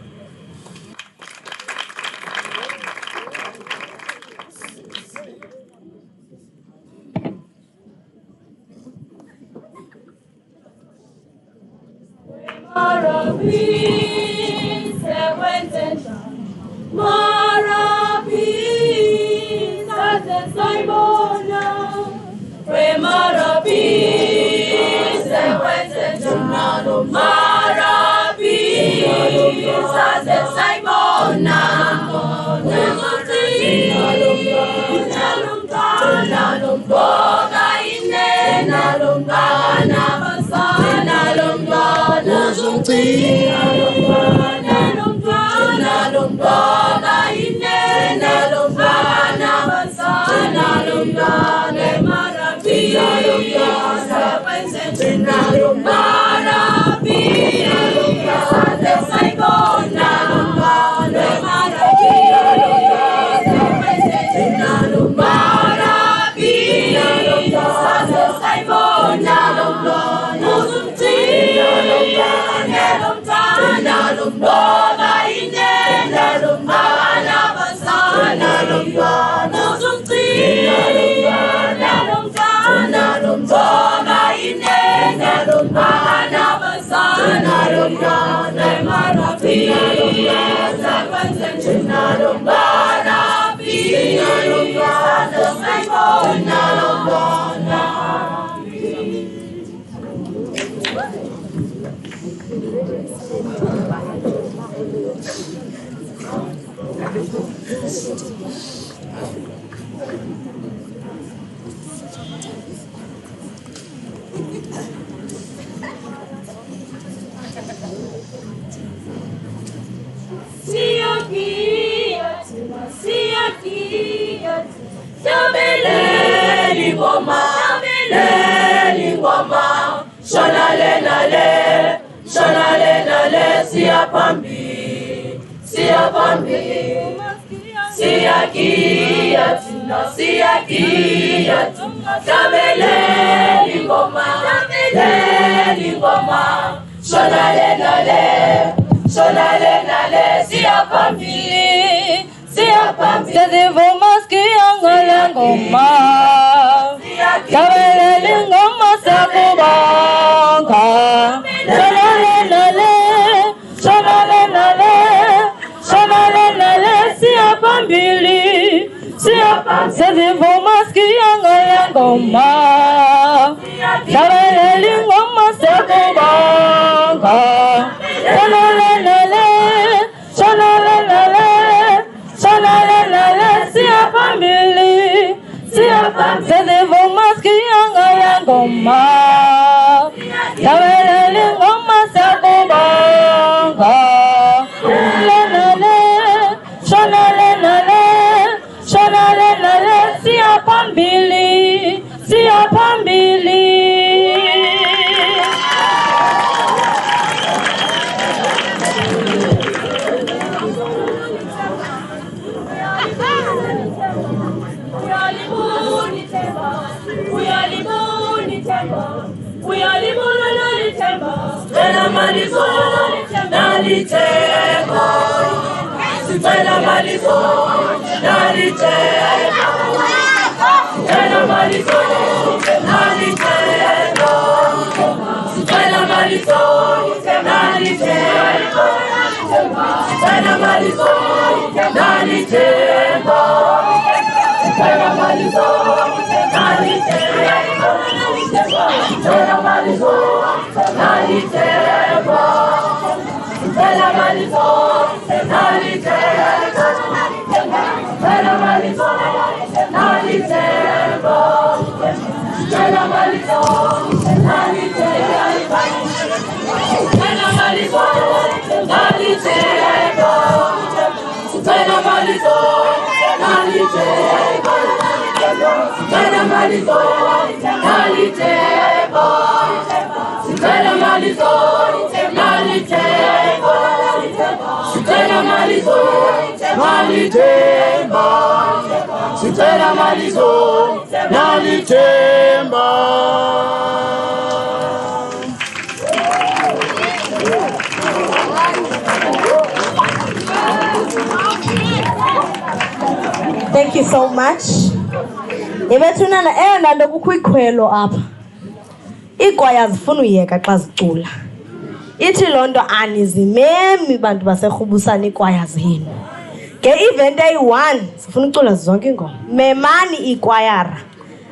Tabeleli ngoma, shonale nale, siyakia tina, tabeleli ngoma, shonale nale, siyapambili. Sezivuma skiyangala ngoma, tabeleli ngoma sakubonga. Shonale nale, siyapambili. Sezivuma skiyangala ngoma, tabeleli ngoma sakubonga. Shonale nale, siyapambili. Sezivuma skiyangala ngoma, tabeleli ngoma sakubonga. Shonale nale, siyapambili. Thank you so much. Yebethunana eyona nto kukho ikhwelo apha. Iikwaya zifuna uyeka xa zicula. Ithi loo nto anizimemi bantu baserhubusana iikwaya zenu. Nge-event eyi-1 sifuna ucula zonke iingoma. Memani iikwayara.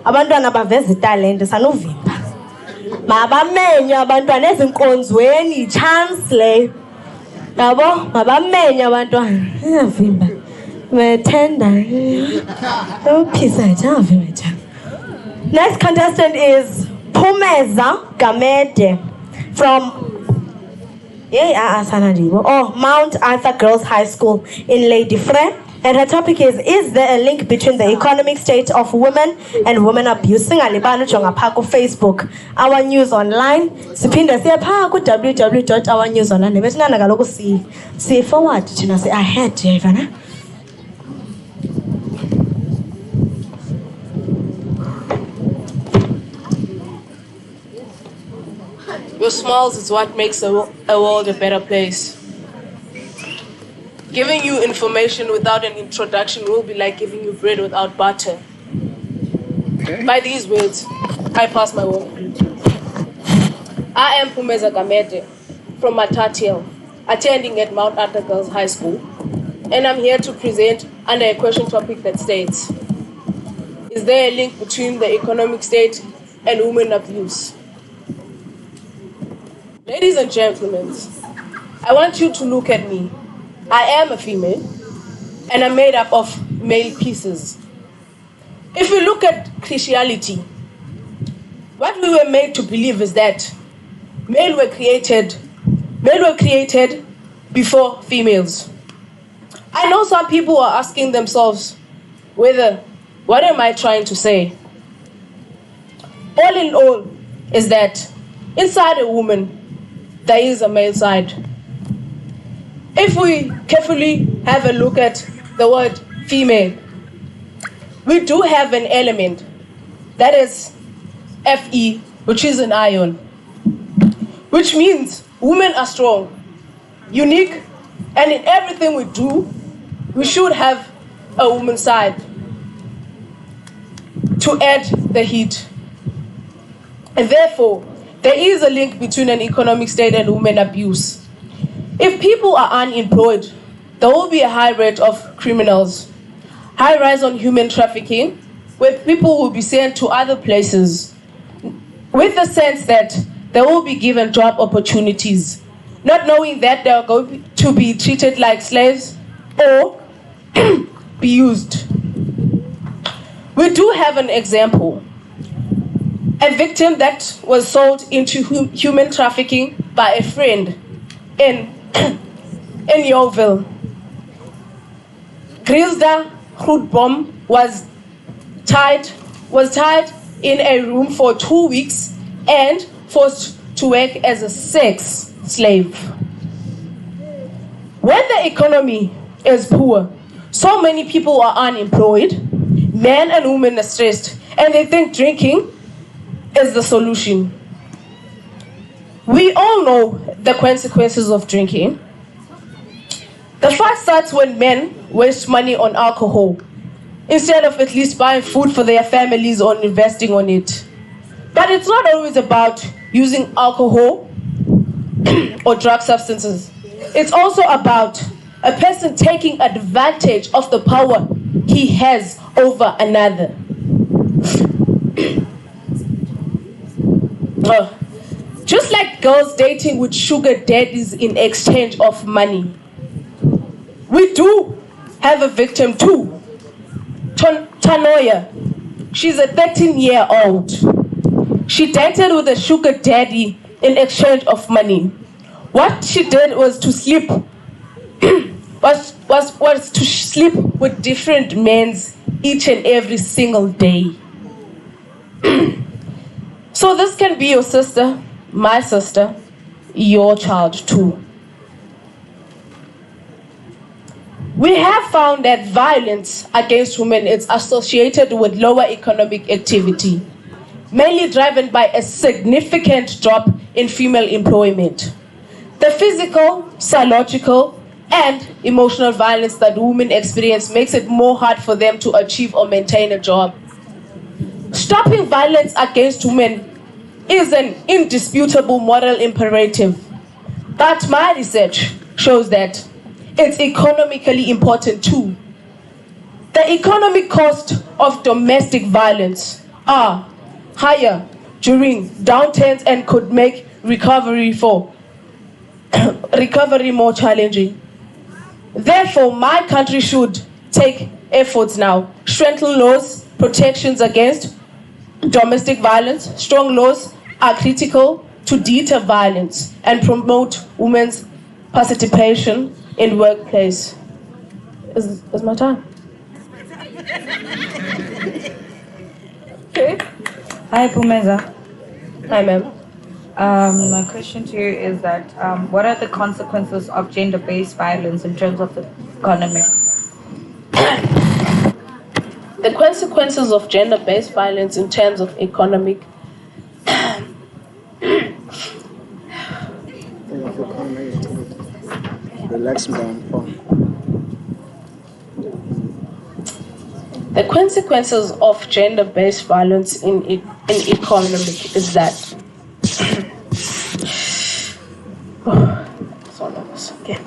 Abantwana baveza italente sanuvimba. Mabamenye abantwana ezinkonzweni i-chance leyo. Yabo mabamenye abantwana. Iyavimba. Next contestant is Pumeza Gamede from Mount Arthur Girls High School in Lady Fre. And her topic is there a link between the economic state of women and women abuse? Singalibani jonga pha ku Facebook, Our News Online. Siphinde siye pha ku www.ournewsonline. Bethina kaloku si forward thina si ahead yevana. Your smiles is what makes a world a better place. Giving you information without an introduction will be like giving you bread without butter. Okay. By these words, I pass my warm greeting. I am Pumeza Gamede from Matatiel, attending at Mount Arthur Girls High School, and I'm here to present under a question topic that states, is there a link between the economic state and women abuse? Ladies and gentlemen, I want you to look at me. I am a female, and I'm made up of male pieces. If we look at Christianity, what we were made to believe is that male were created before females. I know some people are asking themselves what am I trying to say? All in all is that inside a woman, there is a male side. If we carefully have a look at the word female, we do have an element that is Fe, which is an ion, which means women are strong, unique, and in everything we do, we should have a woman's side to add the heat. And therefore, there is a link between an economic state and women abuse. If people are unemployed, there will be a high rate of criminals, high rise on human trafficking, where people will be sent to other places with the sense that they will be given job opportunities, not knowing that they are going to be treated like slaves or be used. We do have an example. A victim that was sold into human trafficking by a friend in Yeoville. Grilda Grootboom was tied in a room for 2 weeks and forced to work as a sex slave. When the economy is poor, so many people are unemployed, men and women are stressed, and they think drinking is the solution. We all know the consequences of drinking. The fight starts when men waste money on alcohol instead of at least buying food for their families or investing on it. But it's not always about using alcohol or drug substances. It's also about a person taking advantage of the power he has over another. Just like girls dating with sugar daddies in exchange of money, we do have a victim too. Tanoya, she's a 13-year-old. She dated with a sugar daddy in exchange of money. What she did was to sleep was to sleep with different men each and every single day. So this can be your sister, my sister, your child too. We have found that violence against women is associated with lower economic activity, mainly driven by a significant drop in female employment. The physical, psychological, and emotional violence that women experience makes it more hard for them to achieve or maintain a job. Stopping violence against women is an indisputable moral imperative, but my research shows that it's economically important too. The economic cost of domestic violence are higher during downturns and could make recovery more challenging. Therefore, my country should take efforts now, strengthen laws, protections against domestic violence. Strong laws are critical to deter violence and promote women's participation in workplace. Is my time? Okay. Hi, Pumeza. Hi, ma'am. My question to you is that what are the consequences of gender-based violence in terms of the economy? The consequences of gender-based violence in terms of economic Relax, man. The consequences of gender-based violence in economic is that so nervous. Okay.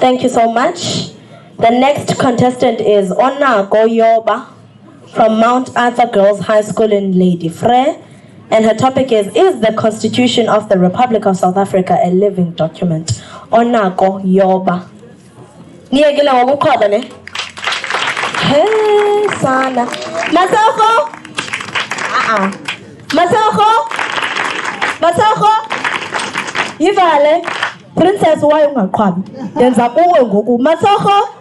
Thank you so much. The next contestant is Onako Yoba from Mount Arthur Girls High School in Lady Frere. And her topic is the Constitution of the Republic of South Africa a living document? Onako Yoba. Niyekile ngokukhoba ne? Hey sana. Masoko? Masoko? Masoko? Yivale. Princess why ungaqhwabi? Yenza kuwe ngoku. Masoko?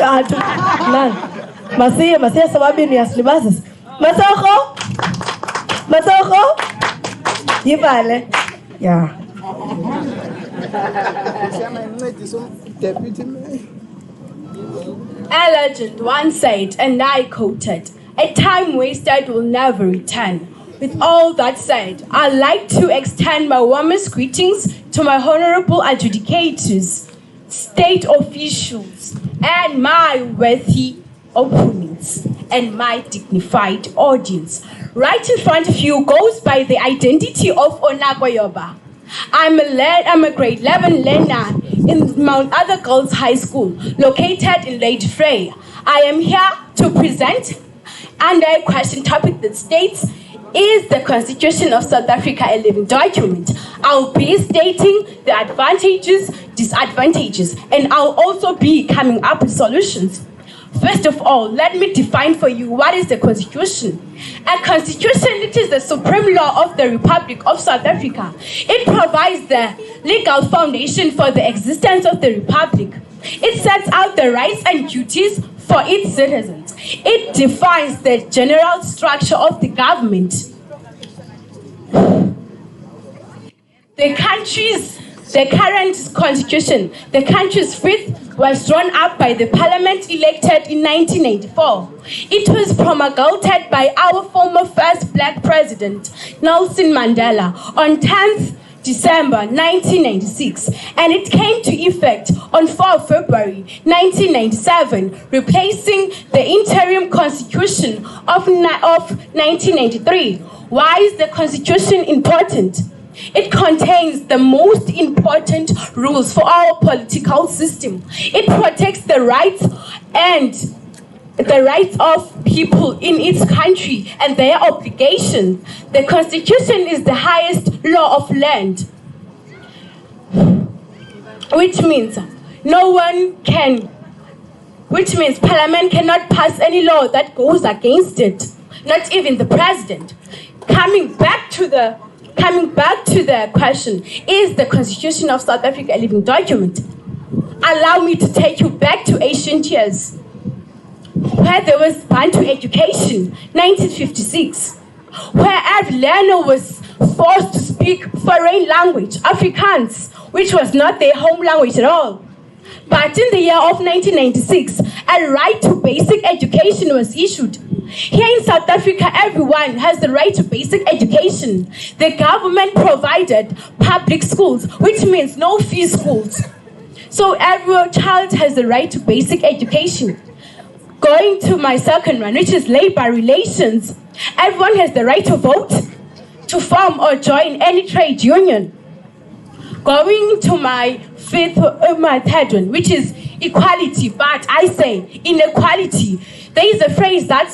Athi nani? Masiye sababini yasilibazisa. Masoko? Masoko? Yivale. Yeah. A legend once said, and I quoted, "A time wasted will never return." With all that said, I'd like to extend my warmest greetings to my honorable adjudicators, state officials, and my worthy opponents, and my dignified audience. Right in front of you goes by the identity of Onako Yoba. I'm a grade 11 learner in Mount Arthur Girls High School, located in Lady Frere. I am here to present under a question topic that states, is the Constitution of South Africa a living document? I'll be stating the advantages, disadvantages, and I'll also be coming up with solutions. First of all, let me define for you what is the Constitution. A Constitution, it is the supreme law of the Republic of South Africa. It provides the legal foundation for the existence of the Republic. It sets out the rights and duties for its citizens. It defines the general structure of the government. The current constitution, the country's fifth, was drawn up by the parliament elected in 1984. It was promulgated by our former first black president, Nelson Mandela, on 10th December 1996, and it came to effect on 4 February 1997, replacing the interim constitution of 1993. Why is the constitution important? It contains the most important rules for our political system. It protects the rights of people in its country and their obligations. The Constitution is the highest law of land, which means Parliament cannot pass any law that goes against it, not even the president. Coming back to the question, is the Constitution of South Africa a living document? Allow me to take you back to ancient years, where there was Bantu education, 1956, where every learner was forced to speak foreign language, Afrikaans, which was not their home language at all. But in the year of 1996, a right to basic education was issued. Here in South Africa, everyone has the right to basic education. The government provided public schools, which means no fee schools. So every child has the right to basic education. Going to my second one, which is labor relations. Everyone has the right to vote, to form or join any trade union. Going to my third one, which is equality, but I say inequality. There is a phrase that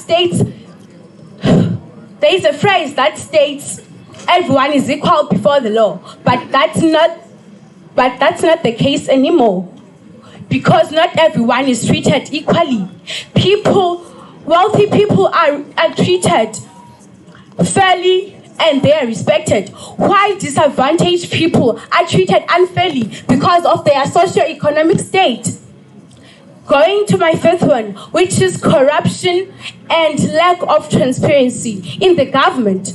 states everyone is equal before the law, but that's not the case anymore, because not everyone is treated equally. Wealthy people are treated fairly and they are respected, while disadvantaged people are treated unfairly because of their socio-economic state. Going to my fifth one, which is corruption and lack of transparency in the government.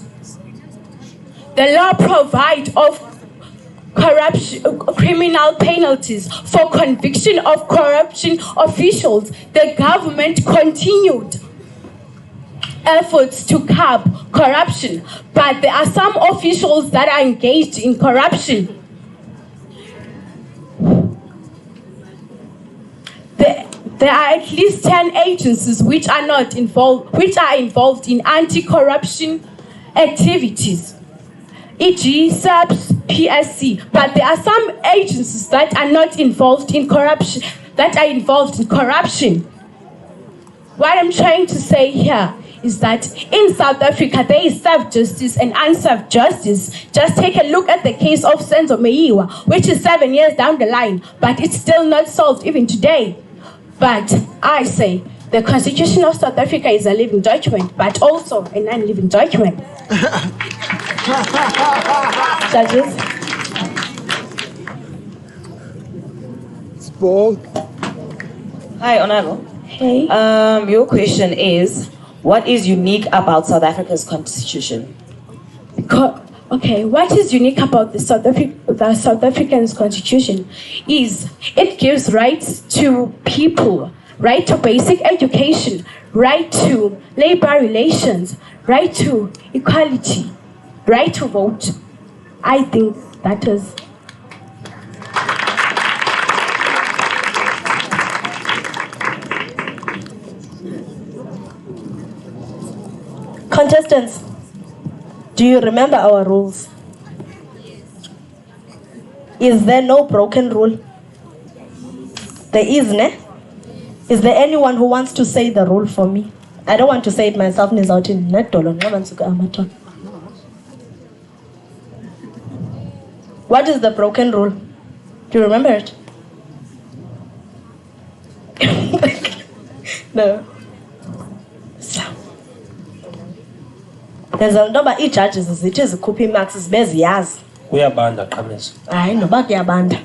The law provides of criminal penalties for conviction of corruption officials. The government continued efforts to curb corruption, but there are some officials that are engaged in corruption. There are at least 10 agencies which are involved in anti-corruption activities, e.g. SAPS, PSC, but there are some agencies that are not involved in corruption, that are involved in corruption. What I'm trying to say here is that in South Africa, there is served justice and unserved justice. Just take a look at the case of Senzo Meyiwa, which is 7 years down the line, but it's still not solved even today. But I say, the Constitution of South Africa is a living document, but also a non-living document. Judges? Sport. Hi, Honorable. Hey. Your question is, what is unique about South Africa's constitution? Okay, what is unique about the South African constitution is it gives rights to people, right to basic education, right to labor relations, right to equality, right to vote. I think that is. Contestants, do you remember our rules? Is there no broken rule? There is, ne? Is there anyone who wants to say the rule for me? I don't want to say it myself. What is the broken rule? Do you remember it? No. There's a number of judges, it is copy marks, is beziyazi. Kuyabanda qhamisa. Hayi noba kuyabanda.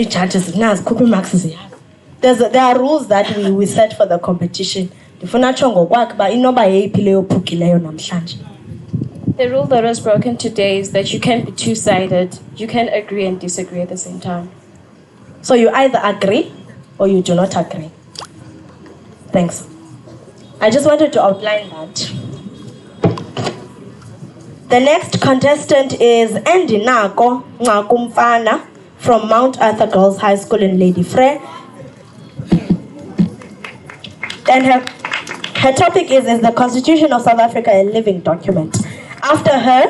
Judges nazi copy marks ziyazi. There are rules that we set for the competition. Ndifuna tsho ngokwakhe ba inoba yeyiphi leyo phukileyo namhlanje. The rule that was broken today is that you can't be two-sided. You can agree and disagree at the same time. So you either agree or you do not agree. Thanks. I just wanted to outline that. The next contestant is Endinako Ncakumfana from Mount Arthur Girls High School in Lady Frey. And her topic is the Constitution of South Africa a living document? After her,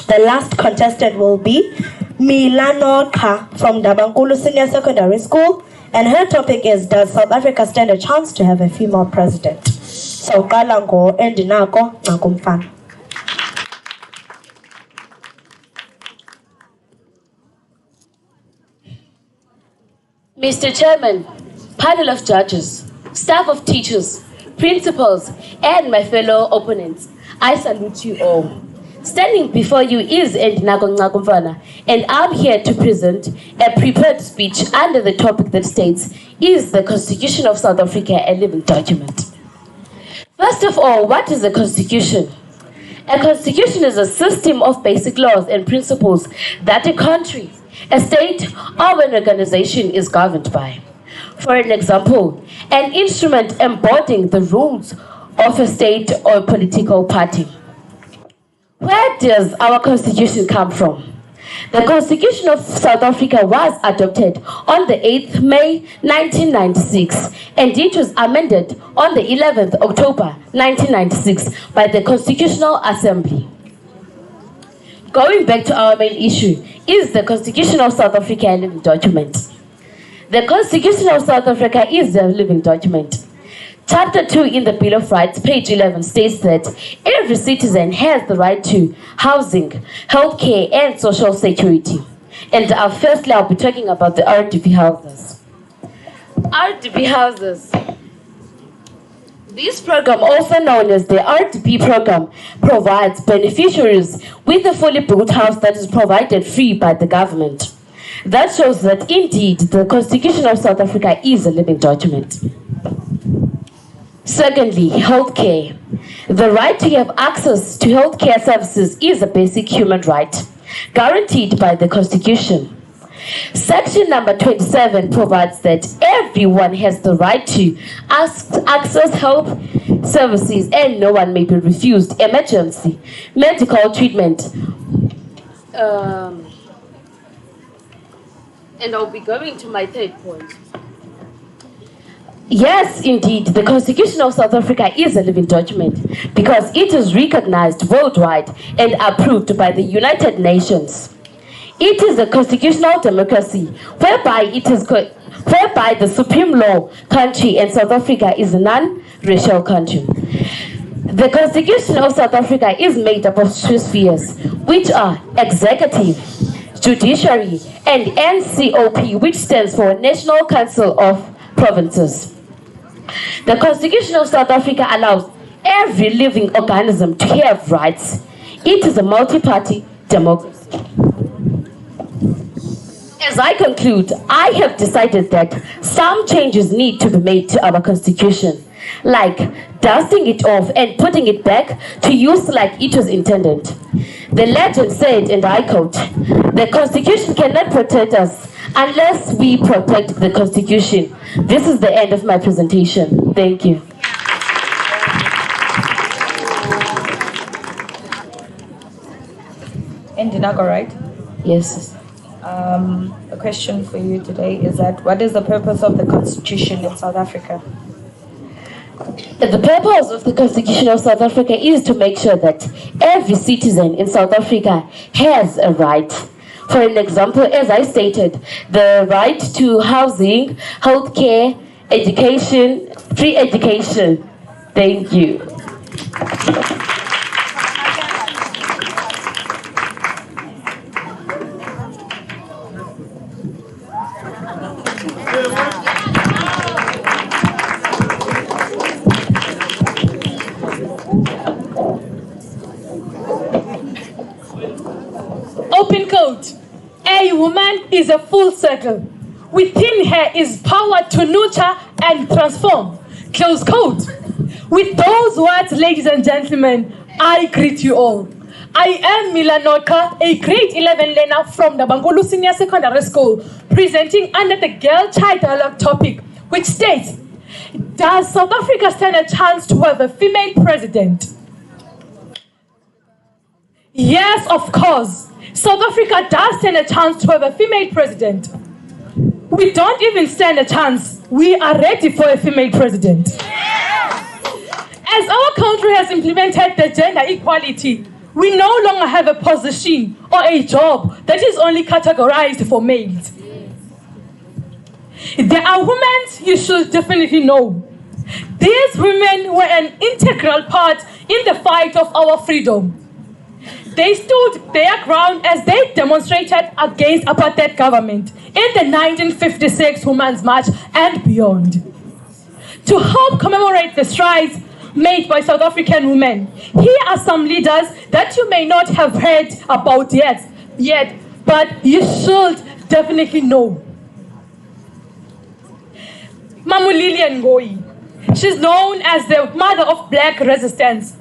the last contestant will be Milano Ka from Dabankulu Senior Secondary School. And her topic is, does South Africa stand a chance to have a female president? So, Kalango Endinako Ncakumfana. Mr. Chairman, panel of judges, staff of teachers, principals, and my fellow opponents, I salute you all. Standing before you is Endinako Ncakumfana, and I'm here to present a prepared speech under the topic that states, is the Constitution of South Africa a living document? First of all, what is a constitution? A constitution is a system of basic laws and principles that a country, a state, or an organization is governed by. For an example, an instrument embodying the rules of a state or political party. Where does our constitution come from? The Constitution of South Africa was adopted on the 8th May 1996, and it was amended on the 11th October 1996 by the Constitutional Assembly. Going back to our main issue, is the Constitution of South Africa a living document? The Constitution of South Africa is a living document. Chapter 2 in the Bill of Rights, page 11, states that every citizen has the right to housing, healthcare, and social security. And firstly, I'll be talking about the RDP houses. RDP houses. This program, also known as the RDP program, provides beneficiaries with a fully built house that is provided free by the government. That shows that indeed the Constitution of South Africa is a living document. Secondly, healthcare. The right to have access to healthcare services is a basic human right, guaranteed by the Constitution. Section number 27 provides that everyone has the right to access health services and no one may be refused emergency medical treatment. And I'll be going to my third point. Yes, indeed, the Constitution of South Africa is a living document because it is recognized worldwide and approved by the United Nations. It is a constitutional democracy whereby it is whereby the supreme law country and South Africa is a non-racial country. The Constitution of South Africa is made up of three spheres, which are executive, judiciary, and NCOP, which stands for National Council of Provinces. The Constitution of South Africa allows every living organism to have rights. It is a multi-party democracy. As I conclude, I have decided that some changes need to be made to our Constitution, like dusting it off and putting it back to use like it was intended. The legend said, and I quote, "The Constitution cannot protect us unless we protect the Constitution." This is the end of my presentation. Thank you. Ndinago, right? Yes. A question for you today is that what is the purpose of the Constitution in South Africa? The purpose of the Constitution of South Africa is to make sure that every citizen in South Africa has a right. For an example, as I stated, the right to housing, healthcare, education, free education. Thank you. Open quote. A woman is a full circle. Within her is power to nurture and transform. Close quote. With those words, ladies and gentlemen, I greet you all. I am Milanoka, a grade 11 learner from the Bangolu Senior Secondary School, presenting under the Girl Child Dialogue topic, which states, does South Africa stand a chance to have a female president? Yes, of course. South Africa does stand a chance to have a female president. We don't even stand a chance. We are ready for a female president. As our country has implemented the gender equality, we no longer have a position or a job that is only categorized for males. There are women you should definitely know. These women were an integral part in the fight of our freedom. They stood their ground as they demonstrated against apartheid government in the 1956 Women's March and beyond. To help commemorate the strides made by South African women, here are some leaders that you may not have heard about yet, but you should definitely know. Mamu Lilian Ngoyi. She's known as the mother of black resistance.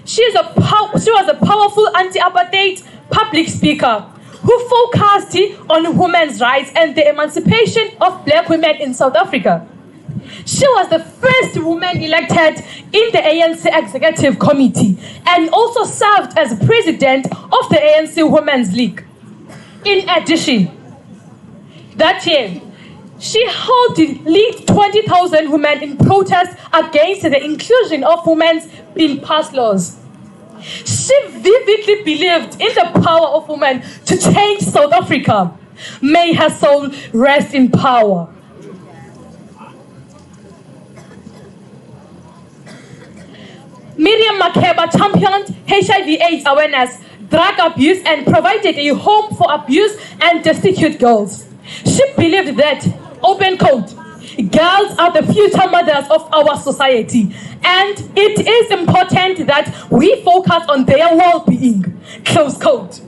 She was a powerful anti-apartheid public speaker who focused on women's rights and the emancipation of black women in South Africa. She was the first woman elected in the ANC Executive Committee and also served as president of the ANC Women's League. In addition, that year, she helped lead 20,000 women in protest against the inclusion of women in past laws. She vividly believed in the power of women to change South Africa. May her soul rest in power. Miriam Makeba championed HIV/AIDS awareness, drug abuse, and provided a home for abused and destitute girls. She believed that, open quote, girls are the future mothers of our society, and it is important that we focus on their well-being, close quote.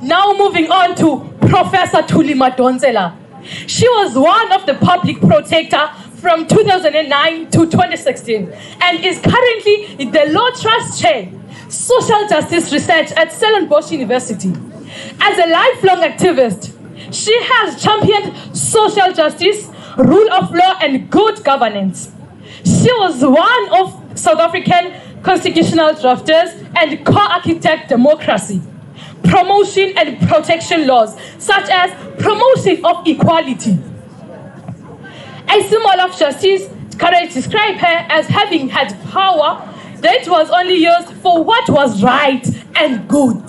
Now moving on to Professor Thuli Madonsela. She was one of the public protector from 2009 to 2016 and is currently the Law Trust Chair, Social Justice Research at Stellenbosch University. As a lifelong activist, she has championed social justice, rule of law, and good governance. She was one of South African constitutional drafters and co-architect democracy, promotion and protection laws, such as promotion of equality. A symbol of justice can describe her as having had power that was only used for what was right and good.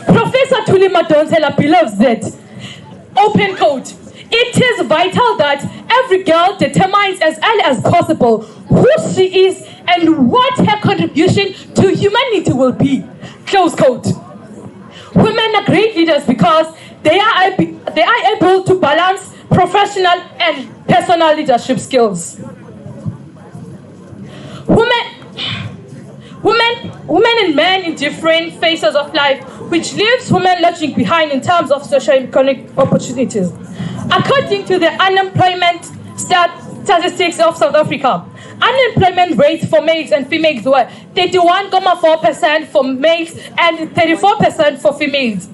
Professor Thuli Madonsela believes that, open quote, It is vital that every girl determines as early as possible who she is and what her contribution to humanity will be. Close quote. Women are great leaders because they are able to balance professional and personal leadership skills. Women and men in different phases of life, which leaves women lagging behind in terms of socio-economic opportunities. According to the unemployment statistics of South Africa, unemployment rates for males and females were 31.4% for males and 34% for females.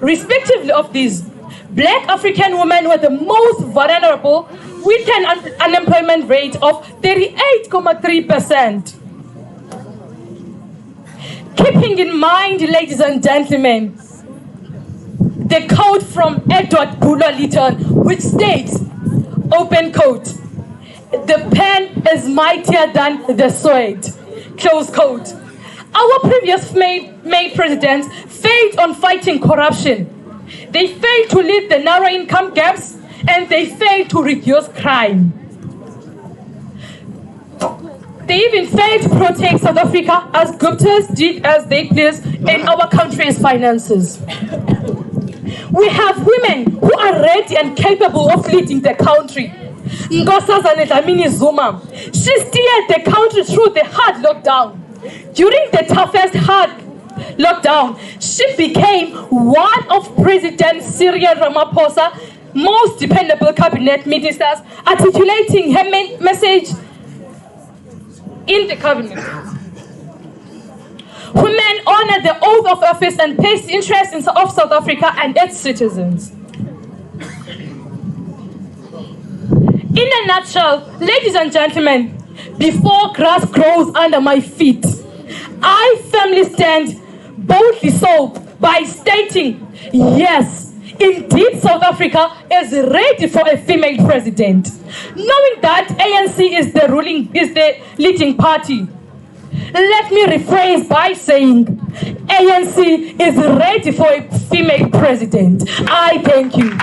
Respectively of these, Black African women were the most vulnerable with an unemployment rate of 38.3%. Keeping in mind, ladies and gentlemen, the quote from Edward Bulwer Lytton, which states, open quote, "The pen is mightier than the sword," close quote. Our previous male presidents failed on fighting corruption. They failed to lead the narrow income gaps, and they failed to reduce crime. They even failed to protect South Africa as Guptas did as they pleased in our country's finances. We have women who are ready and capable of leading the country. Nkosazana Dlamini Zuma, she steered the country through the hard lockdown. During the toughest hard lockdown, she became one of President Cyril Ramaphosa's most dependable cabinet ministers, articulating her message in the cabinet. Women honor the oath of office and place interest of South Africa and its citizens. In a nutshell, ladies and gentlemen, before grass grows under my feet, I firmly stand boldly so by stating, yes, indeed South Africa is ready for a female president. Knowing that ANC is the leading party, let me rephrase by saying, ANC is ready for a female president. I thank you.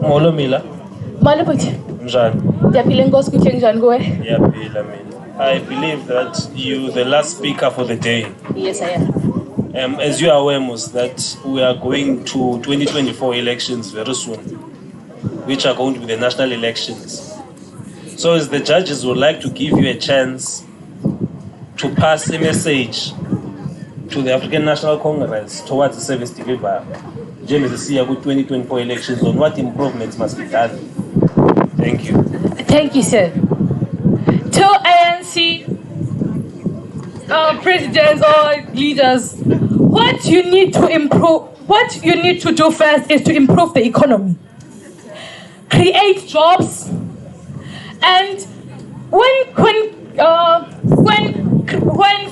Molo Mila. Malaputi. Njani. I believe that you the last speaker for the day. Yes, I am. As you are aware, Mus, that we are going to 2024 elections very soon, which are going to be the national elections. So as the judges would like to give you a chance to pass a message to the African National Congress towards the service delivery, James, the 2024 elections, on what improvements must be done. Thank you. Thank you, sir. To ANC presidents or leaders, what you need to do first is to improve the economy, create jobs, and when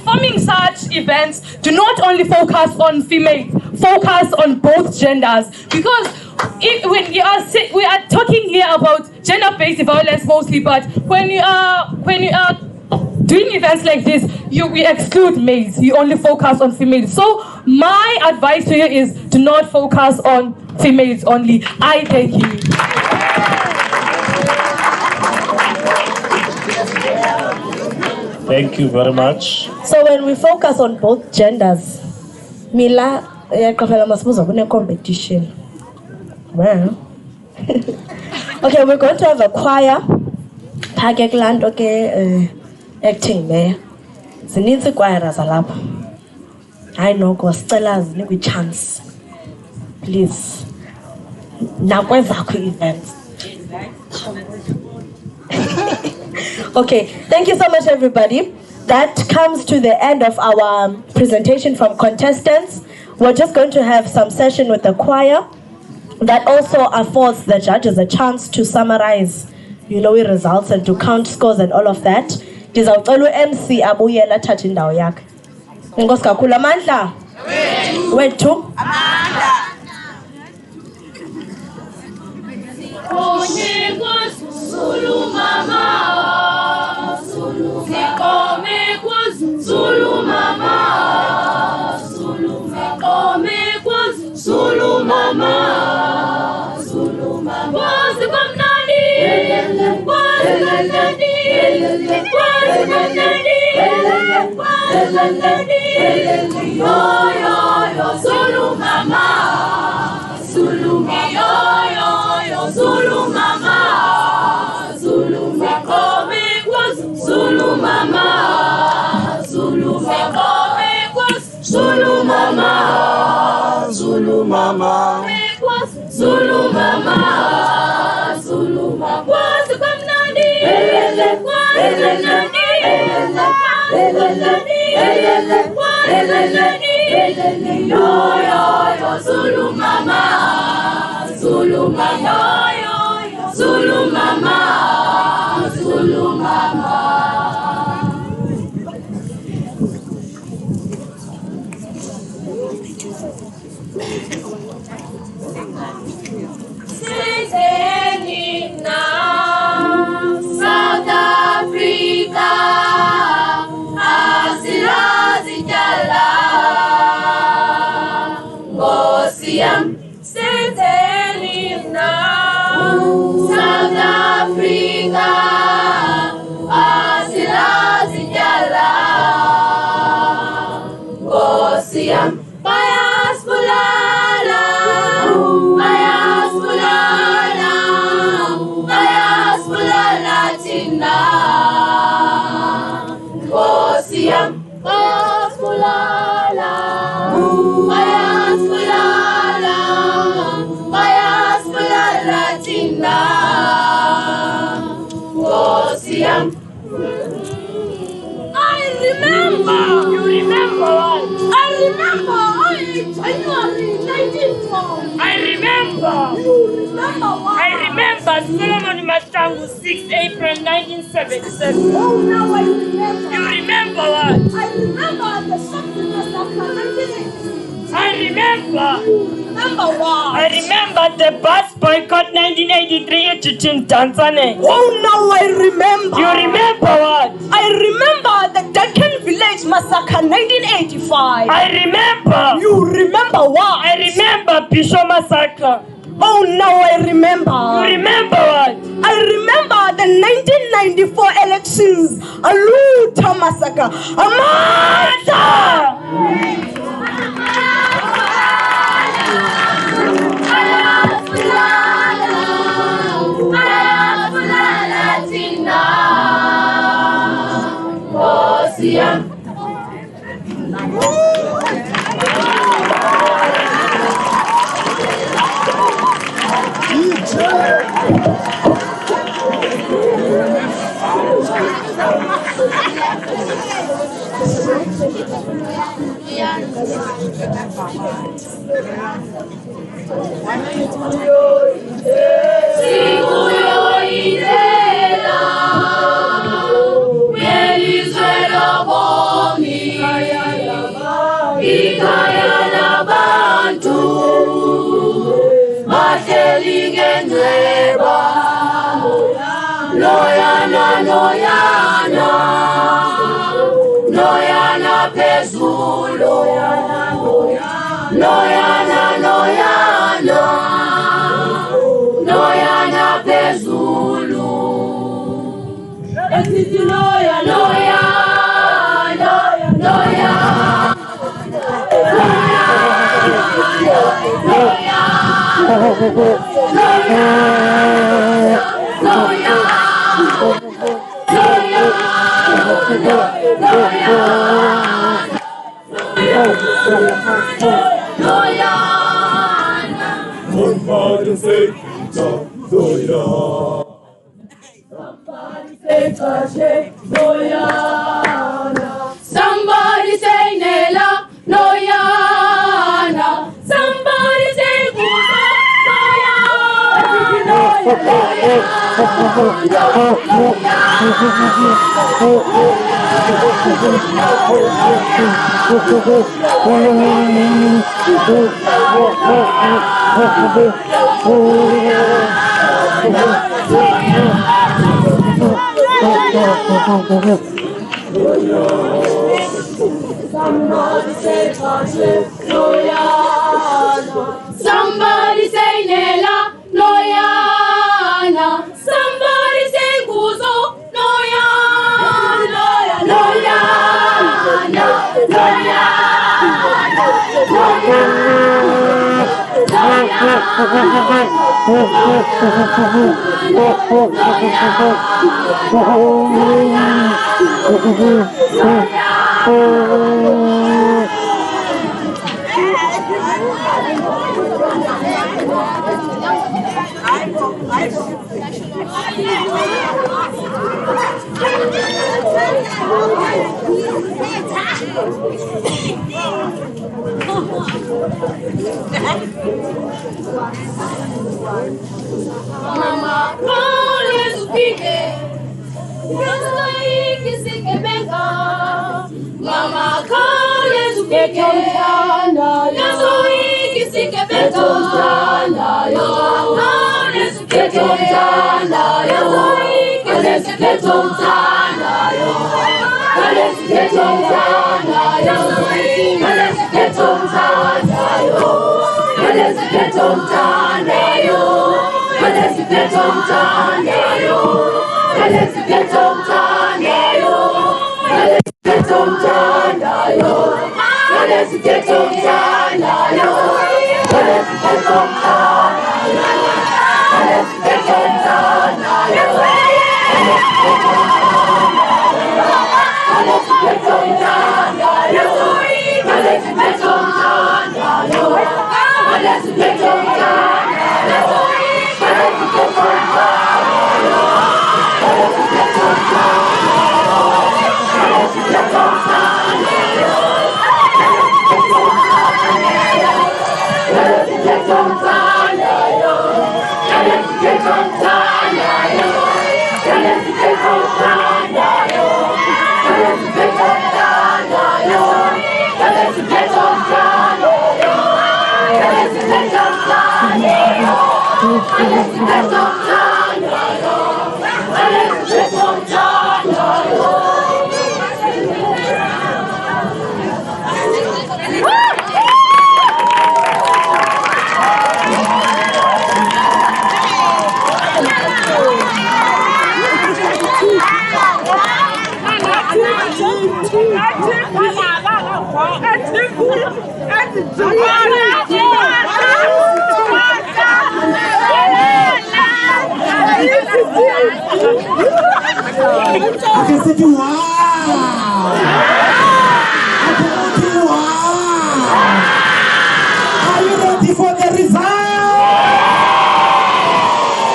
forming such events, do not only focus on females, focus on both genders, because when we are talking here about gender-based violence mostly, but when you are doing events like this, we exclude males. You only focus on females. So my advice to you is do not focus on females only. I thank you. Thank you very much. So when we focus on both genders, Mila, competition. Well, okay, we're going to have a choir. Acting there. Zinintsi choir zalapha. I know sicela zinikwe chance. Please. Nakwezakho events. Okay, thank you so much everybody. That comes to the end of our presentation from contestants. We're just going to have some session with the choir. That also affords the judges a chance to summarize, results and to count scores and all of that. Ndizawucela MC abuyela athathe indawo yakhe. Inkosi kakhulu amandla. Wethu. Amandla. Zulu mama, Zulu mama, Zulu mama. Zulu mama, Zulu mama, Zulu mama, Zulu mama, Zulu mama, Zulu mama, Zulu mama, Zulu mama, Zulu mama, Zulu mama, Zulu mama, Zulu mama, Zulu mama, Zulu mama. South Africa, asilazi jala, Osiam, Senteni na South Africa, asilazi jala, Osiam, Bayas Bulala, Bayas Bulala, Bayas Bulala Tina, Osiam, Bayas Bulala, Bayas Bulala, Bayas Bulala Tina, Osiam. I remember. You remember what? I remember. January 1912. I remember. You remember what? I remember Solomon Matangu 6 April 1977. Oh, now I remember. You remember what? I remember the something was like 1986. I remember. You remember what? I remember the bus boycott 1983 to Mdantsane. Oh, now I remember. You remember what? I remember the Deccan Village Massacre 1985. I remember. You remember what? I remember Bishop Massacre. Oh, now I remember. You remember what? I remember the 1994 elections. A Luther massacre. Amata! Noyana Pezulo, Noyana Pezulu. Somebody say, somebody say Nela, Noyana. Somebody say somebody say somebody say Nela, Noyana. Somebody say Guzo, Noyana. Mama, always speaking. Mama, always speaking.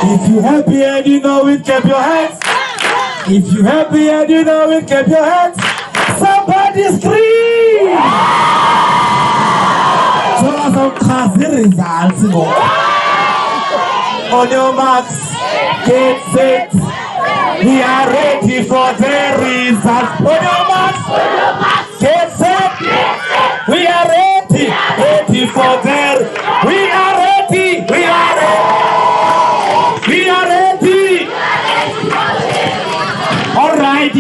If you're happy and you know it, clap your hands. If you're happy and you know it, clap your hands. Somebody scream! Show us some classy results. On your marks, get set. We are ready for the results. On your marks, get set. We are ready, ready for the. We are ready. We are ready. We are ready. All right,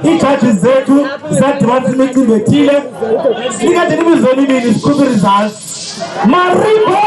ijaji zethu zadibana imicimbi ethile sikade nimizweni nini sikhuphe results. Marimba!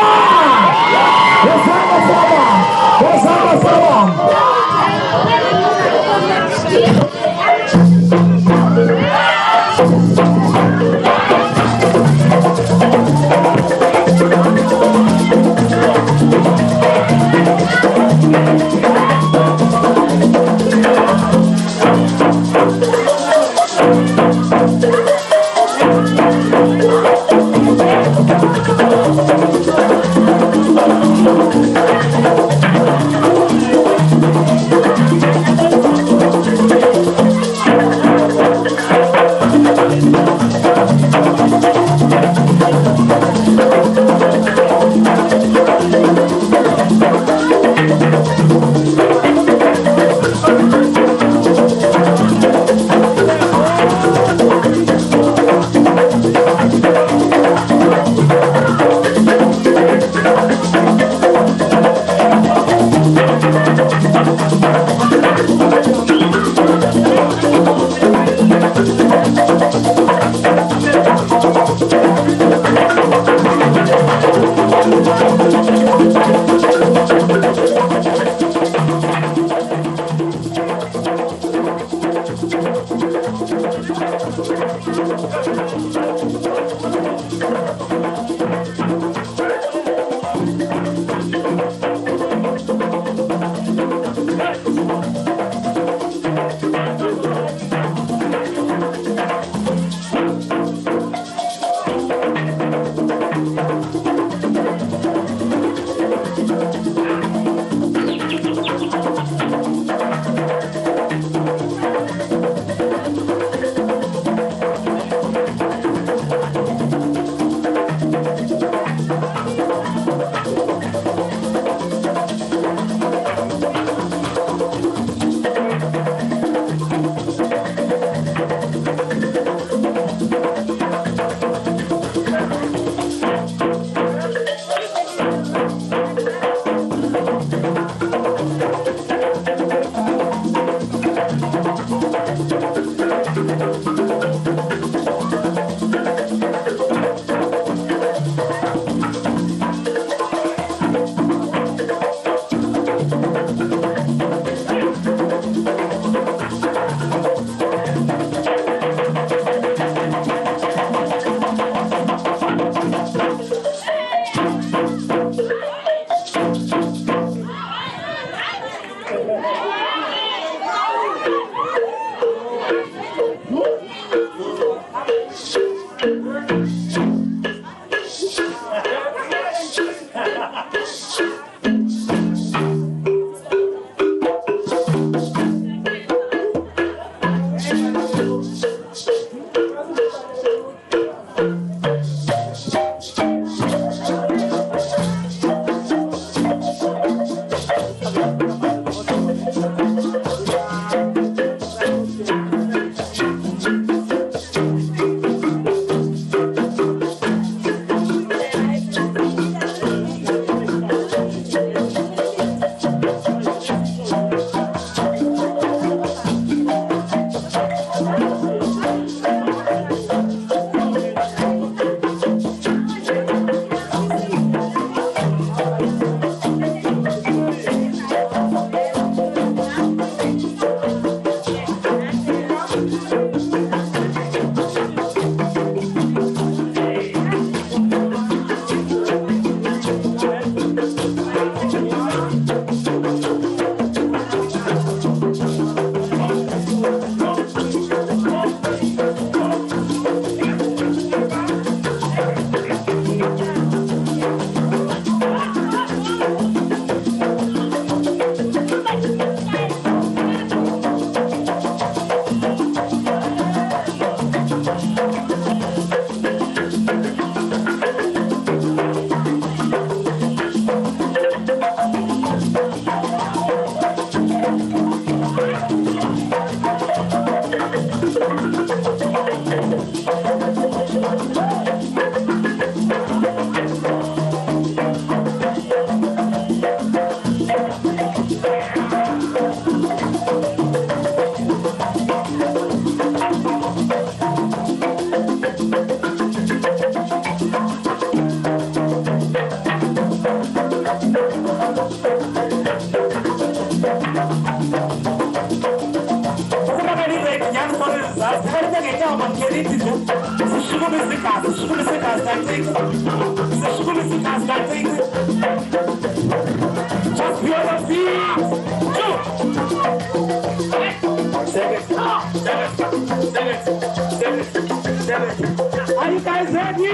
Are you guys ready?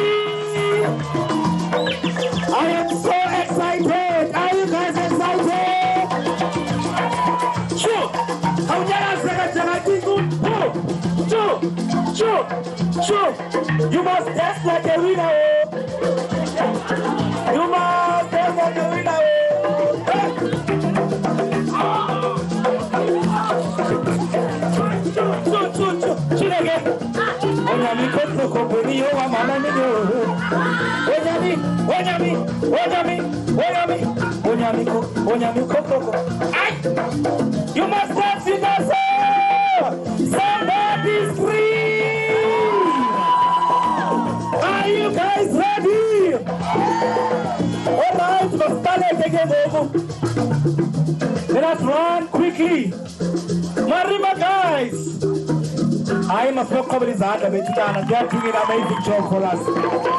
I am so excited. Are you guys excited? Sure. You must dance like a winner. You must dance like a winner. You must dance with us. Somebody scream. Are you guys ready? Alright, let's start again. Let us run quickly. Marima guys. I must not cover this hard, but they are doing an amazing job for us.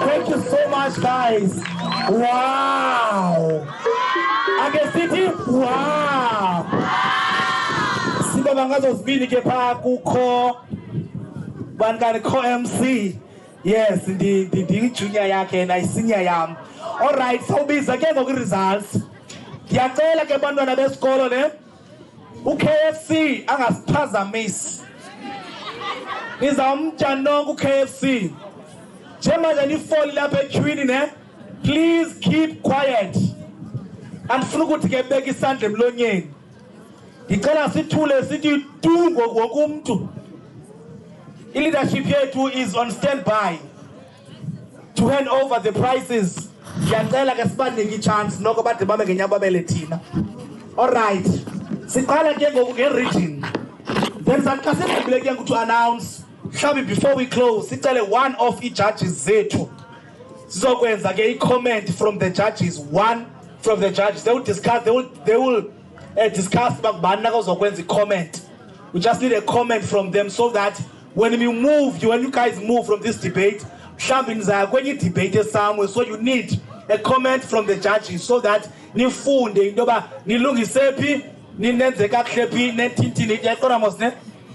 Thank you so much, guys. Wow. Again, City. Wow. Simba bangazo zbini ke pa kuko bangani ko MC. Yes, the junior yake na senior yam. All right, so biz again of results. Ngiyacela ke bantwana besikolo ne. UKFC angasiphazamis. Nizamtshana uKFC. Njemanje nifoli lapha equini ne. Please keep quiet. Andifuna ukuthi ke beka isandla emlonyeni. Ngicela sithule sithi tu wonke umuntu. I-leadership yethu is on standby to hand over the prizes. Ngiyacela ke sibanike i-chance noko bade bame ngenyababele thina. All right. Siqala ke ngoku nge-region. Then to announce before we close, one of each judges zethu sizokwenza ke comment from the judges. One from the judges, they will discuss discuss bakubani comment. We just need a comment from them so that when you guys move from this debate, when you debate somewhere, so you need a comment from the judges so that nifunde indoba nilungisepi ninenze kaklepi netintini yakona mosne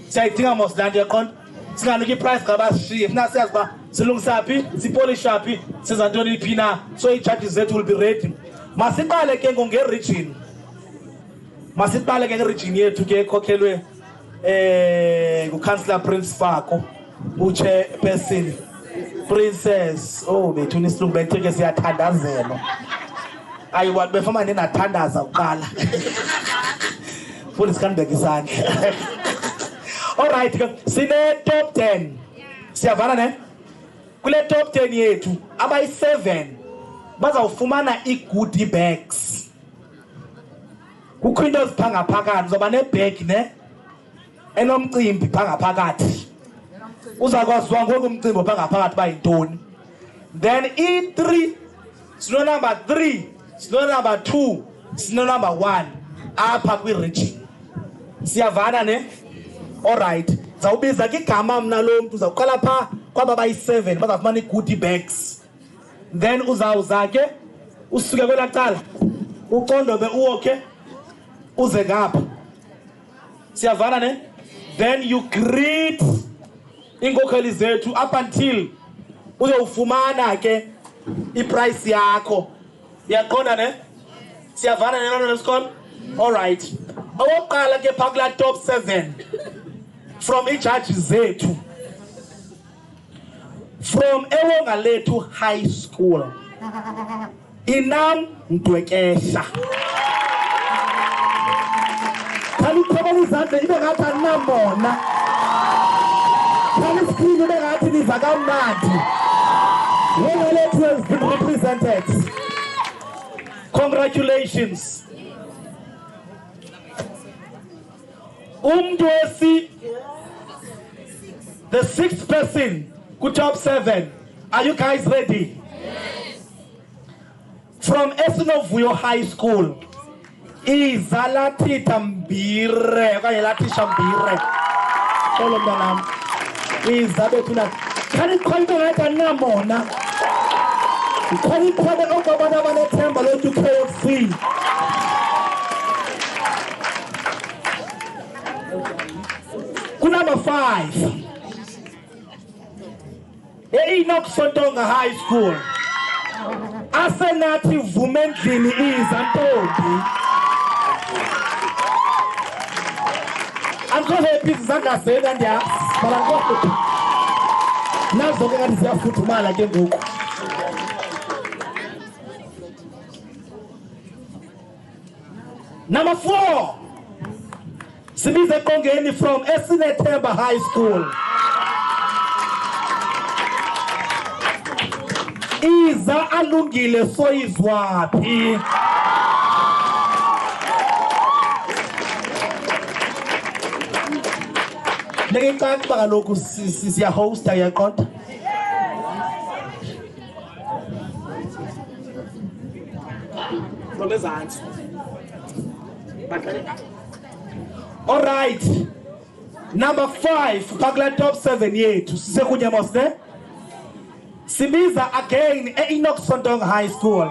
sayidinga mosland yakona singanuki price kabashiye funa siyaziba silungisapi sipolishapi sizantoni phina, so I judges zethu will be ready. Masiqale ke nge-region, region yethu ke ekhokhelwe Councillor Prince Fako, uchairperson Princess. Bethu nisilungu betheke siyathandazela. Ayiwa befama ninathandaza uqala. Futhi sikanibeka isandla. All right, sine top 10. Siyavana ne? Kule top 10 yethu abayi7 bazawufumana i-goodie bags. Kukho into eziphanga phakathi, zoba nebag ne enomcimbi phanga phakathi. Uzakwaziwa ngoku umcimbi phanga phakathi bayintoni. Then i3 sino number 3, sino number 2, sino number 1 apha kwi-region. Siyavana ne? All right, zawubiza ke igama mna lo muntu uzawuqala pha kwaba bayi7 bazafumana i-goodie bags. Then uzawuza ke usuke kwela cala uqondobe uwokhe uze ngapha. Siyavana ne? Then you greet inkokheli zethu up until uzowufumana ke iprice yakho. Yaqonda ne? Siyavana ne lona lesikole? All right, owokuqala ke phakula top 7 from ijudges zethu from Wongalethu High School. Inam Mdwekesha. Kali thobela izandla ibe ngathi anambona. Kali screen ibe ngathi niza kamnandi. Wongalethu has been represented. Congratulations. Umdwesi, the 6th person. Good job, 7. Are you guys ready? Yes. From Esinovuyo High School, Izalati Tambire, Lati Shambire. All of them. Izabetuna. Can you call me like a Namona? Can you call me like a Temple to KFC? Good number 5. Untitled High School. Asenati Vumendlini is Antobi. I'm going to be Zanga said and yeah, but I'm going to now so get this foot to man again. Number 4. Sibize Kongeni from Esinatemba High School. Iza alungile soyizwaphi. Ngicela kaloku siya host ayaqonda. All right. Number 5, Pagla top 7 yethu. Sekunya mosne. Sibiza again Untitled High School.